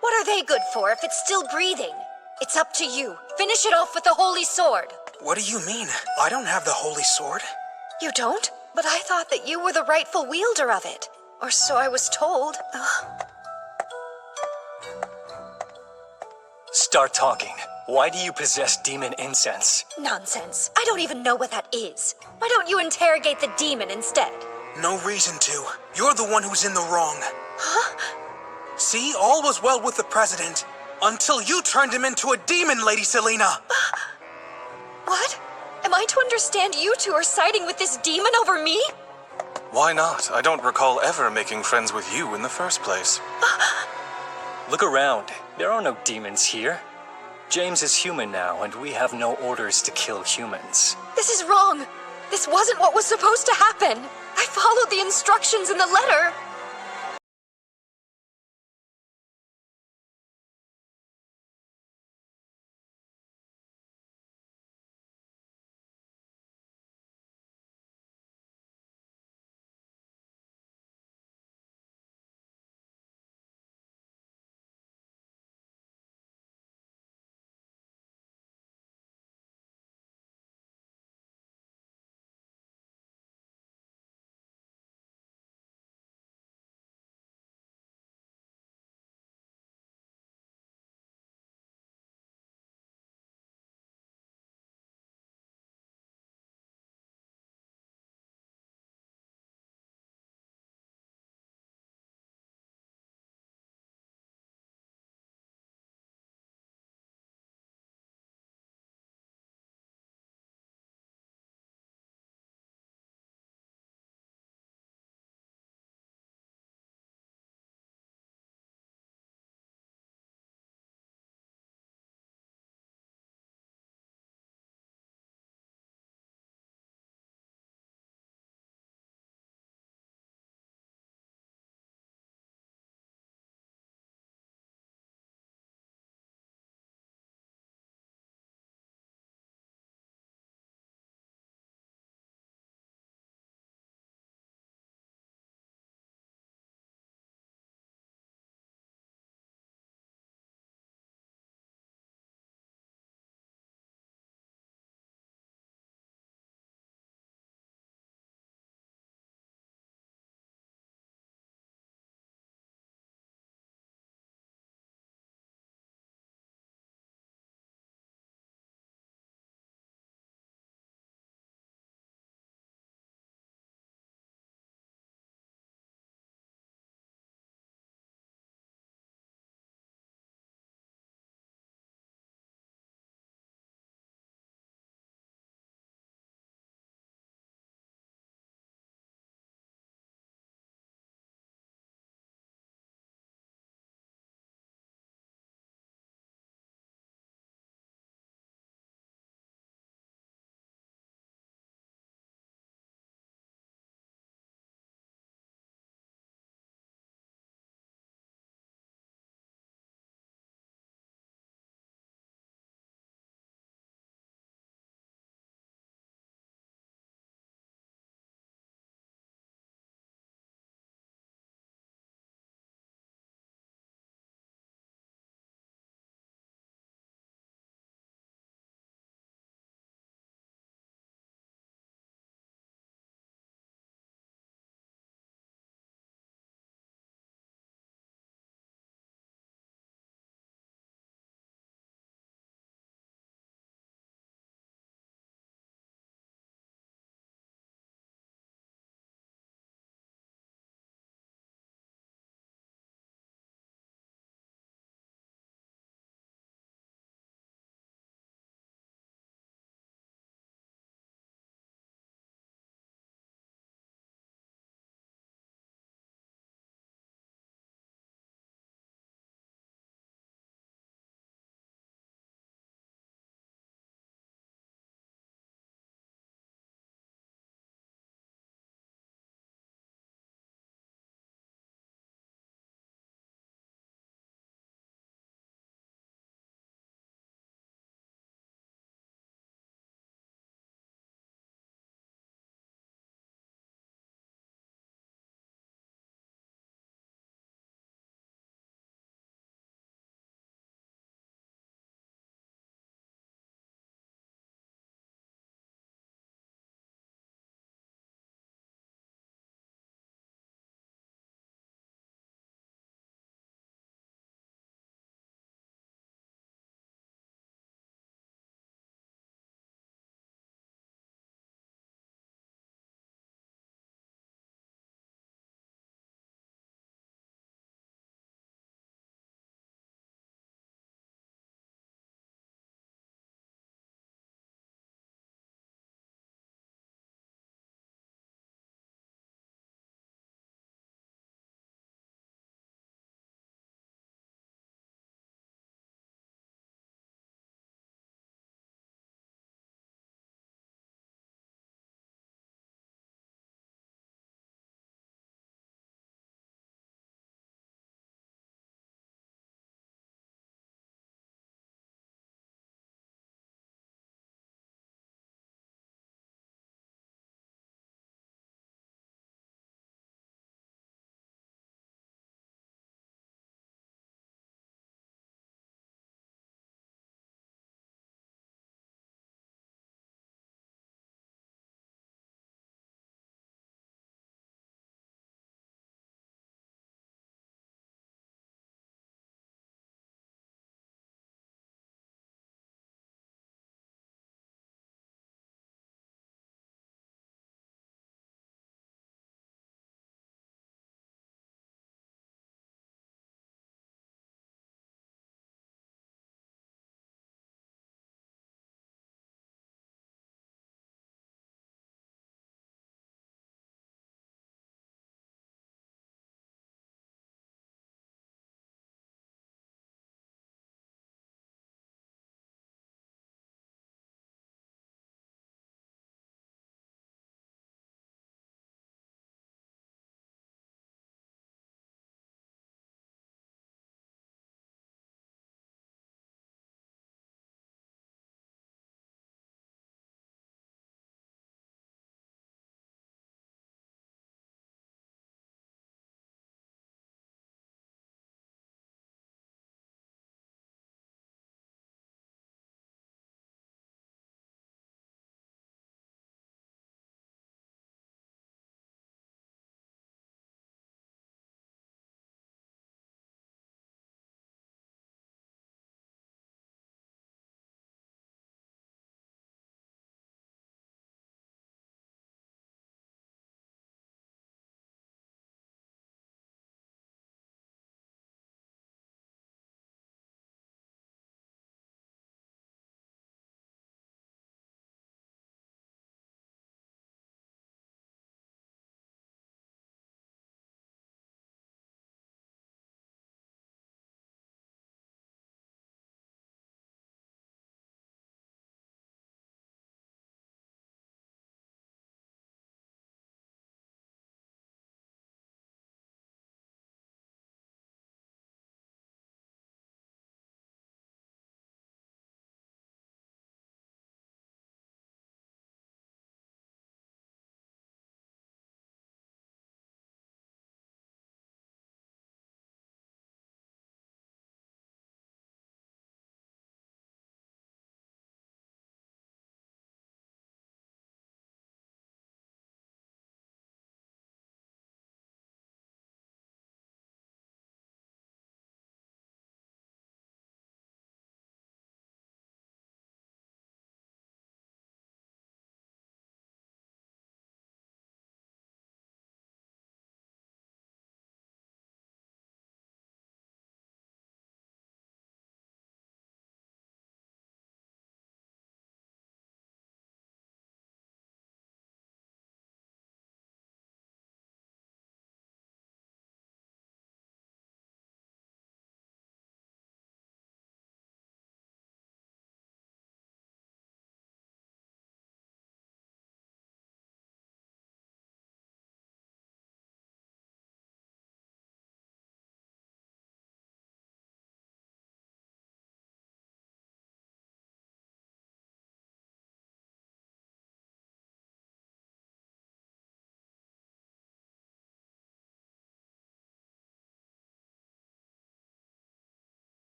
What are they good for if it's still breathing? It's up to you. Finish it off with the Holy Sword.
What do you mean? I don't have the Holy Sword.
You don't? But I thought that you were the rightful wielder of it. Or so I was told.
Start talking. Why do you possess demon incense?
Nonsense. I don't even know what that is. Why don't you interrogate the demon instead?
No reason to. You're the one who's in the wrong.
Huh?
See, all was well with the president. Until you turned him into a demon, Lady Selena.
What? Am I to understand you two are siding with this demon over me?
Why not? I don't recall ever making friends with you in the first place.
Look around. There are no demons here. James is human now, and we have no orders to kill humans.
This is wrong. This wasn't what was supposed to happen. I followed the instructions in the letter.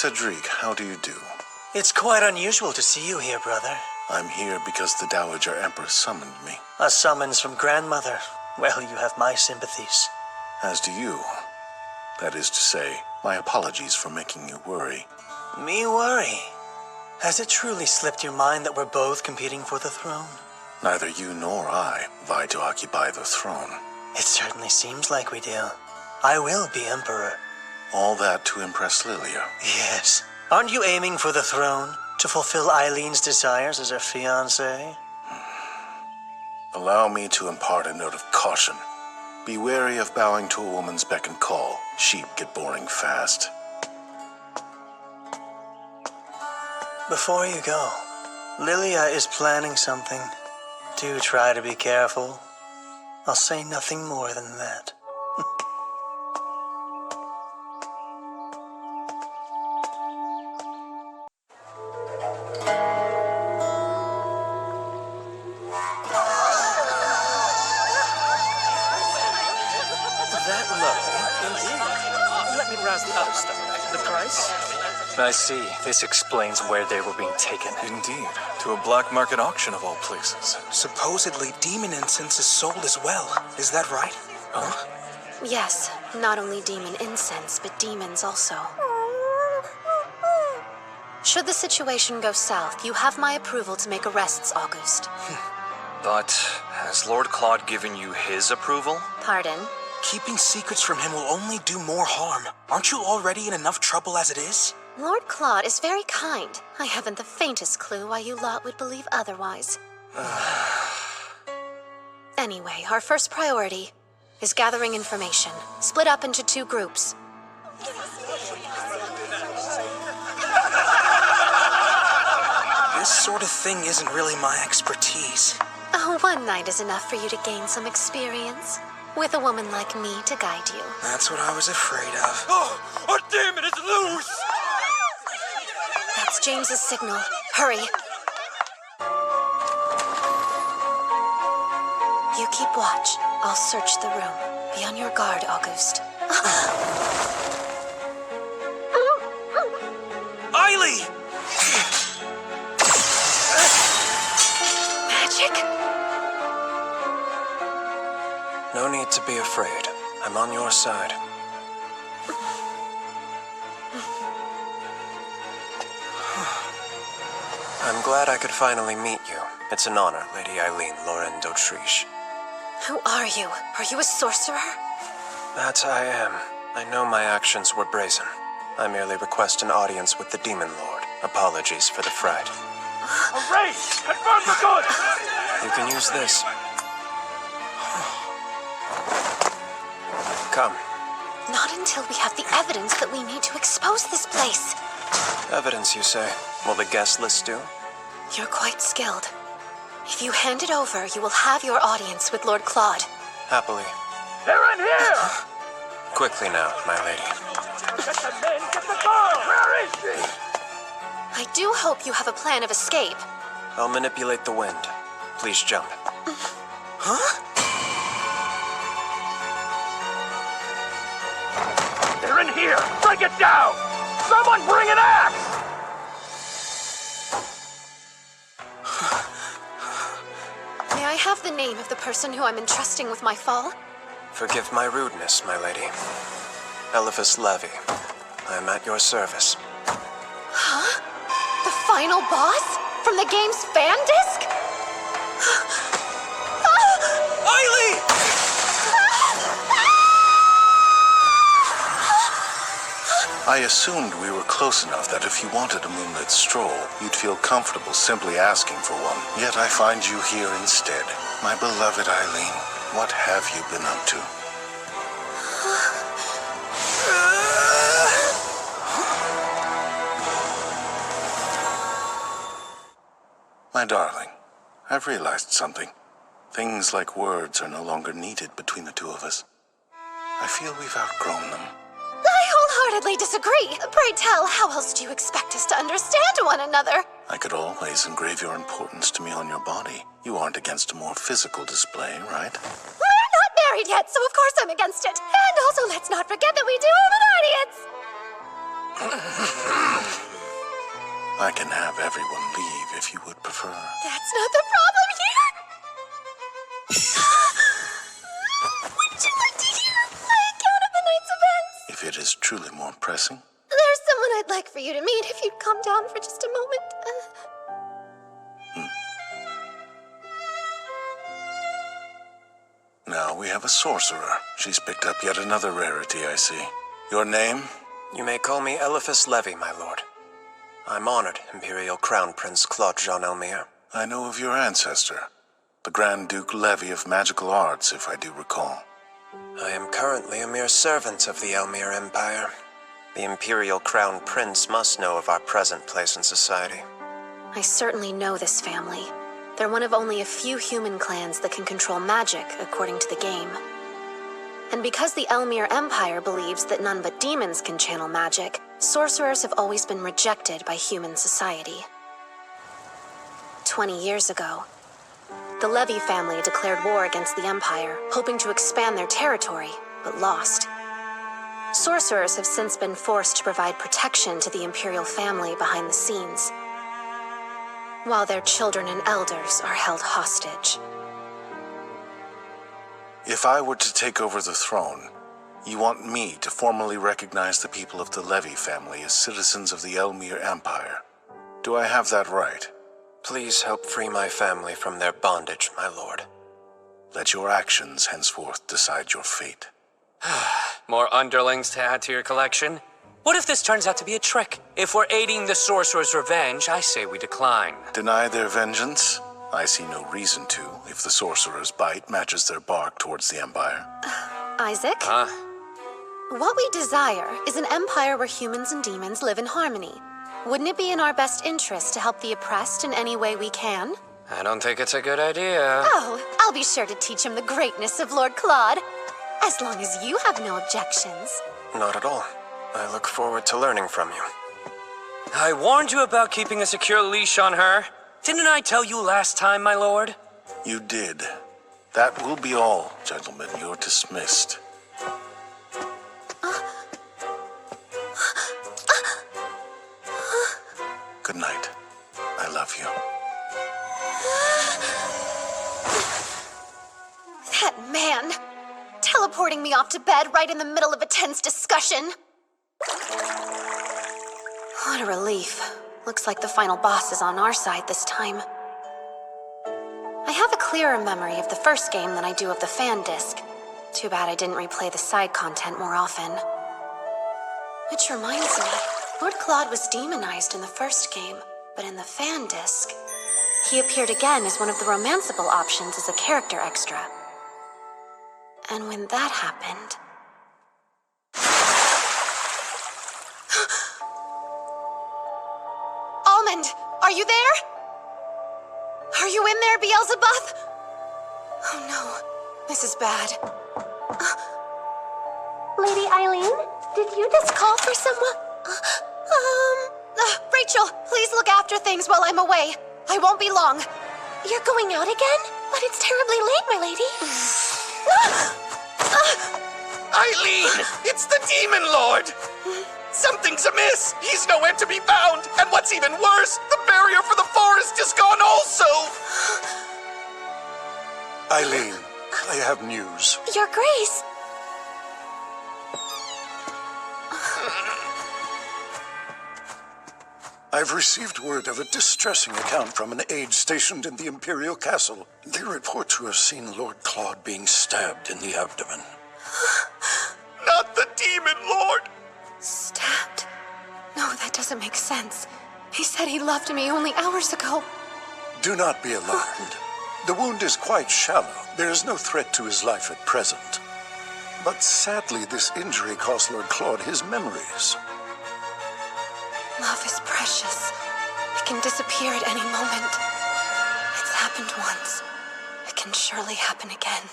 Cedric, how do you do?
It's quite unusual to see you here, brother.
I'm here because the Dowager Empress summoned me.
A summons from grandmother. Well, you have my sympathies.
As do you. That is to say, my apologies for making you worry.
Me worry? Has it truly slipped your mind that we're both competing for the throne?
Neither you nor I vie to occupy the throne.
It certainly seems like we do. I will be emperor.
All that to impress Lilia.
Yes. Aren't you aiming for the throne? To fulfill Aileen's desires as her fiancé?
Allow me to impart a note of caution. Be wary of bowing to a woman's beck and call. Sheep get boring fast.
Before you go, Lilia is planning something. Do try to be careful. I'll say nothing more than that.
That low, indeed. Let me browse the other stuff. The price? I see. This explains where they were being taken.
Indeed. To a black market auction of all places.
Supposedly, demon incense is sold as well. Is that right?
Huh?
Yes, not only demon incense, but demons also. Should the situation go south, you have my approval to make arrests, August.
But has Lord Claude given you his approval?
Pardon?
Keeping secrets from him will only do more harm. Aren't you already in enough trouble as it is?
Lord Claude is very kind. I haven't the faintest clue why you lot would believe otherwise. Anyway, our first priority is gathering information. Split up into 2 groups.
This sort of thing isn't really my expertise.
Oh, one night is enough for you to gain some experience. With a woman like me to guide you.
That's what I was afraid of.
Oh, our demon is loose!
That's James's signal. Hurry. You keep watch. I'll search the room. Be on your guard, August.
Aileen!
Magic?
No need to be afraid. I'm on your side. I'm glad I could finally meet you. It's an honor, Lady Aileen Lauren d'Autriche.
Who are you? Are you a sorcerer?
That I am. I know my actions were brazen. I merely request an audience with the Demon Lord. Apologies for the fright.
A race! Confirm for good!
You can use this. Come.
Not until we have the evidence that we need to expose this place.
Evidence, you say? Will the guest list do?
You're quite skilled. If you hand it over, you will have your audience with Lord Claude.
Happily.
They're in here!
Quickly now, my lady.
Get the men, get the girl! Where is she?
I do hope you have a plan of escape.
I'll manipulate the wind. Please jump.
Huh?
They're in here! Break it down! Someone bring an axe!
May I have the name of the person who I'm entrusting with my fall?
Forgive my rudeness, my lady. Eliphas Levy. I am at your service.
Huh? The final boss? From the game's fan disc?
Aileen!
I assumed we were close enough that if you wanted a moonlit stroll, you'd feel comfortable simply asking for one. Yet I find you here instead. My beloved Aileen, what have you been up to? My darling, I've realized something. Things like words are no longer needed between the 2 of us. I feel we've outgrown them.
I wholeheartedly disagree. Pray tell, how else do you expect us to understand one another?
I could always engrave your importance to me on your body. You aren't against a more physical display, right?
We're not married yet, so of course I'm against it. And also, let's not forget that we do have an audience.
I can have everyone leave if you would prefer.
That's not the problem here! What did you like to hear? My account of the night's events!
If it is truly more pressing.
There's someone I'd like for you to meet if you'd come down for just a moment.
Now we have a sorcerer. She's picked up yet another rarity, I see. Your name?
You may call me Eliphas Levy, my lord. I'm honored, Imperial Crown Prince Claude Jean Elmire.
I know of your ancestor, the Grand Duke Levy of Magical Arts, if I do recall.
I am currently a mere servant of the Elmire Empire. The Imperial Crown Prince must know of our present place in society.
I certainly know this family. They're one of only a few human clans that can control magic, according to the game. And because the Elmire Empire believes that none but demons can channel magic, sorcerers have always been rejected by human society. 20 years ago, the Levy family declared war against the Empire, hoping to expand their territory, but lost. Sorcerers have since been forced to provide protection to the Imperial family behind the scenes, while their children and elders are held hostage.
If I were to take over the throne, you want me to formally recognize the people of the Levy family as citizens of the Elmire Empire. Do I have that right?
Please help free my family from their bondage, my lord.
Let your actions henceforth decide your fate.
More underlings to add to your collection? What if this turns out to be a trick? If we're aiding the sorcerer's revenge, I say we decline.
Deny their vengeance? I see no reason to, if the sorcerer's bite matches their bark towards the Empire.
Isaac?
Huh?
What we desire is an empire where humans and demons live in harmony. Wouldn't it be in our best interest to help the oppressed in any way we can?
I don't think it's a good idea.
Oh, I'll be sure to teach him the greatness of Lord Claude. As long as you have no objections.
Not at all. I look forward to learning from you.
I warned you about keeping a secure leash on her. Didn't I tell you last time, my lord?
You did. That will be all, gentlemen. You're dismissed. Good night. I love you.
That man! Teleporting me off to bed right in the middle of a tense discussion. What a relief. Looks like the final boss is on our side this time. I have a clearer memory of the first game than I do of the fan disc. Too bad I didn't replay the side content more often. Which reminds me, Lord Claude was demonized in the first game, but in the fan disc, he appeared again as one of the romanceable options as a character extra. And when that happened... Almond, are you there? Are you in there, Beelzebub? Oh no, this is bad.
Lady Aileen, did you just call for someone?
Rachel, please look after things while I'm away. I won't be long.
You're going out again? But it's terribly late, my lady.
Aileen! It's the Demon Lord! Something's amiss! He's nowhere to be found! And what's even worse, the barrier for the forest is gone also!
Aileen, I have news.
Your Grace!
I've received word of a distressing account from an aide stationed in the Imperial Castle. They report to have seen Lord Claude being stabbed in the abdomen.
Not the Demon Lord!
Stabbed? No, that doesn't make sense. He said he loved me only hours ago.
Do not be alarmed. The wound is quite shallow. There is no threat to his life at present. But sadly, this injury cost Lord Claude his memories.
Love is precious. It can disappear at any moment. It's happened once. It can surely happen again.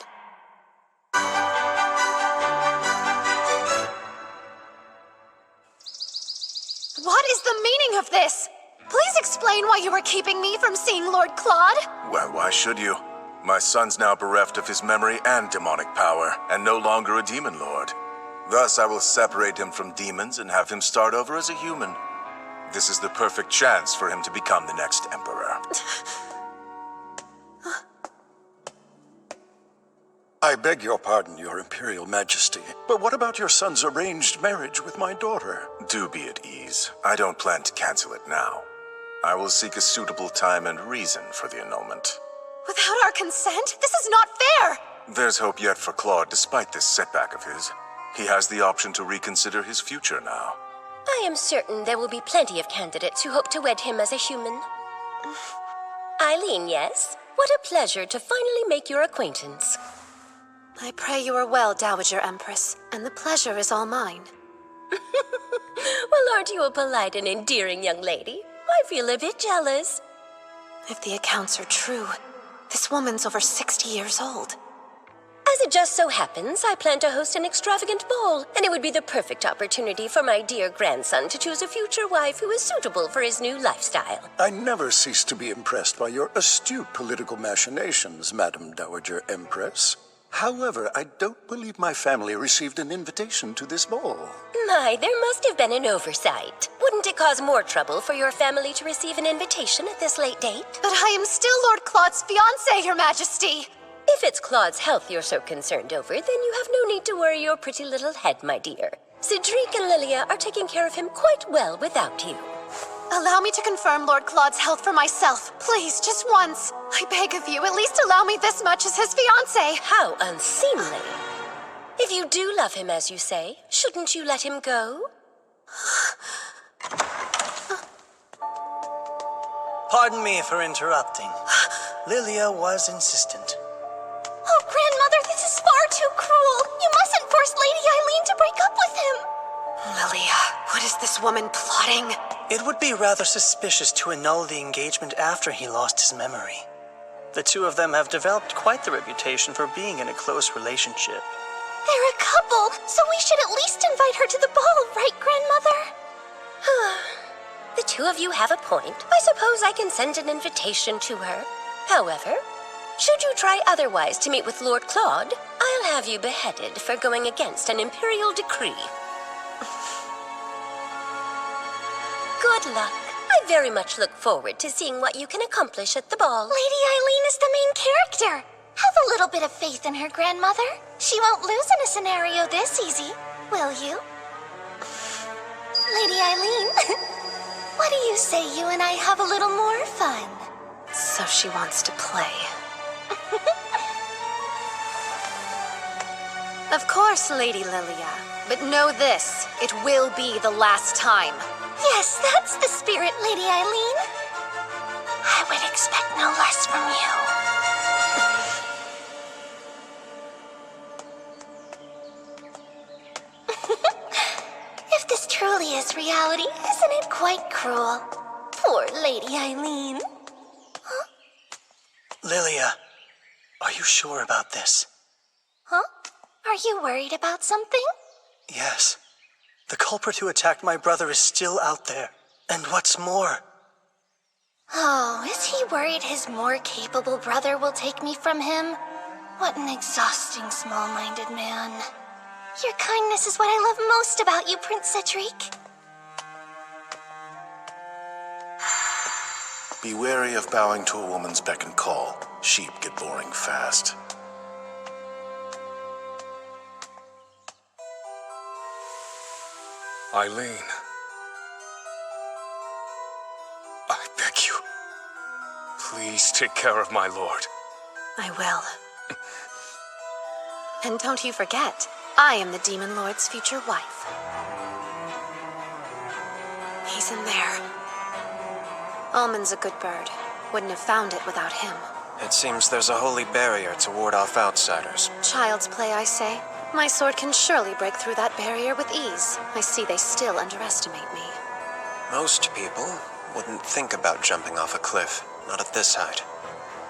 What is the meaning of this? Please explain why you were keeping me from seeing Lord Claude.
Well, why should you? My son's now bereft of his memory and demonic power, and no longer a demon lord. Thus, I will separate him from demons and have him start over as a human. This is the perfect chance for him to become the next emperor.
I beg your pardon, Your Imperial Majesty, but what about your son's arranged marriage with my daughter?
Do be at ease. I don't plan to cancel it now. I will seek a suitable time and reason for the annulment.
Without our consent? This is not fair!
There's hope yet for Claude despite this setback of his. He has the option to reconsider his future now.
I am certain there will be plenty of candidates who hope to wed him as a human. Aileen, yes? What a pleasure to finally make your acquaintance.
I pray you are well, Dowager Empress, and the pleasure is all mine.
Well, aren't you a polite and endearing young lady? I feel a bit jealous.
If the accounts are true, this woman's over 60 years old.
As it just so happens, I plan to host an extravagant ball, and it would be the perfect opportunity for my dear grandson to choose a future wife who is suitable for his new lifestyle.
I never cease to be impressed by your astute political machinations, Madam Dowager Empress. However, I don't believe my family received an invitation to this ball.
My, there must have been an oversight. Wouldn't it cause more trouble for your family to receive an invitation at this late date?
But I am still Lord Claude's fiancée, Your Majesty!
If it's Claude's health you're so concerned over, then you have no need to worry your pretty little head, my dear. Cedric and Lilia are taking care of him quite well without you.
Allow me to confirm Lord Claude's health for myself. Please, just once. I beg of you, at least allow me this much as his fiancée.
How unseemly. If you do love him, as you say, shouldn't you let him go?
Pardon me for interrupting. Lilia was insistent.
Oh, Grandmother, this is far too cruel. You mustn't force Lady Aileen to break up with him.
Lilia, what is this woman plotting?
It would be rather suspicious to annul the engagement after he lost his memory. The two of them have developed quite the reputation for being in a close relationship.
They're a couple, so we should at least invite her to the ball, right, Grandmother?
The two of you have a point. I suppose I can send an invitation to her. However, should you try otherwise to meet with Lord Claude, I'll have you beheaded for going against an imperial decree. Good luck. I very much look forward to seeing what you can accomplish at the ball.
Lady Aileen is the main character. Have a little bit of faith in her, Grandmother. She won't lose in a scenario this easy, will you? Lady Aileen, what do you say you and I have a little more fun?
So she wants to play. Of course, Lady Lilia. But know this, it will be the last time.
Yes, that's the spirit, Lady Aileen. I would expect no less from you. If this truly is reality, isn't it quite cruel? Poor Lady Aileen. Huh?
Lilia, are you sure about this?
Huh? Are you worried about something?
Yes. The culprit who attacked my brother is still out there. And what's more...
Oh, is he worried his more capable brother will take me from him? What an exhausting, small-minded man. Your kindness is what I love most about you, Prince Cedric.
Be wary of bowing to a woman's beck and call. Sheep get boring fast.
Aileen. I beg you. Please take care of my lord.
I will. And don't you forget, I am the Demon Lord's future wife. He's in there. Almond's a good bird. Wouldn't have found it without him.
It seems there's a holy barrier to ward off outsiders.
Child's play, I say. My sword can surely break through that barrier with ease. I see they still underestimate me.
Most people wouldn't think about jumping off a cliff, not at this height.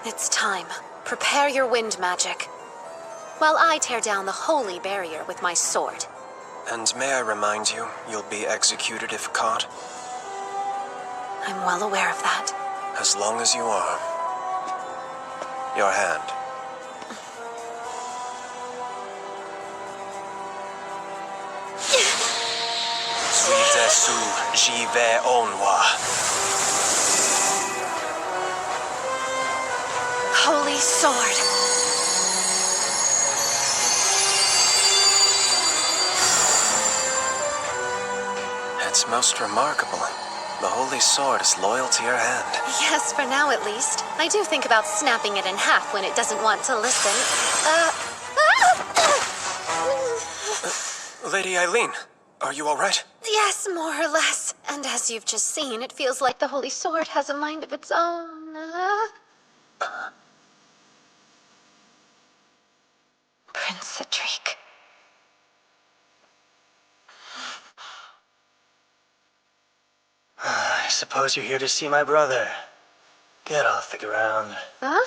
It's time. Prepare your wind magic. While I tear down the holy barrier with my sword.
And may I remind you, you'll be executed if caught?
I'm well aware of that.
As long as you are. Your hand. Sweet Yesu jive onwa.
Holy sword.
It's most remarkable. The holy sword is loyal to your hand.
Yes, for now at least. I do think about snapping it in half when it doesn't want to listen.
Lady Aileen, are you all right?
Yes, more or less. And as you've just seen, it feels like the holy sword has a mind of its own. Prince Cedric.
I suppose you're here to see my brother. Get off the ground.
Huh?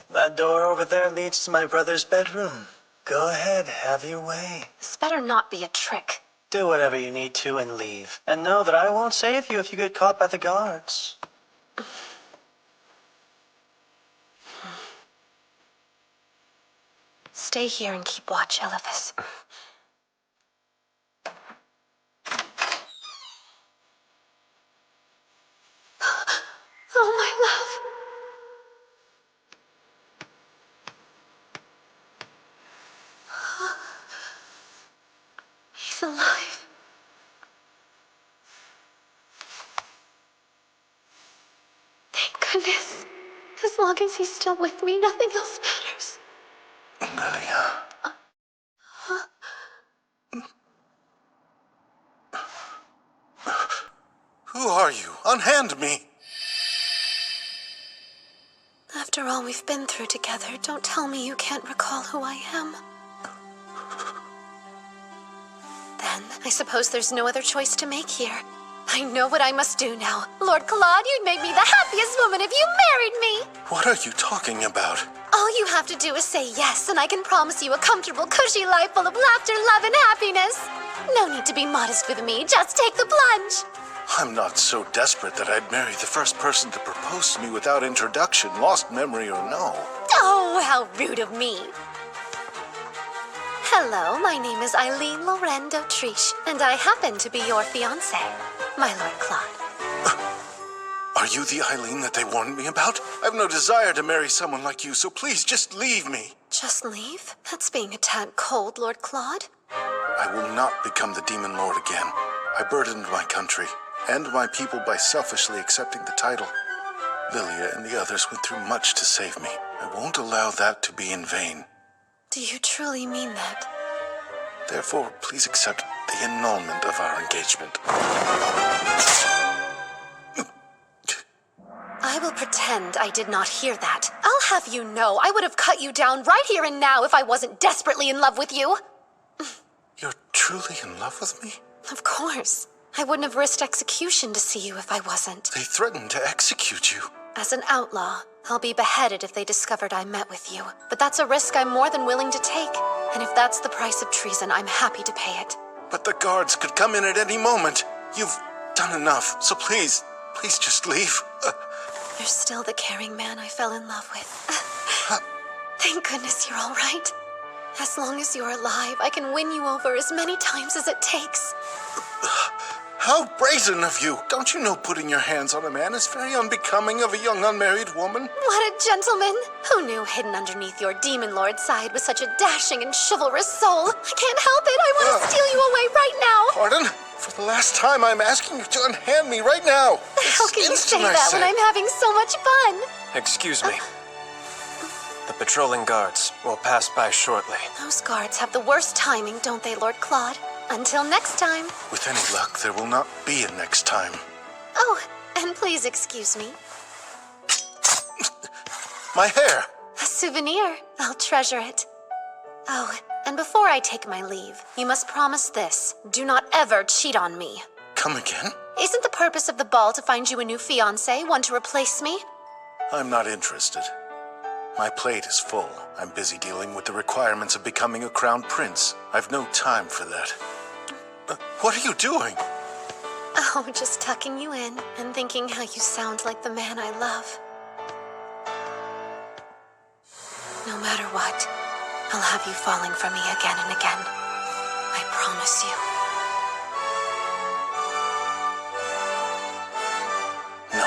That door over there leads to my brother's bedroom. Go ahead, have your way.
This better not be a trick.
Do whatever you need to and leave. And know that I won't save you if you get caught by the guards.
Stay here and keep watch, Elephas. Oh, my love. He's alive. Thank goodness. As long as he's still with me, nothing else matters.
Lilia. Who are you? Unhand me!
After all we've been through together, don't tell me you can't recall who I am. Then, I suppose there's no other choice to make here. I know what I must do now. Lord Claude, you'd make me the happiest woman if you married me!
What are you talking about?
All you have to do is say yes, and I can promise you a comfortable, cushy life full of laughter, love, and happiness. No need to be modest with me, just take the plunge.
I'm not so desperate that I'd marry the first person to propose to me without introduction, lost memory or no.
Oh, how rude of me. Hello, my name is Aileen Lorraine d'Autriche, and I happen to be your fiancé, my Lord Claude.
Are you the Aileen that they warned me about? I've no desire to marry someone like you, so please just leave me.
Just leave? That's being a tad cold, Lord Claude.
I will not become the Demon Lord again. I burdened my country and my people by selfishly accepting the title. Lilia and the others went through much to save me. I won't allow that to be in vain.
Do you truly mean that?
Therefore, please accept the annulment of our engagement.
I will pretend I did not hear that. I'll have you know I would have cut you down right here and now if I wasn't desperately in love with you.
You're truly in love with me?
Of course. I wouldn't have risked execution to see you if I wasn't.
They threatened to execute you.
As an outlaw, I'll be beheaded if they discovered I met with you. But that's a risk I'm more than willing to take. And if that's the price of treason, I'm happy to pay it.
But the guards could come in at any moment. You've done enough, so please just leave.
You're still the caring man I fell in love with. Thank goodness you're all right. As long as you're alive, I can win you over as many times as it takes.
How brazen of you! Don't you know putting your hands on a man is very unbecoming of a young unmarried woman?
What a gentleman! Who knew hidden underneath your demon lord side was such a dashing and chivalrous soul? I can't help it! I want to steal you away right now!
Pardon? For the last time, I'm asking you to unhand me right now!
How can you say that when I'm having so much fun?
Excuse me. The patrolling guards will pass by shortly.
Those guards have the worst timing, don't they, Lord Claude? Until next time.
With any luck, there will not be a next time.
Oh, and please excuse me.
My hair!
A souvenir. I'll treasure it. Oh, and before I take my leave, you must promise this. Do not ever cheat on me.
Come again?
Isn't the purpose of the ball to find you a new fiancé, one to replace me?
I'm not interested. My plate is full. I'm busy dealing with the requirements of becoming a crown prince. I've no time for that. What are you doing?
Oh, just tucking you in, and thinking how you sound like the man I love. No matter what, I'll have you falling for me again and again. I promise you.
No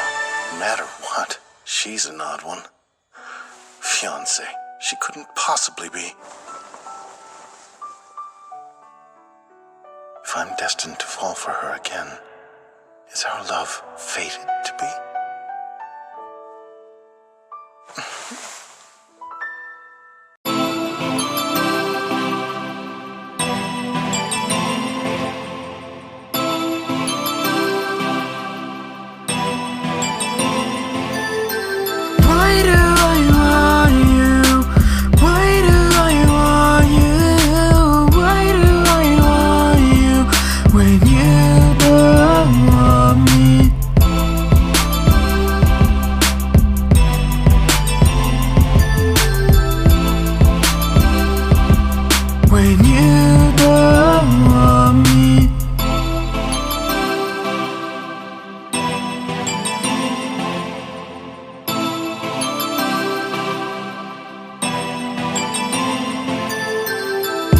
matter what, she's an odd one. Fiancé, she couldn't possibly be. If I'm destined to fall for her again, is our love fated to be?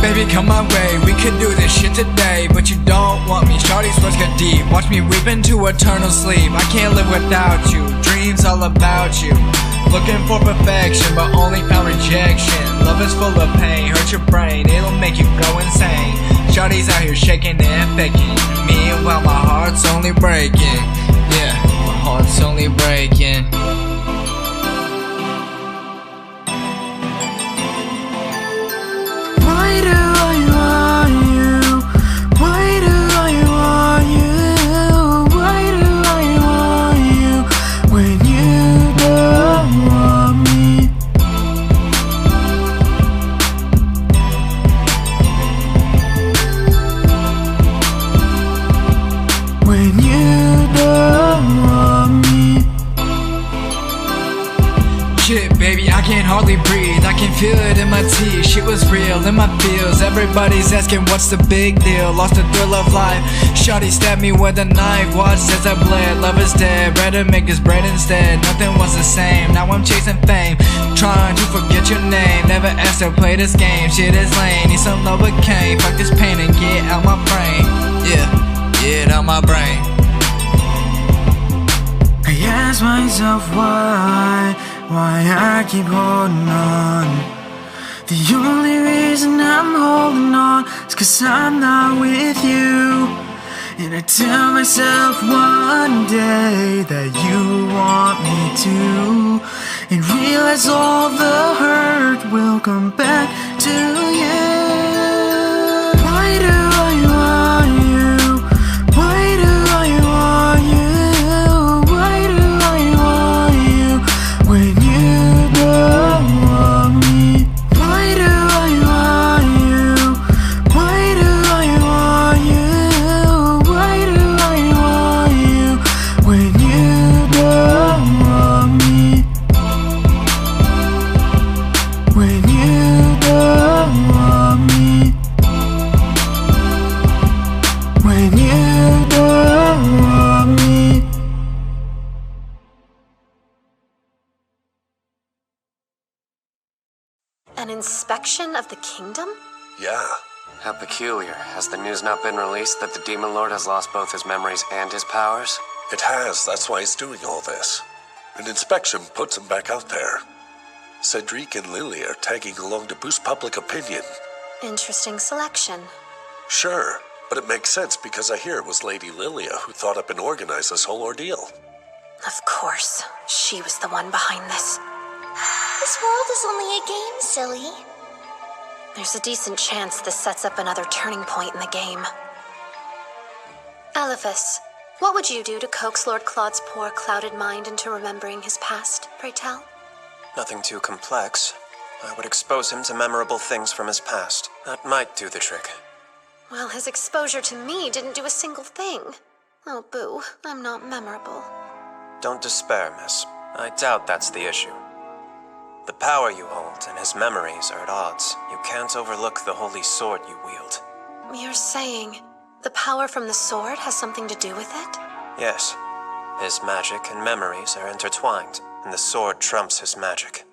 Baby, come my way, we could do this shit today. But you don't want me, shawty's words get deep. Watch me weep into eternal sleep. I can't live without you, dreams all about you. Looking for perfection, but only found rejection. Love is full of pain, hurt your brain, it'll make you go insane. Shawty's out here shaking and faking. Meanwhile my heart's only breaking. Yeah, my heart's only breaking.
Why do I want you? Why do I want you? Why do I want you when you don't want me? When you don't want me.
Shit, baby, I can't hardly breathe. I can feel it in my teeth. Shit was real in my feels. Everybody's asking what's the big deal. Lost the thrill of life. Shawty stabbed me with a knife. Watch as I bled. Love is dead. Better make us bread instead. Nothing was the same. Now I'm chasing fame. Trying to forget your name. Never asked to play this game. Shit is lame. Need some Novocaine. Fuck this pain and get out my brain. Yeah, get out my brain.
I ask myself why I keep holding on. The only reason I'm holding on is 'cause I'm not with you. And I tell myself one day that you want me to, and realize all the hurt will come back to you. Why do I want you? Why do I want you? Why do I want you when you don't want me? Why do I want you? Why do I want you? Why do I want you when you don't want me? When you don't want me. When you don't want me.
An inspection of the kingdom?
Yeah.
How peculiar. Has the news not been released that the Demon Lord has lost both his memories and his powers?
It has. That's why he's doing all this. An inspection puts him back out there. Cedric and Lily are tagging along to boost public opinion.
Interesting selection.
Sure, but it makes sense because I hear it was Lady Lilia who thought up and organized this whole ordeal.
Of course. She was the one behind this.
This world is only a game, silly.
There's a decent chance this sets up another turning point in the game. Elephas, what would you do to coax Lord Claude's poor, clouded mind into remembering his past, pray tell?
Nothing too complex. I would expose him to memorable things from his past. That might do the trick.
Well, his exposure to me didn't do a single thing. Oh, boo, I'm not memorable.
Don't despair, miss. I doubt that's the issue. The power you hold and his memories are at odds. You can't overlook the holy sword you wield.
You're saying the power from the sword has something to do with it?
Yes. His magic and memories are intertwined, and the sword trumps his magic.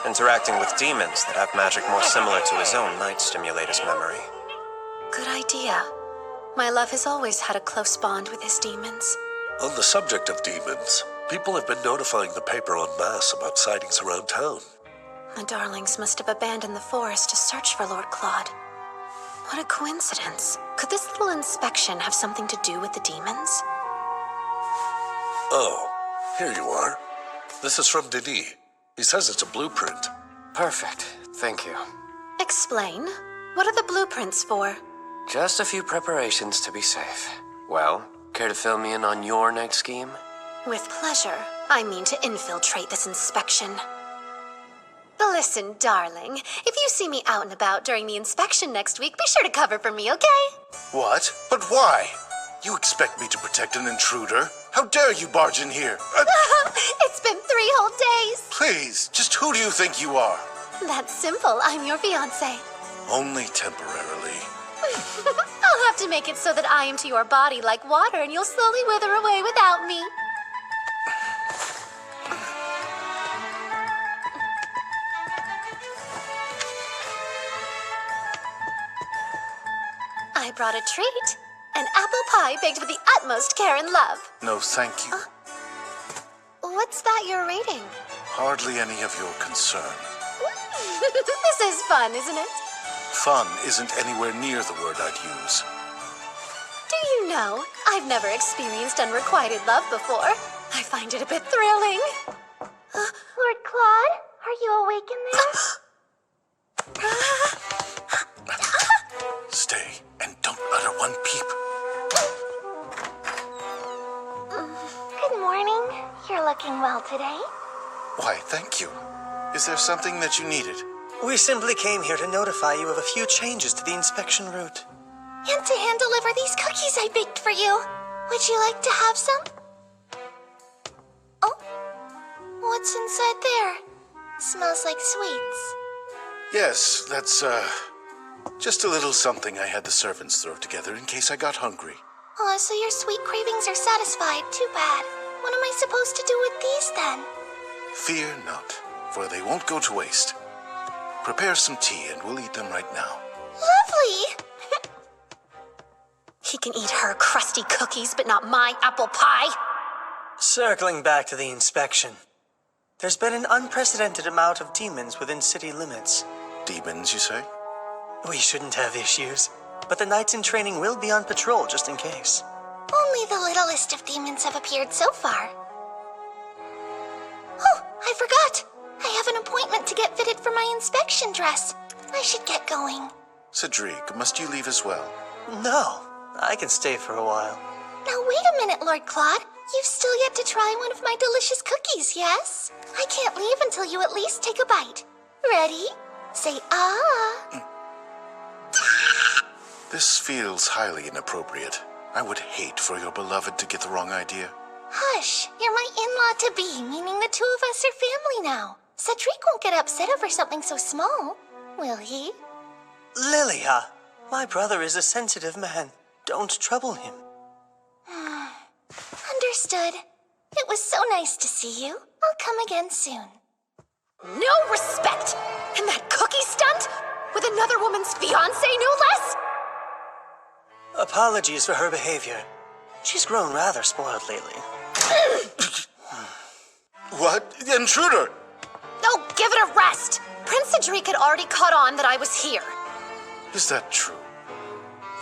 Interacting with demons that have magic more similar to his own might stimulate his memory.
Good idea. My love has always had a close bond with his demons.
On the subject of demons, people have been notifying the paper en masse about sightings around town.
The darlings must have abandoned the forest to search for Lord Claude. What a coincidence. Could this little inspection have something to do with the demons?
Oh, here you are. This is from Denis. He says it's a blueprint.
Perfect. Thank you.
Explain. What are the blueprints for?
Just a few preparations to be safe. Well, care to fill me in on your next scheme?
With pleasure. I mean to infiltrate this inspection. Listen, darling, if you see me out and about during the inspection next week, be sure to cover for me, okay?
What? But why? You expect me to protect an intruder? How dare you barge in here?
It's been 3 whole days.
Please, just who do you think you are?
That's simple. I'm your fiancé.
Only temporarily.
I'll have to make it so that I am to your body like water and you'll slowly wither away without me. I brought a treat. An apple pie baked with the utmost care and love.
No, thank you.
What's that you're reading?
Hardly any of your concern.
This is fun, isn't it?
Fun isn't anywhere near the word I'd use.
Do you know, I've never experienced unrequited love before. I find it a bit thrilling.
Lord Claude, are you awake in there?
Stay and don't utter one peep.
Good morning. You're looking well today.
Why, thank you. Is there something that you needed?
We simply came here to notify you of a few changes to the inspection route.
And to hand deliver these cookies I baked for you. Would you like to have some? Oh, what's inside there? Smells like sweets.
Yes, that's, just a little something I had the servants throw together in case I got hungry.
Oh, so your sweet cravings are satisfied. Too bad. What am I supposed to do with these, then?
Fear not, for they won't go to waste. Prepare some tea and we'll eat them right now.
Lovely!
He can eat her crusty cookies, but not my apple pie.
Circling back to the inspection. There's been an unprecedented amount of demons within city limits.
Demons, you say?
We shouldn't have issues, but the knights in training will be on patrol just in case.
Only the littlest of demons have appeared so far. Oh, I forgot! I have an appointment to get fitted for my inspection dress. I should get going.
Cedric, must you leave as well?
No, I can stay for a while.
Now wait a minute, Lord Claude. You've still yet to try one of my delicious cookies, yes? I can't leave until you at least take a bite. Ready? Say ah.
This feels highly inappropriate. I would hate for your beloved to get the wrong idea.
Hush, you're my in-law-to-be, meaning the 2 of us are family now. Cedric won't get upset over something so small, will he?
Lilia, my brother is a sensitive man. Don't trouble him.
Understood. It was so nice to see you. I'll come again soon.
No respect! And that cookie stunt? With another woman's fiancé, no less?
Apologies for her behavior. She's grown rather spoiled lately.
What? Intruder!
Oh, give it a rest! Prince Cedric had already caught on that I was here.
Is that true?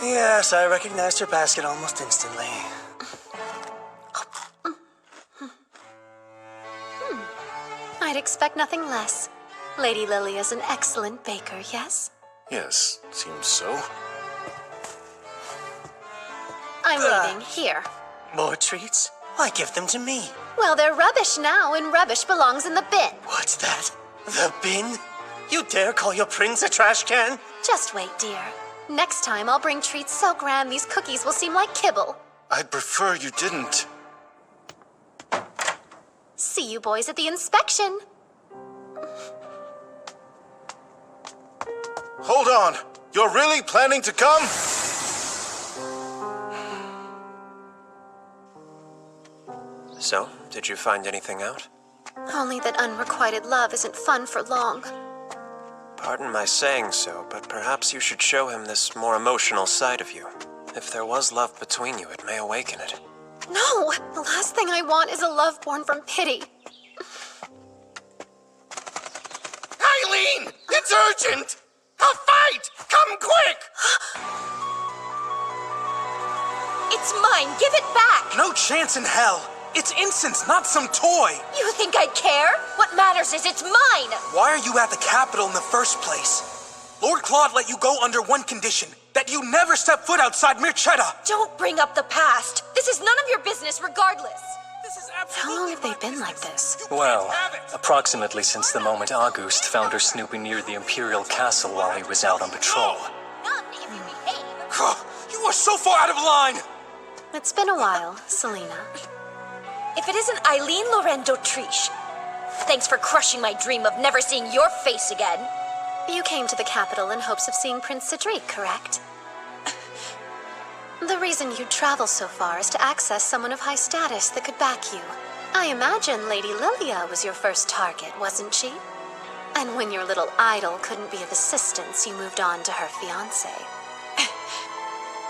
Yes, I recognized her basket almost instantly.
I'd expect nothing less. Lady Lily is an excellent baker, yes?
Yes, seems so.
I'm leaving. Here.
More treats? Why give them to me?
Well, they're rubbish now, and rubbish belongs in the bin.
What's that? The bin? You dare call your prince a trash can?
Just wait, dear. Next time, I'll bring treats so grand these cookies will seem like kibble.
I'd prefer you didn't.
See you boys at the inspection.
Hold on! You're really planning to come?
So, did you find anything out?
Only that unrequited love isn't fun for long.
Pardon my saying so, but perhaps you should show him this more emotional side of you. If there was love between you, it may awaken it.
No! The last thing I want is a love born from pity.
Aileen! It's urgent! A fight! Come quick!
It's mine! Give it back!
No chance in hell! It's incense, not some toy!
You think I'd care? What matters is it's mine!
Why are you at the Capitol in the first place? Lord Claude let you go under one condition, that you never step foot outside Mirchetta!
Don't bring up the past! This is none of your business regardless!
How long have they been like this?
Well, approximately since the moment August found her snooping near the Imperial Castle while he was out on patrol.
You are so far out of line!
It's been a while, Selena.
If it isn't Aileen Lorraine d'Autriche, thanks for crushing my dream of never seeing your face again.
You came to the capital in hopes of seeing Prince Cedric, correct? The reason you'd travel so far is to access someone of high status that could back you. I imagine Lady Lilia was your first target, wasn't she? And when your little idol couldn't be of assistance, you moved on to her fiancé.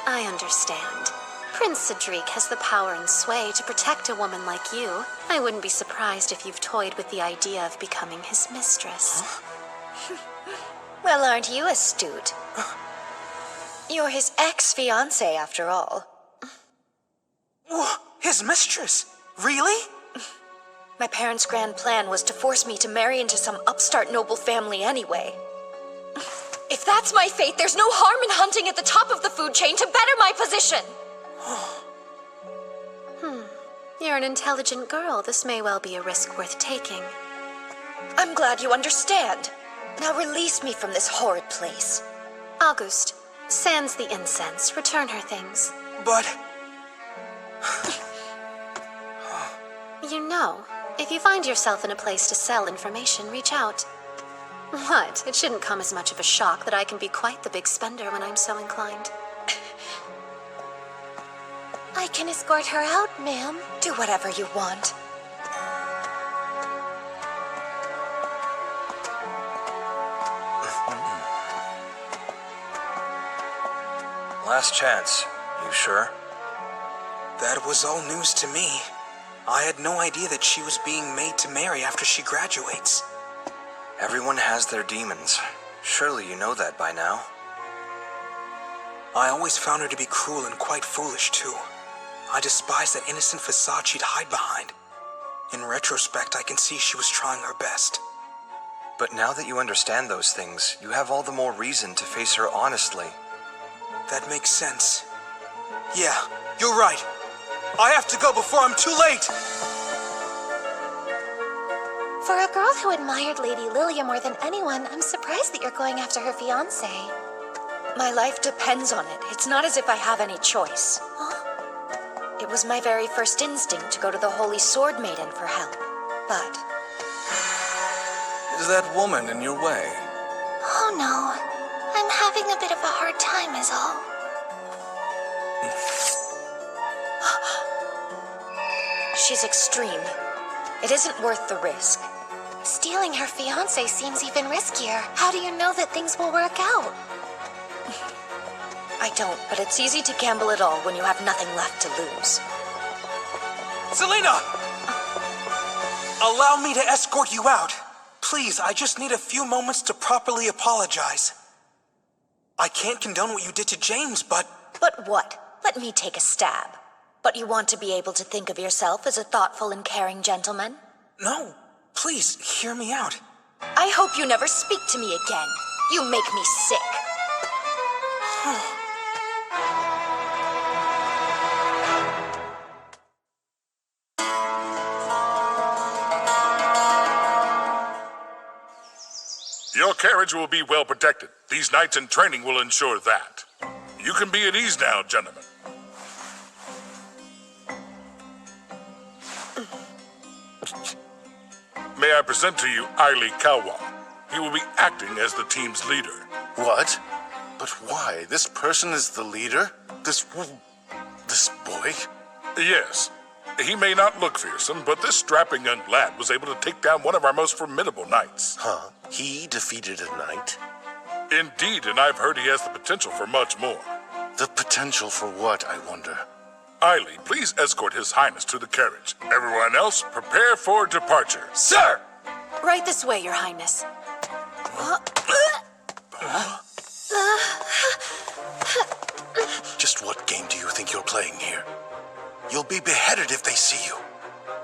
I understand. Prince Cedric has the power and sway to protect a woman like you. I wouldn't be surprised if you've toyed with the idea of becoming his mistress.
Well, aren't you astute? You're his ex-fiancé, after all.
His mistress? Really?
My parents' grand plan was to force me to marry into some upstart noble family anyway. If that's my fate, there's no harm in hunting at the top of the food chain to better my position!
You're an intelligent girl. This may well be a risk worth taking.
I'm glad you understand. Now release me from this horrid place.
August, sans the incense. Return her things.
But...
You know, if you find yourself in a place to sell information, reach out. What? It shouldn't come as much of a shock that I can be quite the big spender when I'm so inclined.
I can escort her out, ma'am.
Do whatever you want.
Last chance. You sure?
That was all news to me. I had no idea that she was being made to marry after she graduates.
Everyone has their demons. Surely you know that by now.
I always found her to be cruel and quite foolish, too. I despise that innocent facade she'd hide behind. In retrospect, I can see she was trying her best.
But now that you understand those things, you have all the more reason to face her honestly.
That makes sense. Yeah, you're right. I have to go before I'm too late!
For a girl who admired Lady Lilia more than anyone, I'm surprised that you're going after her fiancé.
My life depends on it. It's not as if I have any choice. It was my very first instinct to go to the Holy Sword Maiden for help. But...
Is that woman in your way?
Oh no. I'm having a bit of a hard time is all.
She's extreme. It isn't worth the risk.
Stealing her fiancé seems even riskier. How do you know that things will work out?
I don't, but it's easy to gamble it all when you have nothing left to lose.
Selena! Allow me to escort you out. Please, I just need a few moments to properly apologize. I can't condone what you did to James, but...
But what? Let me take a stab. But you want to be able to think of yourself as a thoughtful and caring gentleman?
No, please, hear me out.
I hope you never speak to me again. You make me sick.
Your carriage will be well protected. These nights in training will ensure that. You can be at ease now, gentlemen. May I present to you Aileen Kawa. He will be acting as the team's leader.
What? But why? This person is the leader? This boy?
Yes.
He may not look fearsome, but this strapping young lad was able to take down one of our most formidable knights.
Huh? He defeated a knight?
Indeed, and I've heard he has the potential for much more.
The potential for what, I wonder?
Aileen, please escort His Highness to the carriage. Everyone else, prepare for departure.
Sir!
Right this way, Your Highness.
Just what game do you think you're playing here? You'll be beheaded if they see you.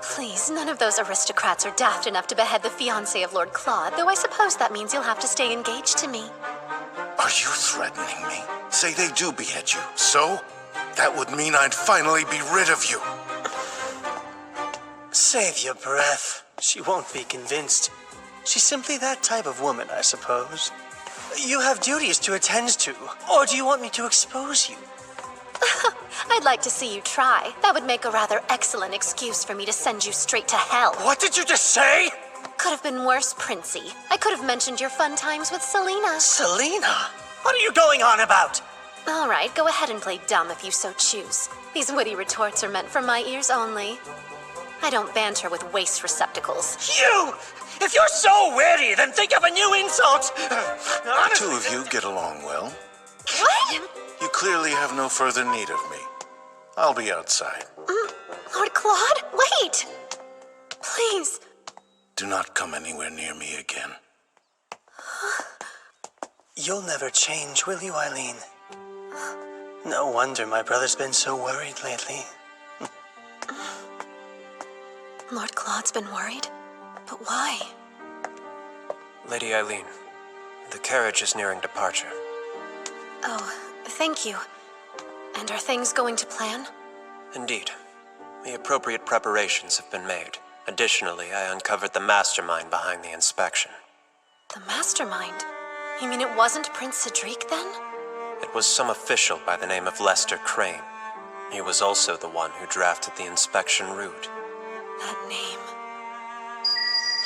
Please, none of those aristocrats are daft enough to behead the fiancé of Lord Claude, though I suppose that means you'll have to stay engaged to me.
Are you threatening me? Say they do behead you. So? That would mean I'd finally be rid of you.
Save your breath. She won't be convinced. She's simply that type of woman, I suppose. You have duties to attend to, or do you want me to expose you?
I'd like to see you try. That would make a rather excellent excuse for me to send you straight to hell.
What did you just say?
Could have been worse, Princey. I could have mentioned your fun times with Selena.
Selena? What are you going on about?
All right, go ahead and play dumb if you so choose. These witty retorts are meant for my ears only. I don't banter with waste receptacles.
You! If you're so witty, then think of a new insult!
The two of you get along well.
What?
You clearly have no further need of me. I'll be outside.
Lord Claude, wait! Please.
Do not come anywhere near me again.
You'll never change, will you, Aileen? No wonder my brother's been so worried lately.
Lord Claude's been worried? But why?
Lady Aileen, the carriage is nearing departure.
Oh, thank you. And are things going to plan?
Indeed. The appropriate preparations have been made. Additionally, I uncovered the mastermind behind the inspection.
The mastermind? You mean it wasn't Prince Cedric, then?
It was some official by the name of Lester Crane. He was also the one who drafted the inspection route.
That name.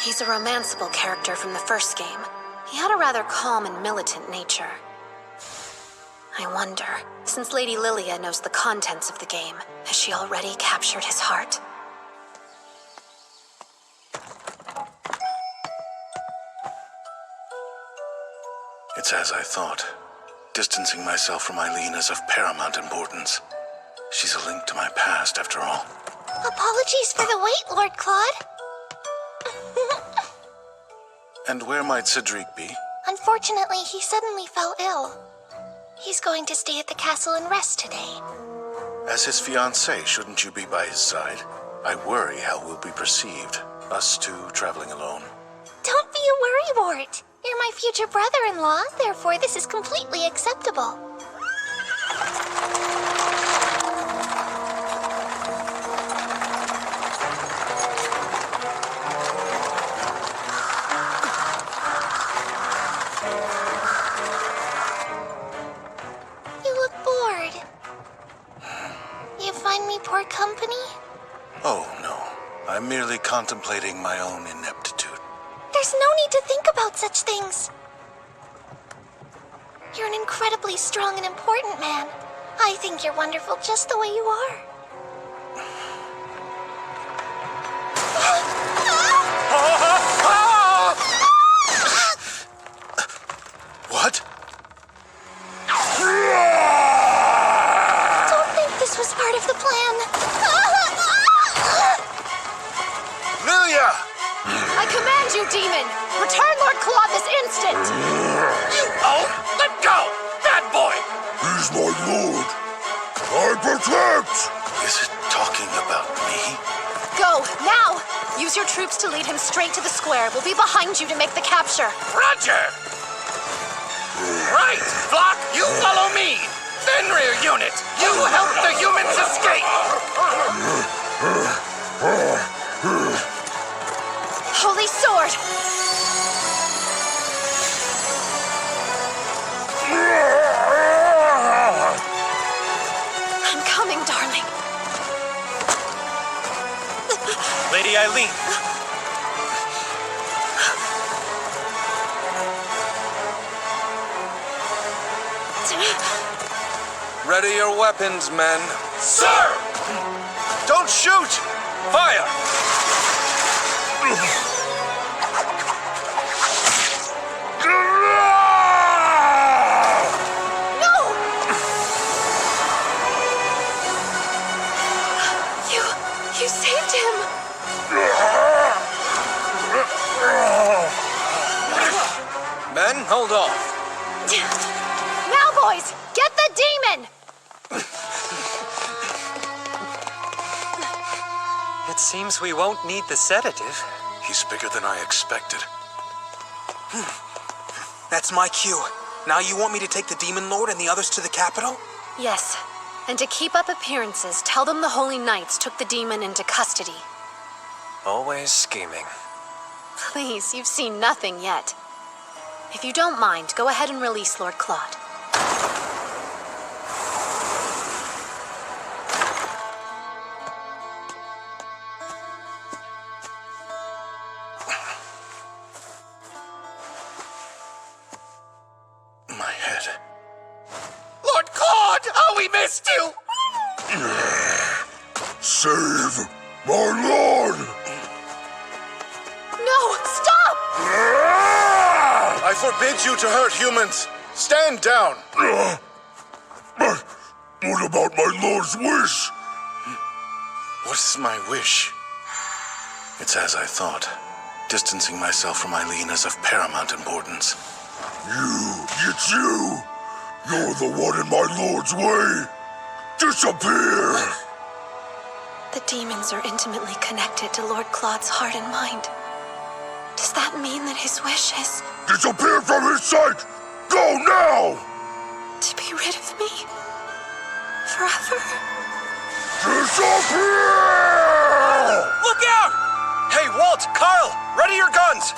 He's a romanceable character from the first game. He had a rather calm and militant nature. I wonder, since Lady Lilia knows the contents of the game, has she already captured his heart?
It's as I thought. Distancing myself from Aileen is of paramount importance. She's a link to my past, after all.
Apologies for the wait, Lord Claude.
And where might Cedric be?
Unfortunately, he suddenly fell ill. He's going to stay at the castle and rest today.
As his fiancée, shouldn't you be by his side? I worry how we'll be perceived, us two traveling alone.
Don't be a worrywart. You're my future brother-in-law, therefore this is completely acceptable. You look bored. You find me poor company?
Oh, no. I'm merely contemplating my own ineptitude.
There's no need to think about such things. You're an incredibly strong and important man. I think you're wonderful just the way you are.
What?
Don't think this was part of the plan.
Lilia!
I command you, demon! Return Lord Claude this instant!
You oaf! Let go! Bad boy!
He's my lord. I protect! Is it talking about me?
Go, now! Use your troops to lead him straight to the square. We'll be behind you to make the capture.
Roger! Right! Flock, you follow me! Fenrir unit, you help the humans escape!
Holy sword! I'm coming, darling.
Lady Aileen!
Ready your weapons, men.
Sir!
Don't shoot!
Fire!
You saved him!
Men, hold off.
Now, boys, get the demon!
It seems we won't need the sedative.
He's bigger than I expected.
That's my cue. Now you want me to take the Demon Lord and the others to the capital?
Yes. And to keep up appearances, tell them the Holy Knights took the demon into custody.
Always scheming.
Please, you've seen nothing yet. If you don't mind, go ahead and release Lord Claude.
My head.
Lord Claude! Oh, we missed you!
Save my lord!
No, stop!
I forbid you to hurt humans. Stand down.
But what about my lord's wish?
What is my wish? It's as I thought. Distancing myself from Aileen is of paramount importance.
It's you! You're the one in my lord's way! Disappear!
The demons are intimately connected to Lord Claude's heart and mind. Does that mean that his wish is...
Disappear from his sight! Go now!
to be rid of me? Forever?
Disappear!
Look out! Hey, Walt, Carl, ready your guns!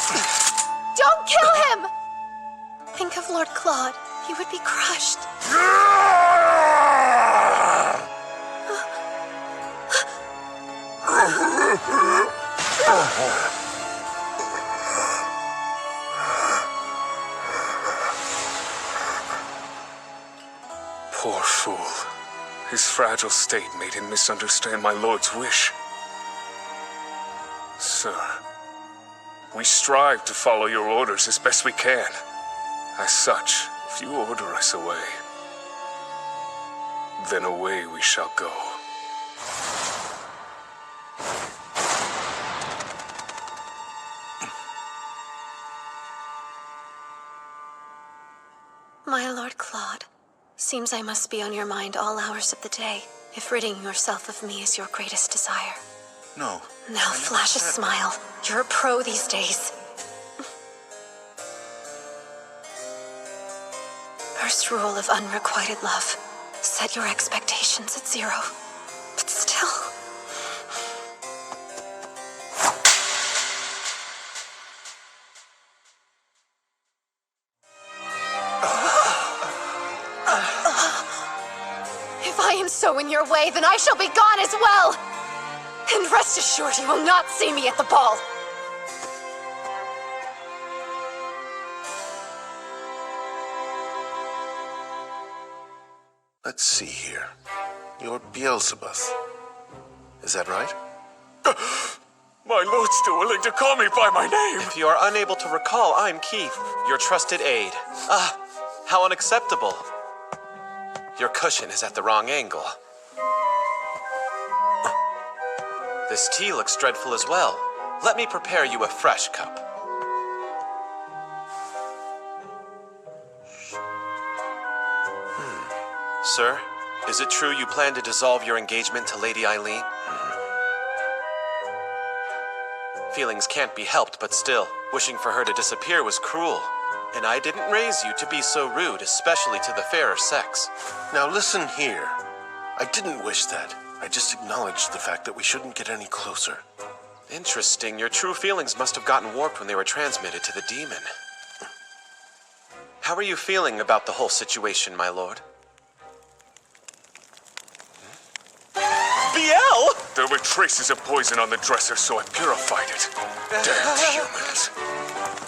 Don't kill him!
Think of Lord Claude. He would be crushed.
Poor fool. His fragile state made him misunderstand my lord's wish. Sir, we strive to follow your orders as best we can. As such, if you order us away, then away we shall go.
My Lord Claude, seems I must be on your mind all hours of the day, if ridding yourself of me is your greatest desire.
No.
Now flash a smile. You're a pro these days. First rule of unrequited love. Set your expectations at 0. But still...
If I am so in your way, then I shall be gone as well! And rest assured you will not see me at the ball.
Let's see here. You're Beelzebub. Is that right?
My lord's still willing to call me by my name.
If you are unable to recall, I'm Keith, your trusted aide. Ah, how unacceptable. Your cushion is at the wrong angle. This tea looks dreadful as well. Let me prepare you a fresh cup. Sir, is it true you plan to dissolve your engagement to Lady Aileen? Feelings can't be helped, but still, wishing for her to disappear was cruel. And I didn't raise you to be so rude, especially to the fairer sex.
Now listen here. I didn't wish that. I just acknowledged the fact that we shouldn't get any closer.
Interesting. Your true feelings must have gotten warped when they were transmitted to the demon. How are you feeling about the whole situation, my lord? Biel!
There were traces of poison on the dresser, so I purified it. Damn humans.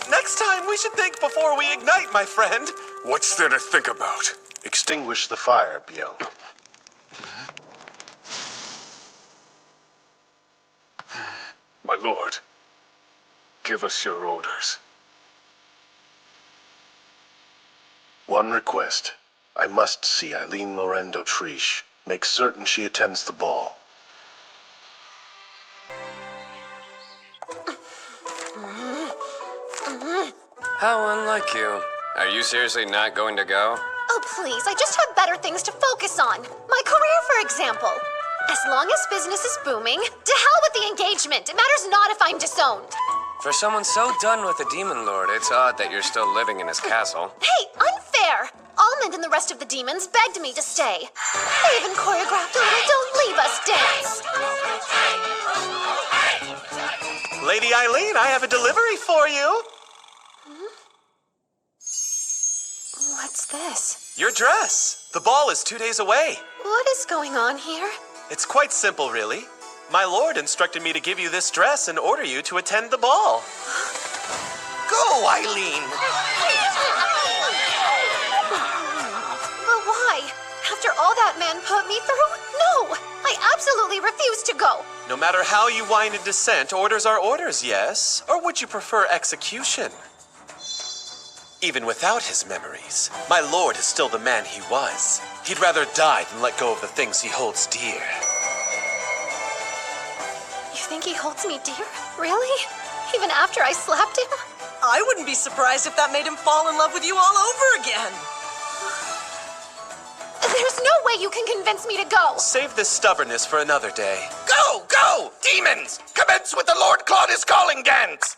Next time, we should think before we ignite, my friend.
What's there to think about?
Extinguish the fire, Biel.
lord. Give us your orders.
One request. I must see Aileen d'Autriche. Make certain she attends the ball.
How unlike you. Are you seriously not going to go?
Oh, please, I just have better things to focus on. My career, for example. As long as business is booming, to hell with the engagement. It matters not if I'm disowned.
For someone so done with the Demon Lord, it's odd that you're still living in his castle.
Hey, unfair! Almond and the rest of the demons begged me to stay. They even choreographed a little Don't Leave Us dance.
Lady Aileen, I have a delivery for you.
What's this?
Your dress. The ball is 2 days away.
What is going on here?
It's quite simple, really. My lord instructed me to give you this dress and order you to attend the ball.
Go, Aileen!
But why? After all that man put me through? No! I absolutely refuse to go!
No matter how you whine in dissent, orders are orders, yes? Or would you prefer execution? Even without his memories, my lord is still the man he was. He'd rather die than let go of the things he holds dear.
You think he holds me dear? Really? Even after I slapped him?
I wouldn't be surprised if that made him fall in love with you all over again.
There's no way you can convince me to go!
Save this stubbornness for another day.
Go! Go! Demons! Commence with the Lord Claude is calling dance!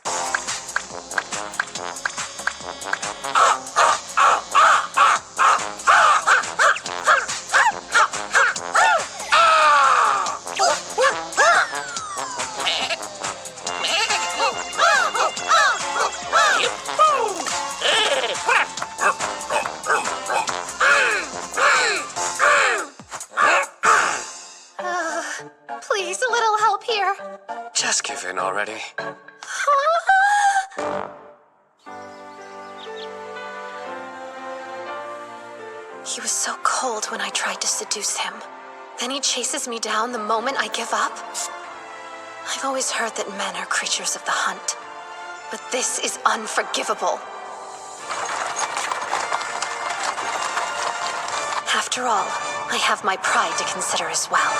Please, a little help here.
Just give in already.
He was so cold when I tried to seduce him. Then he chases me down the moment I give up. I've always heard that men are creatures of the hunt. But this is unforgivable. After all, I have my pride to consider as well.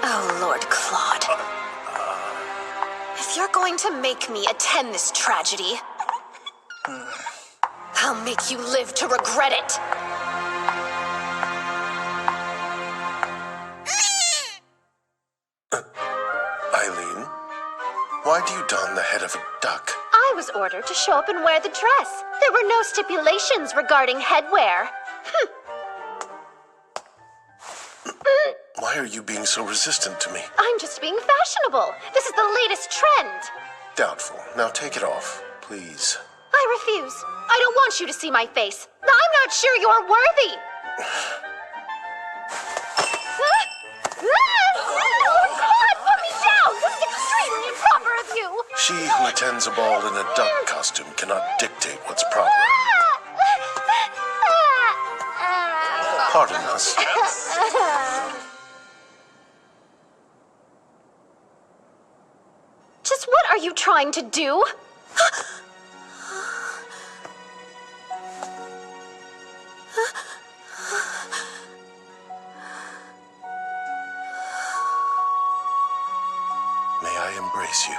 Oh, Lord Claude. If you're going to make me attend this tragedy, I'll make you live to regret it.
Aileen, why do you don the head of a duck?
I was ordered to show up and wear the dress. There were no stipulations regarding headwear.
Why are you being so resistant to me?
I'm just being fashionable. This is the latest trend.
Doubtful. Now take it off, please.
I refuse. I don't want you to see my face. I'm not sure you're worthy. Oh, God, put me down! This is extremely improper of you!
She who attends a ball in a duck costume cannot dictate what's proper. Pardon us.
Just what are you trying to do?
May I embrace you?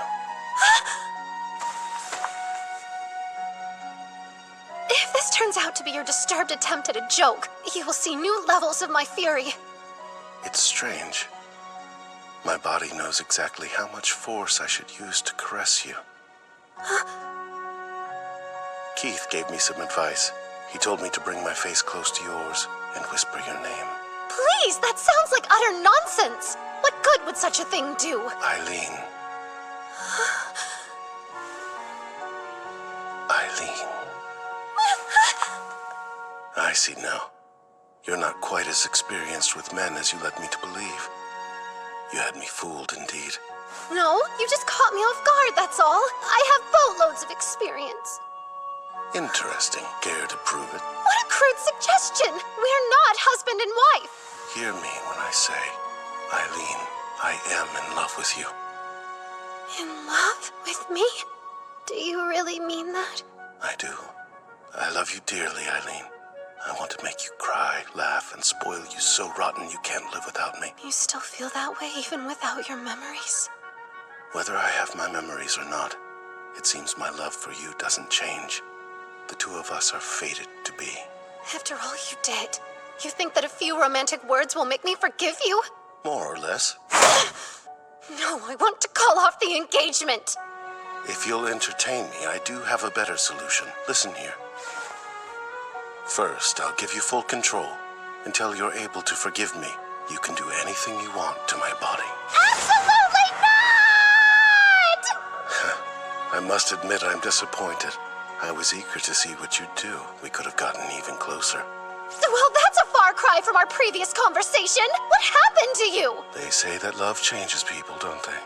If this turns out to be your disturbed attempt at a joke, you will see new levels of my fury.
It's strange. My body knows exactly how much force I should use to caress you. Keith gave me some advice. He told me to bring my face close to yours and whisper your name.
Please, that sounds like utter nonsense. What good would such a thing do?
Aileen. Aileen. I see now. You're not quite as experienced with men as you led me to believe. You had me fooled indeed.
No, you just caught me off guard, that's all. I have boatloads of experience.
Interesting. Care to prove it?
What a crude suggestion! We're not husband and wife.
Hear me when I say, Aileen, I am in love with you.
In love with me? Do you really mean that?
I do. I love you dearly, Aileen. I want to make you cry, laugh, and spoil you so rotten you can't live without me.
You still feel that way even without your memories?
Whether I have my memories or not, it seems my love for you doesn't change. The two of us are fated to be.
After all you did, you think that a few romantic words will make me forgive you?
More or less.
No, I want to call off the engagement.
If you'll entertain me, I do have a better solution. Listen here. First, I'll give you full control. Until you're able to forgive me, you can do anything you want to my body.
Absolutely not!
I must admit I'm disappointed. I was eager to see what you'd do. We could have gotten even closer.
Well, that's a far cry from our previous conversation. What happened to you?
They say that love changes people, don't they?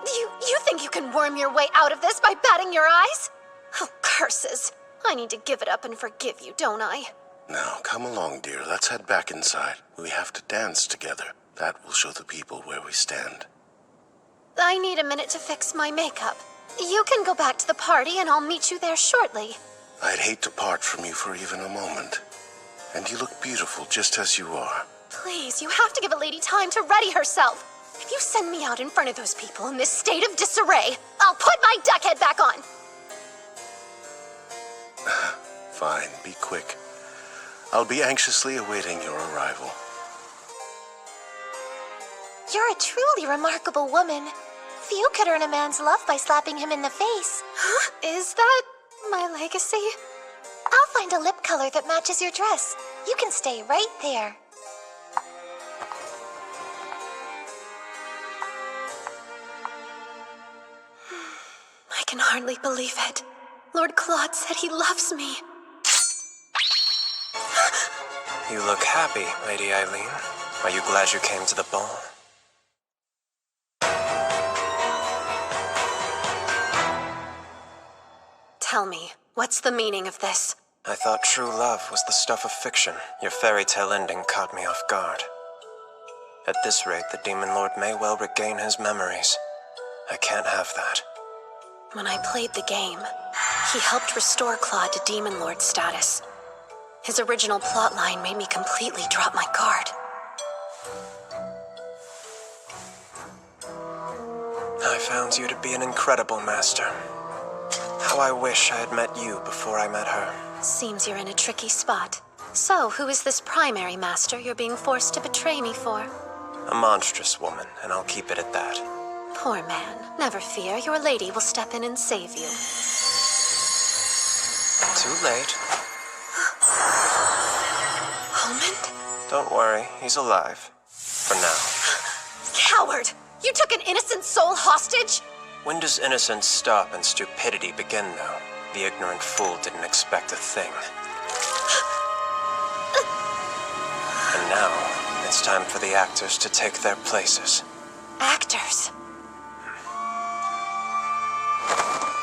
You think you can worm your way out of this by batting your eyes? Oh, curses. I need to give it up and forgive you, don't I?
Now, come along, dear. Let's head back inside. We have to dance together. That will show the people where we stand.
I need a minute to fix my makeup. You can go back to the party and I'll meet you there shortly.
I'd hate to part from you for even a moment. And you look beautiful just as you are.
Please, you have to give a lady time to ready herself. If you send me out in front of those people in this state of disarray, I'll put my duck head back on.
Fine, be quick. I'll be anxiously awaiting your arrival.
You're a truly remarkable woman. Few could earn a man's love by slapping him in the face.
Huh? Is that my legacy?
I'll find a lip color that matches your dress. You can stay right there.
I can hardly believe it. Lord Claude said he loves me.
You look happy, Lady Aileen. Are you glad you came to the ball?
Tell me, what's the meaning of this?
I thought true love was the stuff of fiction. Your fairy tale ending caught me off guard. At this rate, the Demon Lord may well regain his memories. I can't have that.
When I played the game, he helped restore Claude to Demon Lord status. His original plotline made me completely drop my guard.
I found you to be an incredible master. How I wish I had met you before I met her.
Seems you're in a tricky spot. So, who is this primary master you're being forced to betray me for?
A monstrous woman, and I'll keep it at that.
Poor man. Never fear, your lady will step in and save you.
Too late.
Almond?
Don't worry, he's alive. For now.
Coward! You took an innocent soul hostage?
When does innocence stop and stupidity begin, though? The ignorant fool didn't expect a thing. And now, it's time for the actors to take their places.
Actors?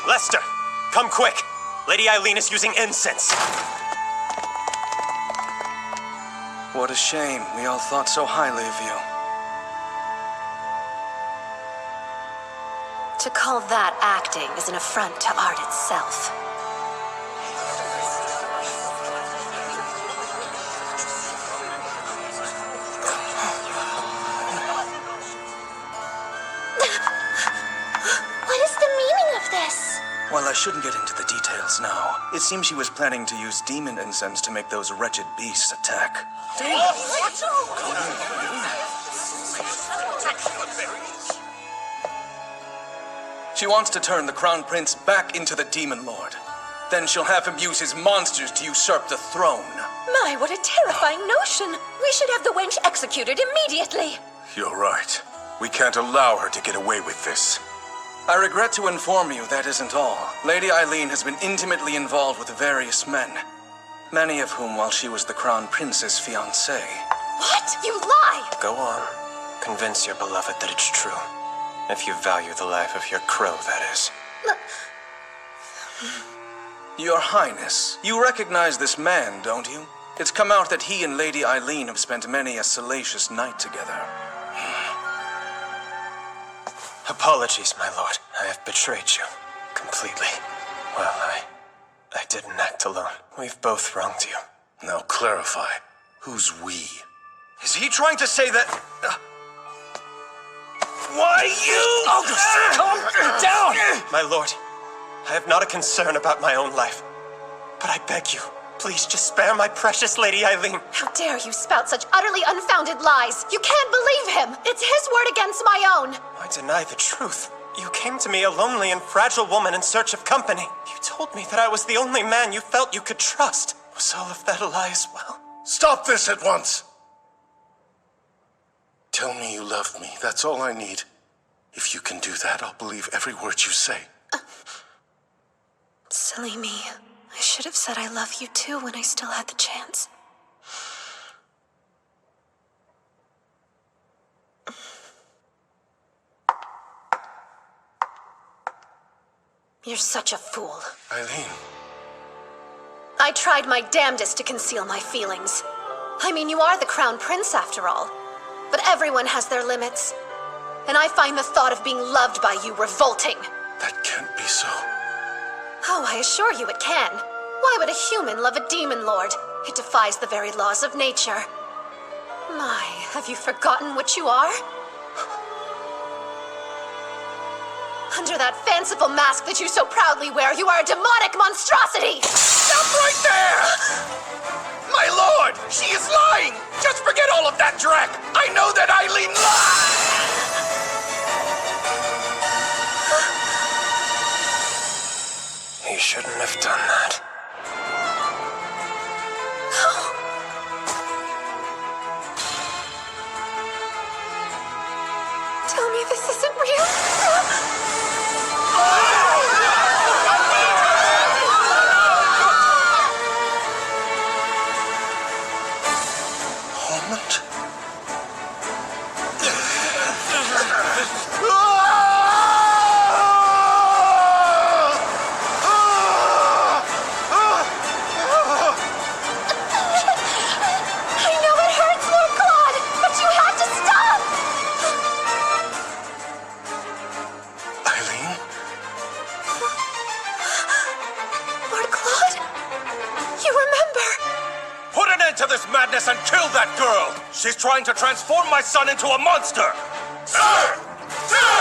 Lester, come quick! Lady Aileen is using incense!
What a shame. We all thought so highly of you.
To call that acting is an affront to art itself.
What is the meaning of this?
Well, I shouldn't get into the details now. It seems she was planning to use demon incense to make those wretched beasts attack. She wants to turn the Crown Prince back into the Demon Lord. Then she'll have him use his monsters to usurp the throne.
My, what a terrifying notion! We should have the wench executed immediately.
You're right. We can't allow her to get away with this. I regret to inform you that isn't all. Lady Aileen has been intimately involved with various men, many of whom while she was the Crown Prince's fiancé.
What? You lie!
Go on. Convince your beloved that it's true. If you value the life of your crow, that is.
Your Highness, you recognize this man, don't you? It's come out that he and Lady Aileen have spent many a salacious night together.
Apologies, my lord. I have betrayed you. Completely. Well, I didn't act alone. We've both wronged you.
Now clarify. Who's we?
Is he trying to say that... Why you...
August, calm down! My lord, I have not a concern about my own life. But I beg you, please just spare my precious Lady Aileen.
How dare you spout such utterly unfounded lies? You can't believe him! It's his word against my own!
I deny the truth. You came to me a lonely and fragile woman in search of company. You told me that I was the only man you felt you could trust. Was all of that a lie as well?
Stop this at once! Tell me you love me. That's all I need. If you can do that, I'll believe every word you say.
Silly me. I should have said I love you too when I still had the chance. You're such a fool.
Aileen.
I tried my damnedest to conceal my feelings. I mean, you are the crown prince after all. But everyone has their limits. And I find the thought of being loved by you revolting.
That can't be so.
Oh, I assure you it can. Why would a human love a demon lord? It defies the very laws of nature. My, have you forgotten what you are? Under that fanciful mask that you so proudly wear, you are a demonic monstrosity!
Stop right there! My lord, she is lying! Just forget all of that, Drac! I know that Aileen lies!
He shouldn't have done that.
Tell me this isn't real.
And kill that girl! She's trying to transform my son into a monster! Sir! Sir!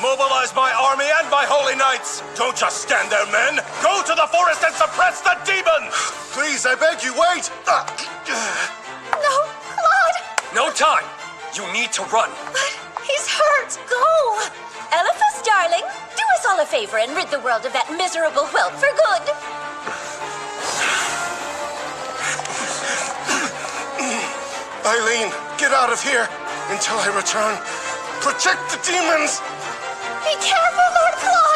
Mobilize my army and my holy knights! Don't just stand there, men! Go to the forest and suppress the demon!
Please, I beg you, wait!
No, Claude!
No time! You need to run!
But he's hurt! Go!
Eliphas, darling, do us all a favor and rid the world of that miserable whelp for good!
Aileen, get out of here until I return. Protect the demons!
Be careful, Lord Claude!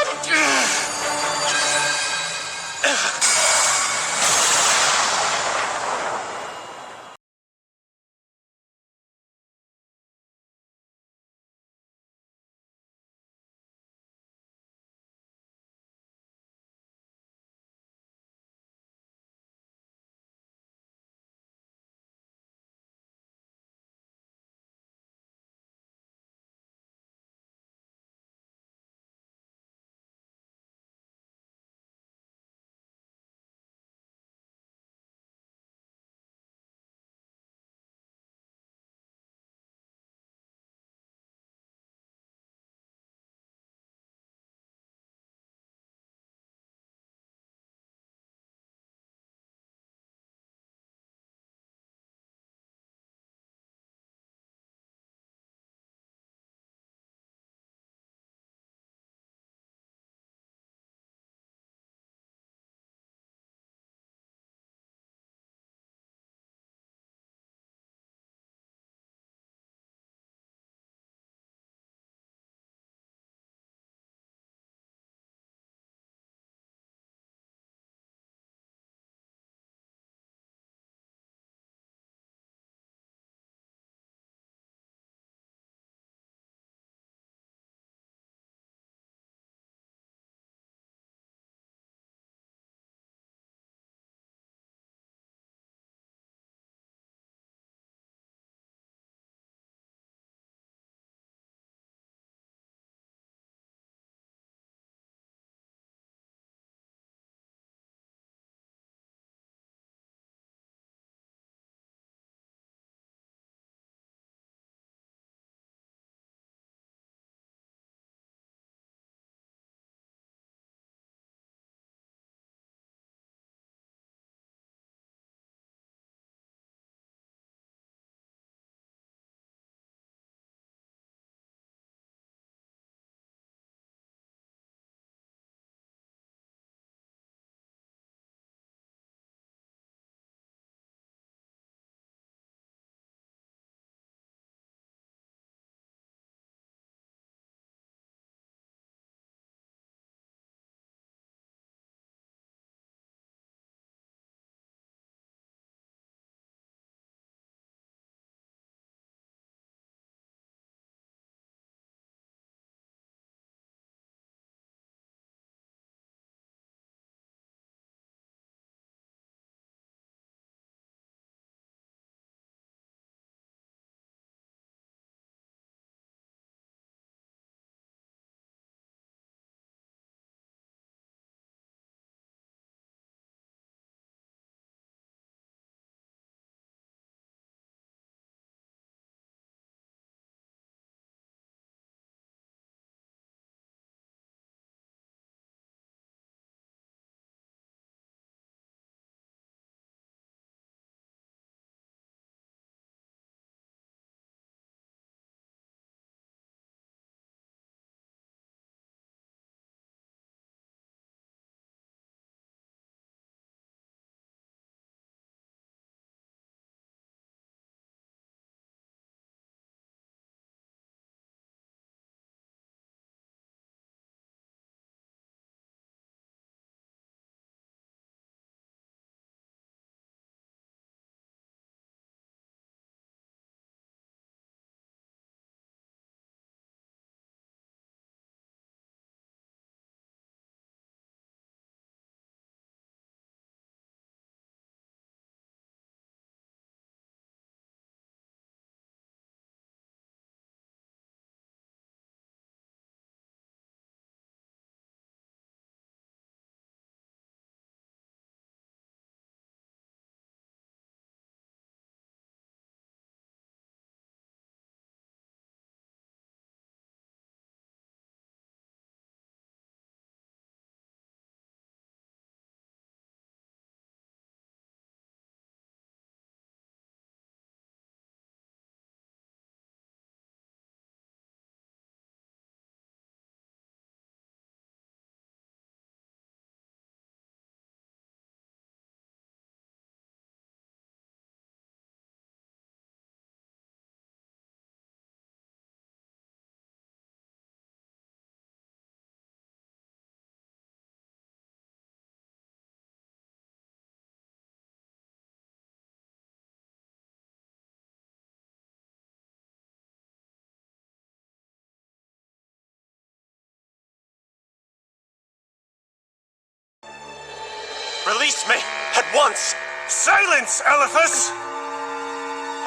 Release me! At once!
Silence, Elephas!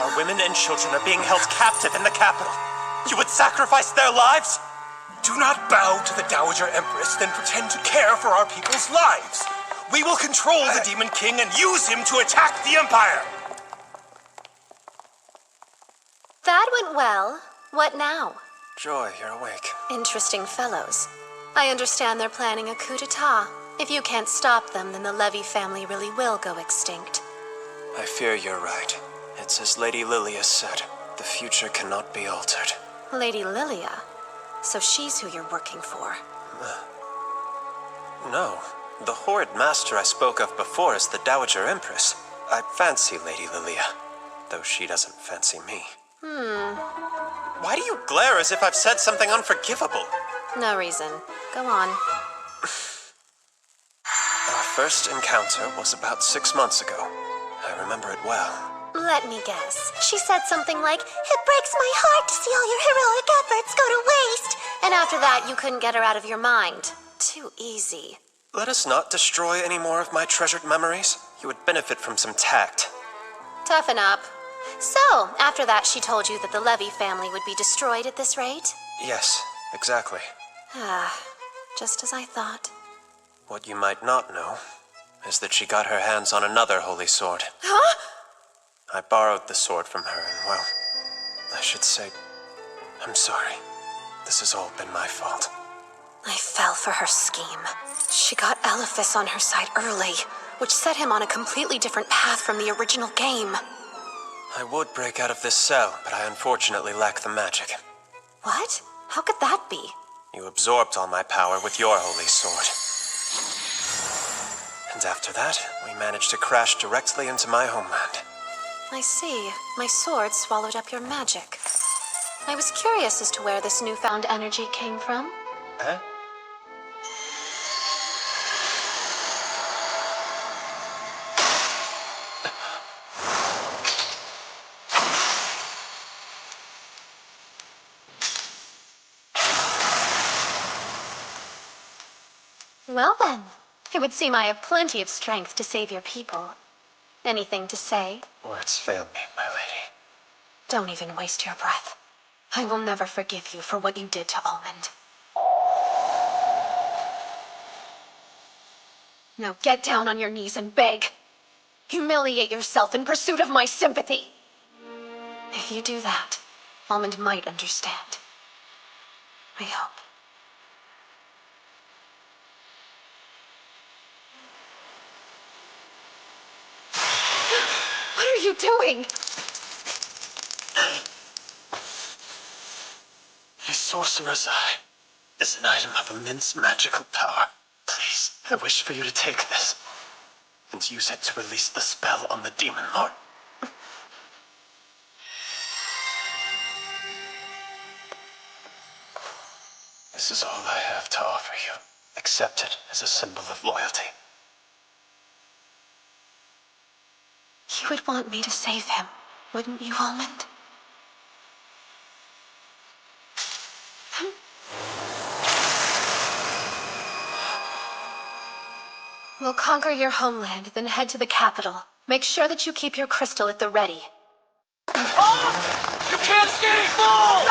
Our women and children are being held captive in the capital. You would sacrifice their lives?
Do not bow to the Dowager Empress, then pretend to care for our people's lives. We will control the Demon King and use him to attack the Empire.
That went well. What now?
Joy, you're awake.
Interesting fellows. I understand they're planning a coup d'etat. If you can't stop them, then the Levy family really will go extinct.
I fear you're right. It's as Lady Lilia said. The future cannot be altered.
Lady Lilia? So she's who you're working for?
No. The Horde Master I spoke of before is the Dowager Empress. I fancy Lady Lilia, though she doesn't fancy me.
Why do you glare as if I've said something unforgivable?
No reason. Go on.
Our first encounter was about 6 months ago. I remember it well.
Let me guess. She said something like, "It breaks my heart to see all your heroic efforts go to waste."
And after that, you couldn't get her out of your mind. Too easy.
Let us not destroy any more of my treasured memories. You would benefit from some tact.
Toughen up. So, after that, she told you that the Levy family would be destroyed at this rate?
Yes, exactly.
Just as I thought.
What you might not know is that she got her hands on another holy sword.
Huh?
I borrowed the sword from her, and well, I should say, I'm sorry. This has all been my fault.
I fell for her scheme. She got Elephas on her side early, which set him on a completely different path from the original game.
I would break out of this cell, but I unfortunately lack the magic.
What? How could that be?
You absorbed all my power with your holy sword. And after that, we managed to crash directly into my homeland.
I see. My sword swallowed up your magic. I was curious as to where this newfound energy came from.
Huh?
Well then, it would seem I have plenty of strength to save your people. Anything to say?
Words fail me, my lady.
Don't even waste your breath. I will never forgive you for what you did to Almond. Now get down on your knees and beg. Humiliate yourself in pursuit of my sympathy. If you do that, Almond might understand. I hope. What are you doing?
A sorcerer's eye is an item of immense magical power. Please, I wish for you to take this and use it to release the spell on the Demon Lord. This is all I have to offer you. Accept it as a symbol of loyalty.
You would want me to save him, wouldn't you, Almond? We'll conquer your homeland, then head to the capital. Make sure that you keep your crystal at the ready.
You can't escape, fool!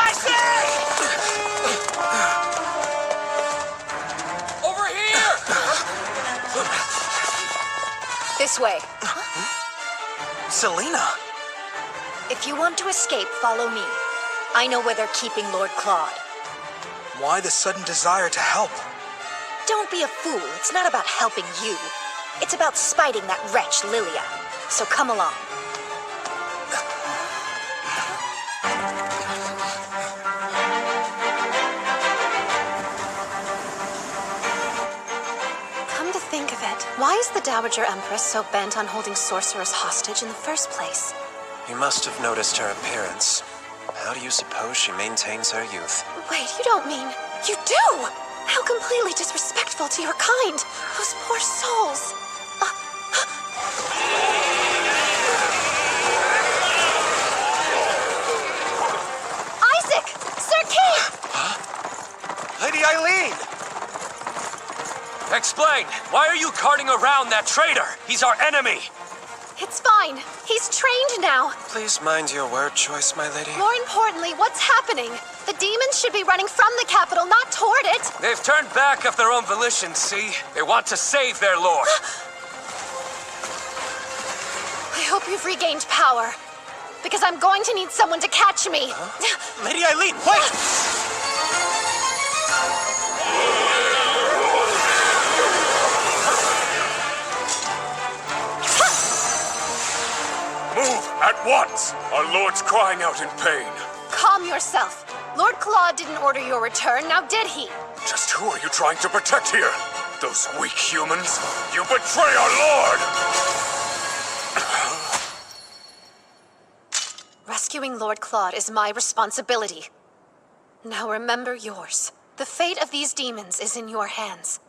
Over here!
This way.
Selena!
If you want to escape, follow me. I know where they're keeping Lord Claude.
Why the sudden desire to help?
Don't be a fool. It's not about helping you. It's about spiting that wretch, Lilia. So come along.
Come to think of it, why is the Dowager Empress so bent on holding sorcerers hostage in the first place?
You must have noticed her appearance. How do you suppose she maintains her youth?
Wait, you don't mean... You do! How completely disrespectful to your kind! Those poor souls!
Isaac! Sir Kate!
Lady Aileen!
explain. Why are you carting around that traitor? He's our enemy.
It's fine. He's trained now.
Please mind your word choice, my lady.
More importantly, what's happening? The demons should be running from the capital, not toward it.
They've turned back of their own volition, see? They want to save their lord.
I hope you've regained power, because I'm going to need someone to catch me.
Lady Aileen, wait!
Move at once! Our lord's crying out in pain.
Calm yourself. Lord Claude didn't order your return, now did he?
Just who are you trying to protect here? Those weak humans? You betray our lord!
Rescuing Lord Claude is my responsibility. Now remember yours. The fate of these demons is in your hands.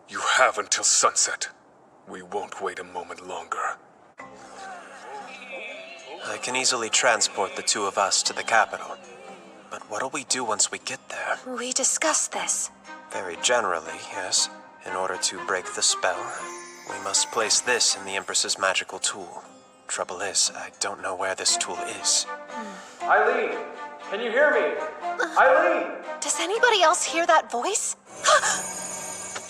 You have until sunset. We won't wait a moment longer.
I can easily transport the two of us to the capital. But what'll we do once we get there?
We discussed this.
Very generally, yes. In order to break the spell, we must place this in the Empress's magical tool. Trouble is, I don't know where this tool is.
Aileen, can you hear me? Aileen!
Does anybody else hear that voice?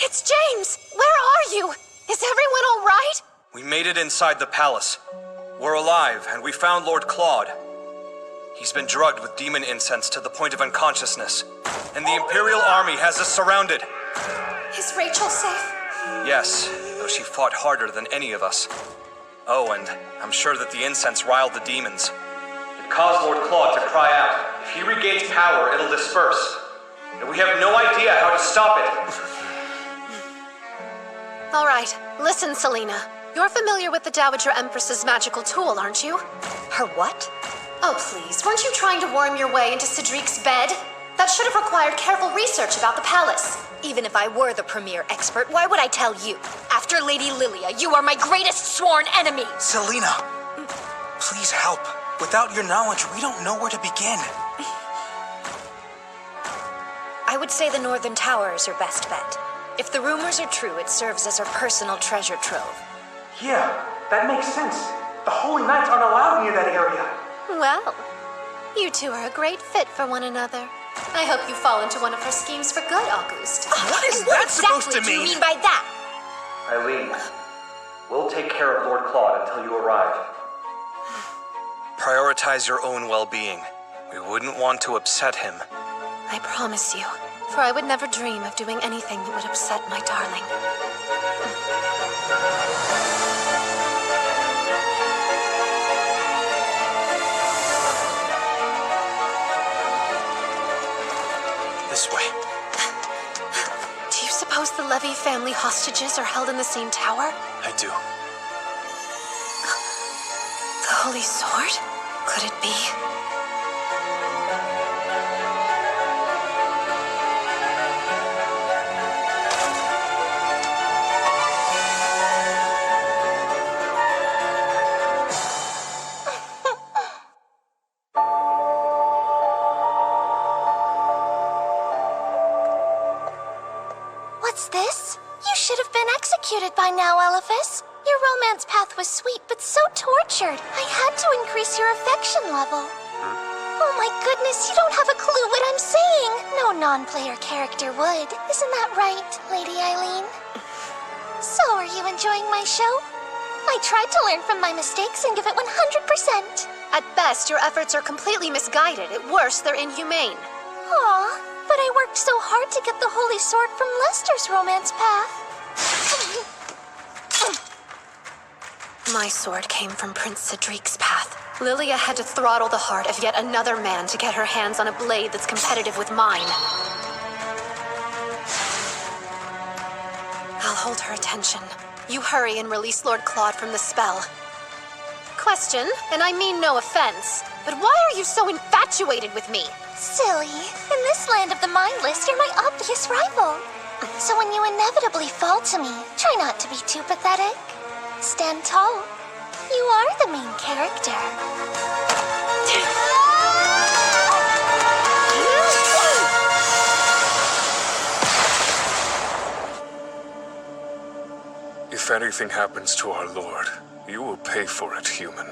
It's James! Where are you? Is everyone all right?
We made it inside the palace. We're alive, and we found Lord Claude. He's been drugged with demon incense to the point of unconsciousness, and the Imperial Army has us surrounded.
Is Rachel safe?
Yes, though she fought harder than any of us. Oh, and I'm sure that the incense riled the demons. It caused Lord Claude to cry out. If he regains power, it'll disperse. And we have no idea how to stop it.
All right, listen, Selena. You're familiar with the Dowager Empress's magical tool, aren't you?
Her what?
Oh, please, weren't you trying to worm your way into Cedric's bed? That should have required careful research about the palace.
Even if I were the premier expert, why would I tell you? After Lady Lilia, you are my greatest sworn enemy!
Selena, please help. Without your knowledge, we don't know where to begin.
I would say the Northern Tower is her best bet. If the rumors are true, it serves as her personal treasure trove.
Yeah, that makes sense. The Holy Knights aren't allowed near that area.
Well, you two are a great fit for one another. I hope you fall into one of her schemes for good, August.
What is that supposed to
What do you
mean?
mean by that?
Aileen, we'll take care of Lord Claude until you arrive. Prioritize your own well-being. We wouldn't want to upset him.
I promise you, for I would never dream of doing anything that would upset my darling.
This way.
Do you suppose the Levy family hostages are held in the same tower?
I do.
The Holy Sword? Could it be?
What's this? You should have been executed by now, Elephas. Your romance path was sweet, but so tortured. I had to increase your affection level. Oh my goodness, you don't have a clue what I'm saying. No non-player character would. Isn't that right, Lady Aileen? So, are you enjoying my show? I tried to learn from my mistakes and give it 100%.
At best, your efforts are completely misguided. At worst, they're inhumane.
Aw, but I worked so hard to get the Holy Sword from Lester's romance path.
My sword came from Prince Cedric's path. Lilia had to throttle the heart of yet another man to get her hands on a blade that's competitive with mine. I'll hold her attention. You hurry and release Lord Claude from the spell. Question, and I mean no offense, but why are you so infatuated with me?
Silly. In this land of the mindless, you're my obvious rival. So when you inevitably fall to me, try not to be too pathetic. Stand tall. You are the main character.
If anything happens to our Lord, you will pay for it, human.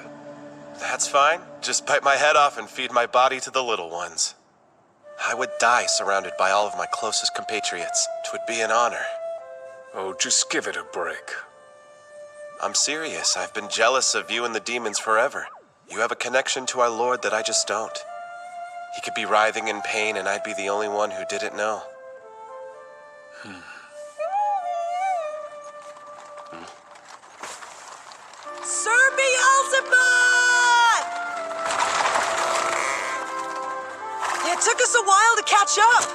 That's fine. Just bite my head off and feed my body to the little ones. I would die surrounded by all of my closest compatriots. 'Twould be an honor.
Oh, just give it a break.
I'm serious. I've been jealous of you and the demons forever. You have a connection to our Lord that I just don't. He could be writhing in pain and I'd be the only one who didn't know.
Sir Beelzebub! It took us a while to catch up.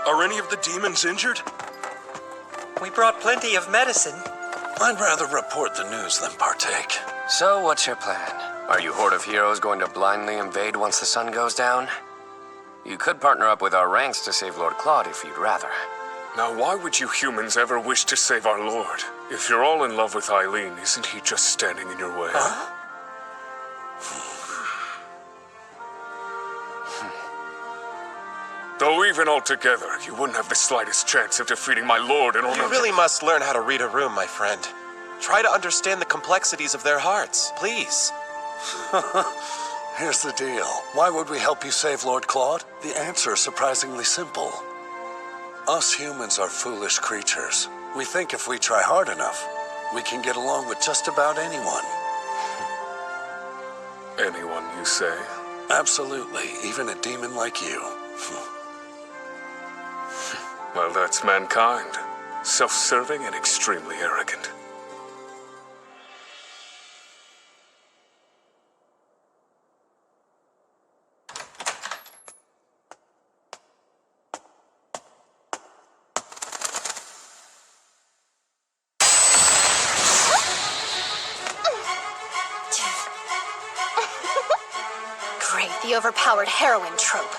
Are any of the demons injured?
We brought plenty of medicine.
I'd rather report the news than partake.
So, what's your plan? Are you Horde of Heroes going to blindly invade once the sun goes down? You could partner up with our ranks to save Lord Claude if you'd rather.
Now, why would you humans ever wish to save our Lord? If you're all in love with Aileen, isn't he just standing in your way?
Huh?
Though even altogether, you wouldn't have the slightest chance of defeating my Lord in order
You really must learn how to read a room, my friend. Try to understand the complexities of their hearts, please.
Here's the deal. Why would we help you save Lord Claude? The answer is surprisingly simple. Us humans are foolish creatures. We think if we try hard enough, we can get along with just about anyone.
Anyone, you say?
Absolutely, even a demon like you.
Well, that's mankind. Self-serving and extremely arrogant.
Great, the overpowered heroine trope.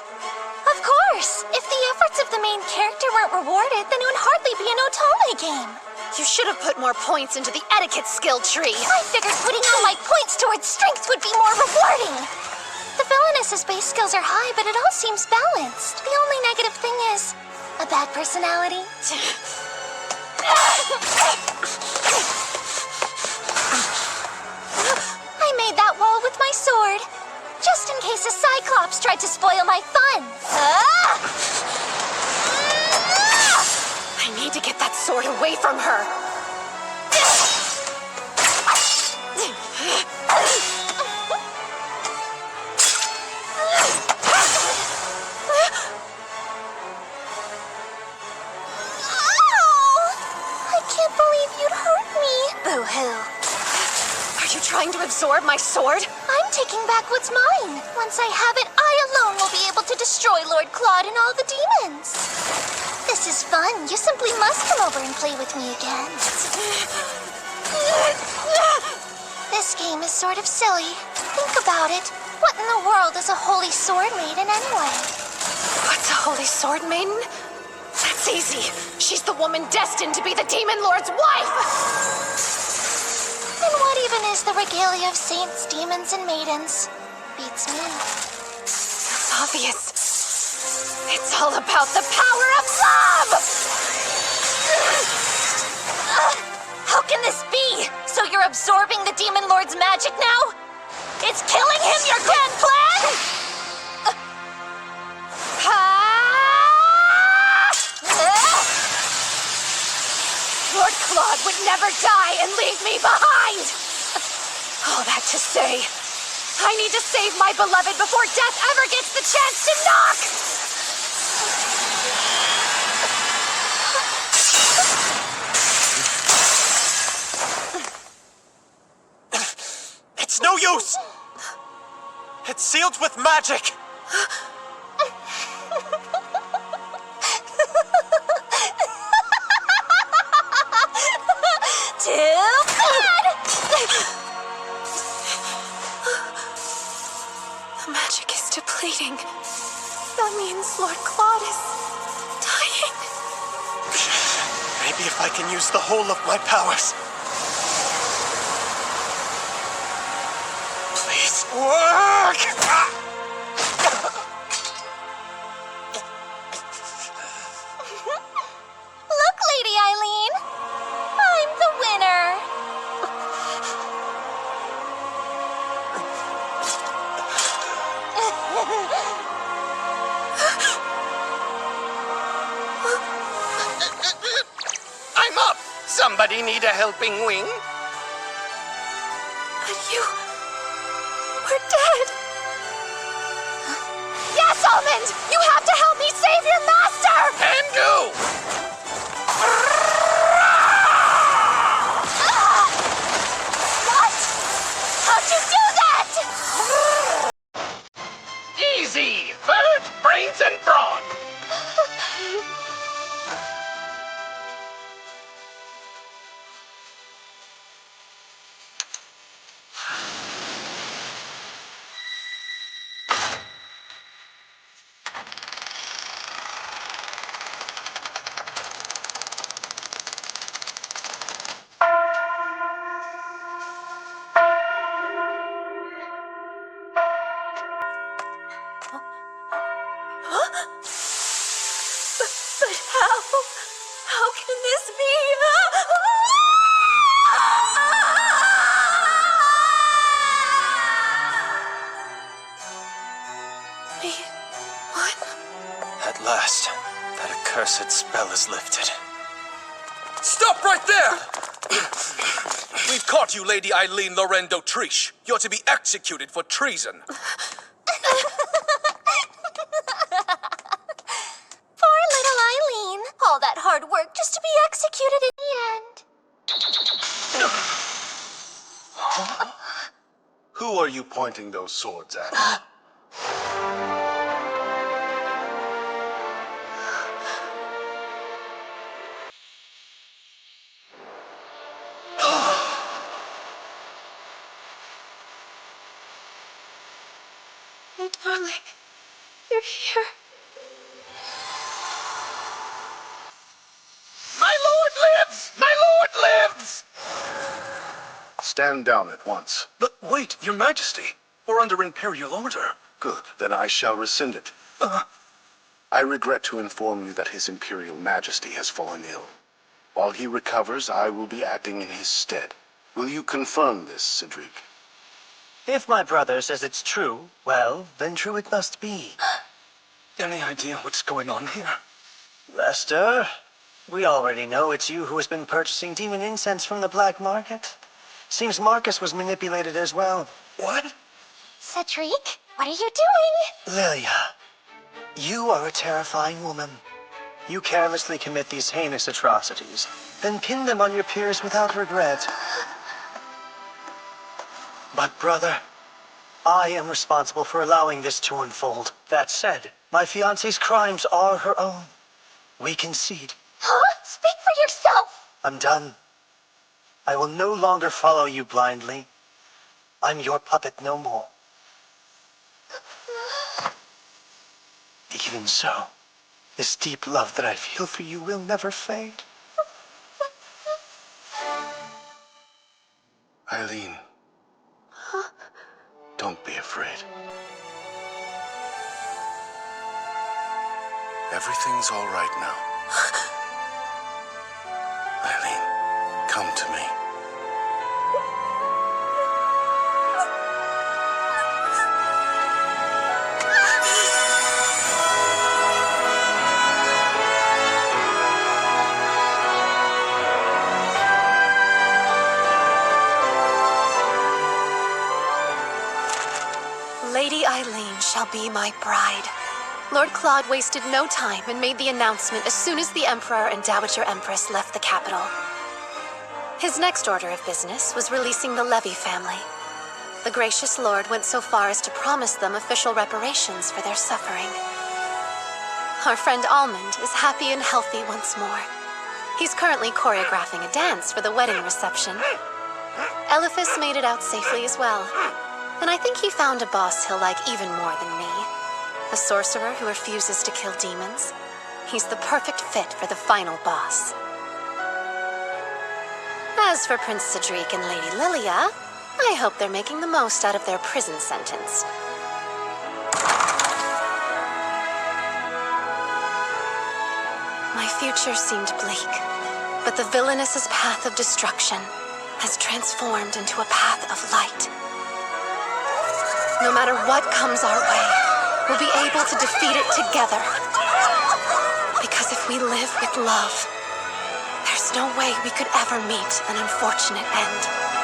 Of course! If the efforts of the main character weren't rewarded, then it would hardly be an Otome game.
You should have put more points into the etiquette skill tree.
I figured putting all my points towards strength would be more rewarding. The villainess's base skills are high, but it all seems balanced. The only negative thing is a bad personality. I made that wall with my sword, just in case a Cyclops tried to spoil my fun.
I need to get that sword away from her.
I can't believe you'd hurt me.
Boo-hoo. Are you trying to absorb my sword?
I'm taking back what's mine. Once I have it, I alone will be able to destroy Lord Claude and all the demons. This is fun. You simply must come over and play with me again. This game is sort of silly. Think about it. What in the world is a holy sword maiden anyway?
What's a holy sword maiden? That's easy. She's the woman destined to be the Demon Lord's wife!
And what even is the regalia of saints, demons, and maidens? Beats me.
It's obvious. It's all about the power of love!
How can this be? So you're absorbing the Demon Lord's magic now? It's killing him, your grand plan?
Lord Claude would never die and leave me behind! All that to say, I need to save my beloved before death ever gets the chance to knock!
It's no use! It's sealed with magic!
Too bad!
The magic is depleting. That means Lord Claude is dying.
Maybe if I can use the whole of my powers. Please work!
Look, Lady Aileen! I'm
Somebody need a helping wing?
But you were dead. Yes, Almond! You have to help me save your master!
Can do!
What? How'd you do that?
Easy! Bird, brains, and brawn!
But how can this be? What?
At last, that accursed spell is lifted.
Stop right there! We've caught you, Lady Aileen Lorendo Triche. You're to be executed for treason.
Poor little Aileen. All that hard work just to be executed in the end.
Who are you pointing those swords at?
Oh, darling, you're here.
My lord lives! My lord lives!
Stand down at once.
But wait, Your Majesty. We're under Imperial order.
Good, then I shall rescind it. I regret to inform you that His Imperial Majesty has fallen ill. While he recovers, I will be acting in his stead. Will you confirm this, Cedric?
If my brother says it's true, well, then true it must be.
Any idea what's going on here?
Lester, we already know it's you who has been purchasing demon incense from the black market. Seems Marcus was manipulated as well.
What?
Cedric, what are you doing?
Lilia, you are a terrifying woman. You carelessly commit these heinous atrocities, then pin them on your peers without regret. But brother, I am responsible for allowing this to unfold. That said, my fiancée's crimes are her own. We concede.
Huh? Speak for yourself!
I'm done. I will no longer follow you blindly. I'm your puppet no more. Even so, this deep love that I feel for you will never fade.
Aileen. Don't be afraid. Everything's all right now. Aileen, come to me.
Lady Aileen shall be my bride. Lord Claude wasted no time and made the announcement as soon as the Emperor and Dowager Empress left the capital. His next order of business was releasing the Levy family. The gracious Lord went so far as to promise them official reparations for their suffering. Our friend Almond is happy and healthy once more. He's currently choreographing a dance for the wedding reception. Eliphas made it out safely as well. And I think he found a boss he'll like even more than me. A sorcerer who refuses to kill demons. He's the perfect fit for the final boss. As for Prince Cedric and Lady Lilia, I hope they're making the most out of their prison sentence. My future seemed bleak, but the villainous' path of destruction has transformed into a path of light. No matter what comes our way, we'll be able to defeat it together. Because if we live with love, there's There's no way we could ever meet an unfortunate end.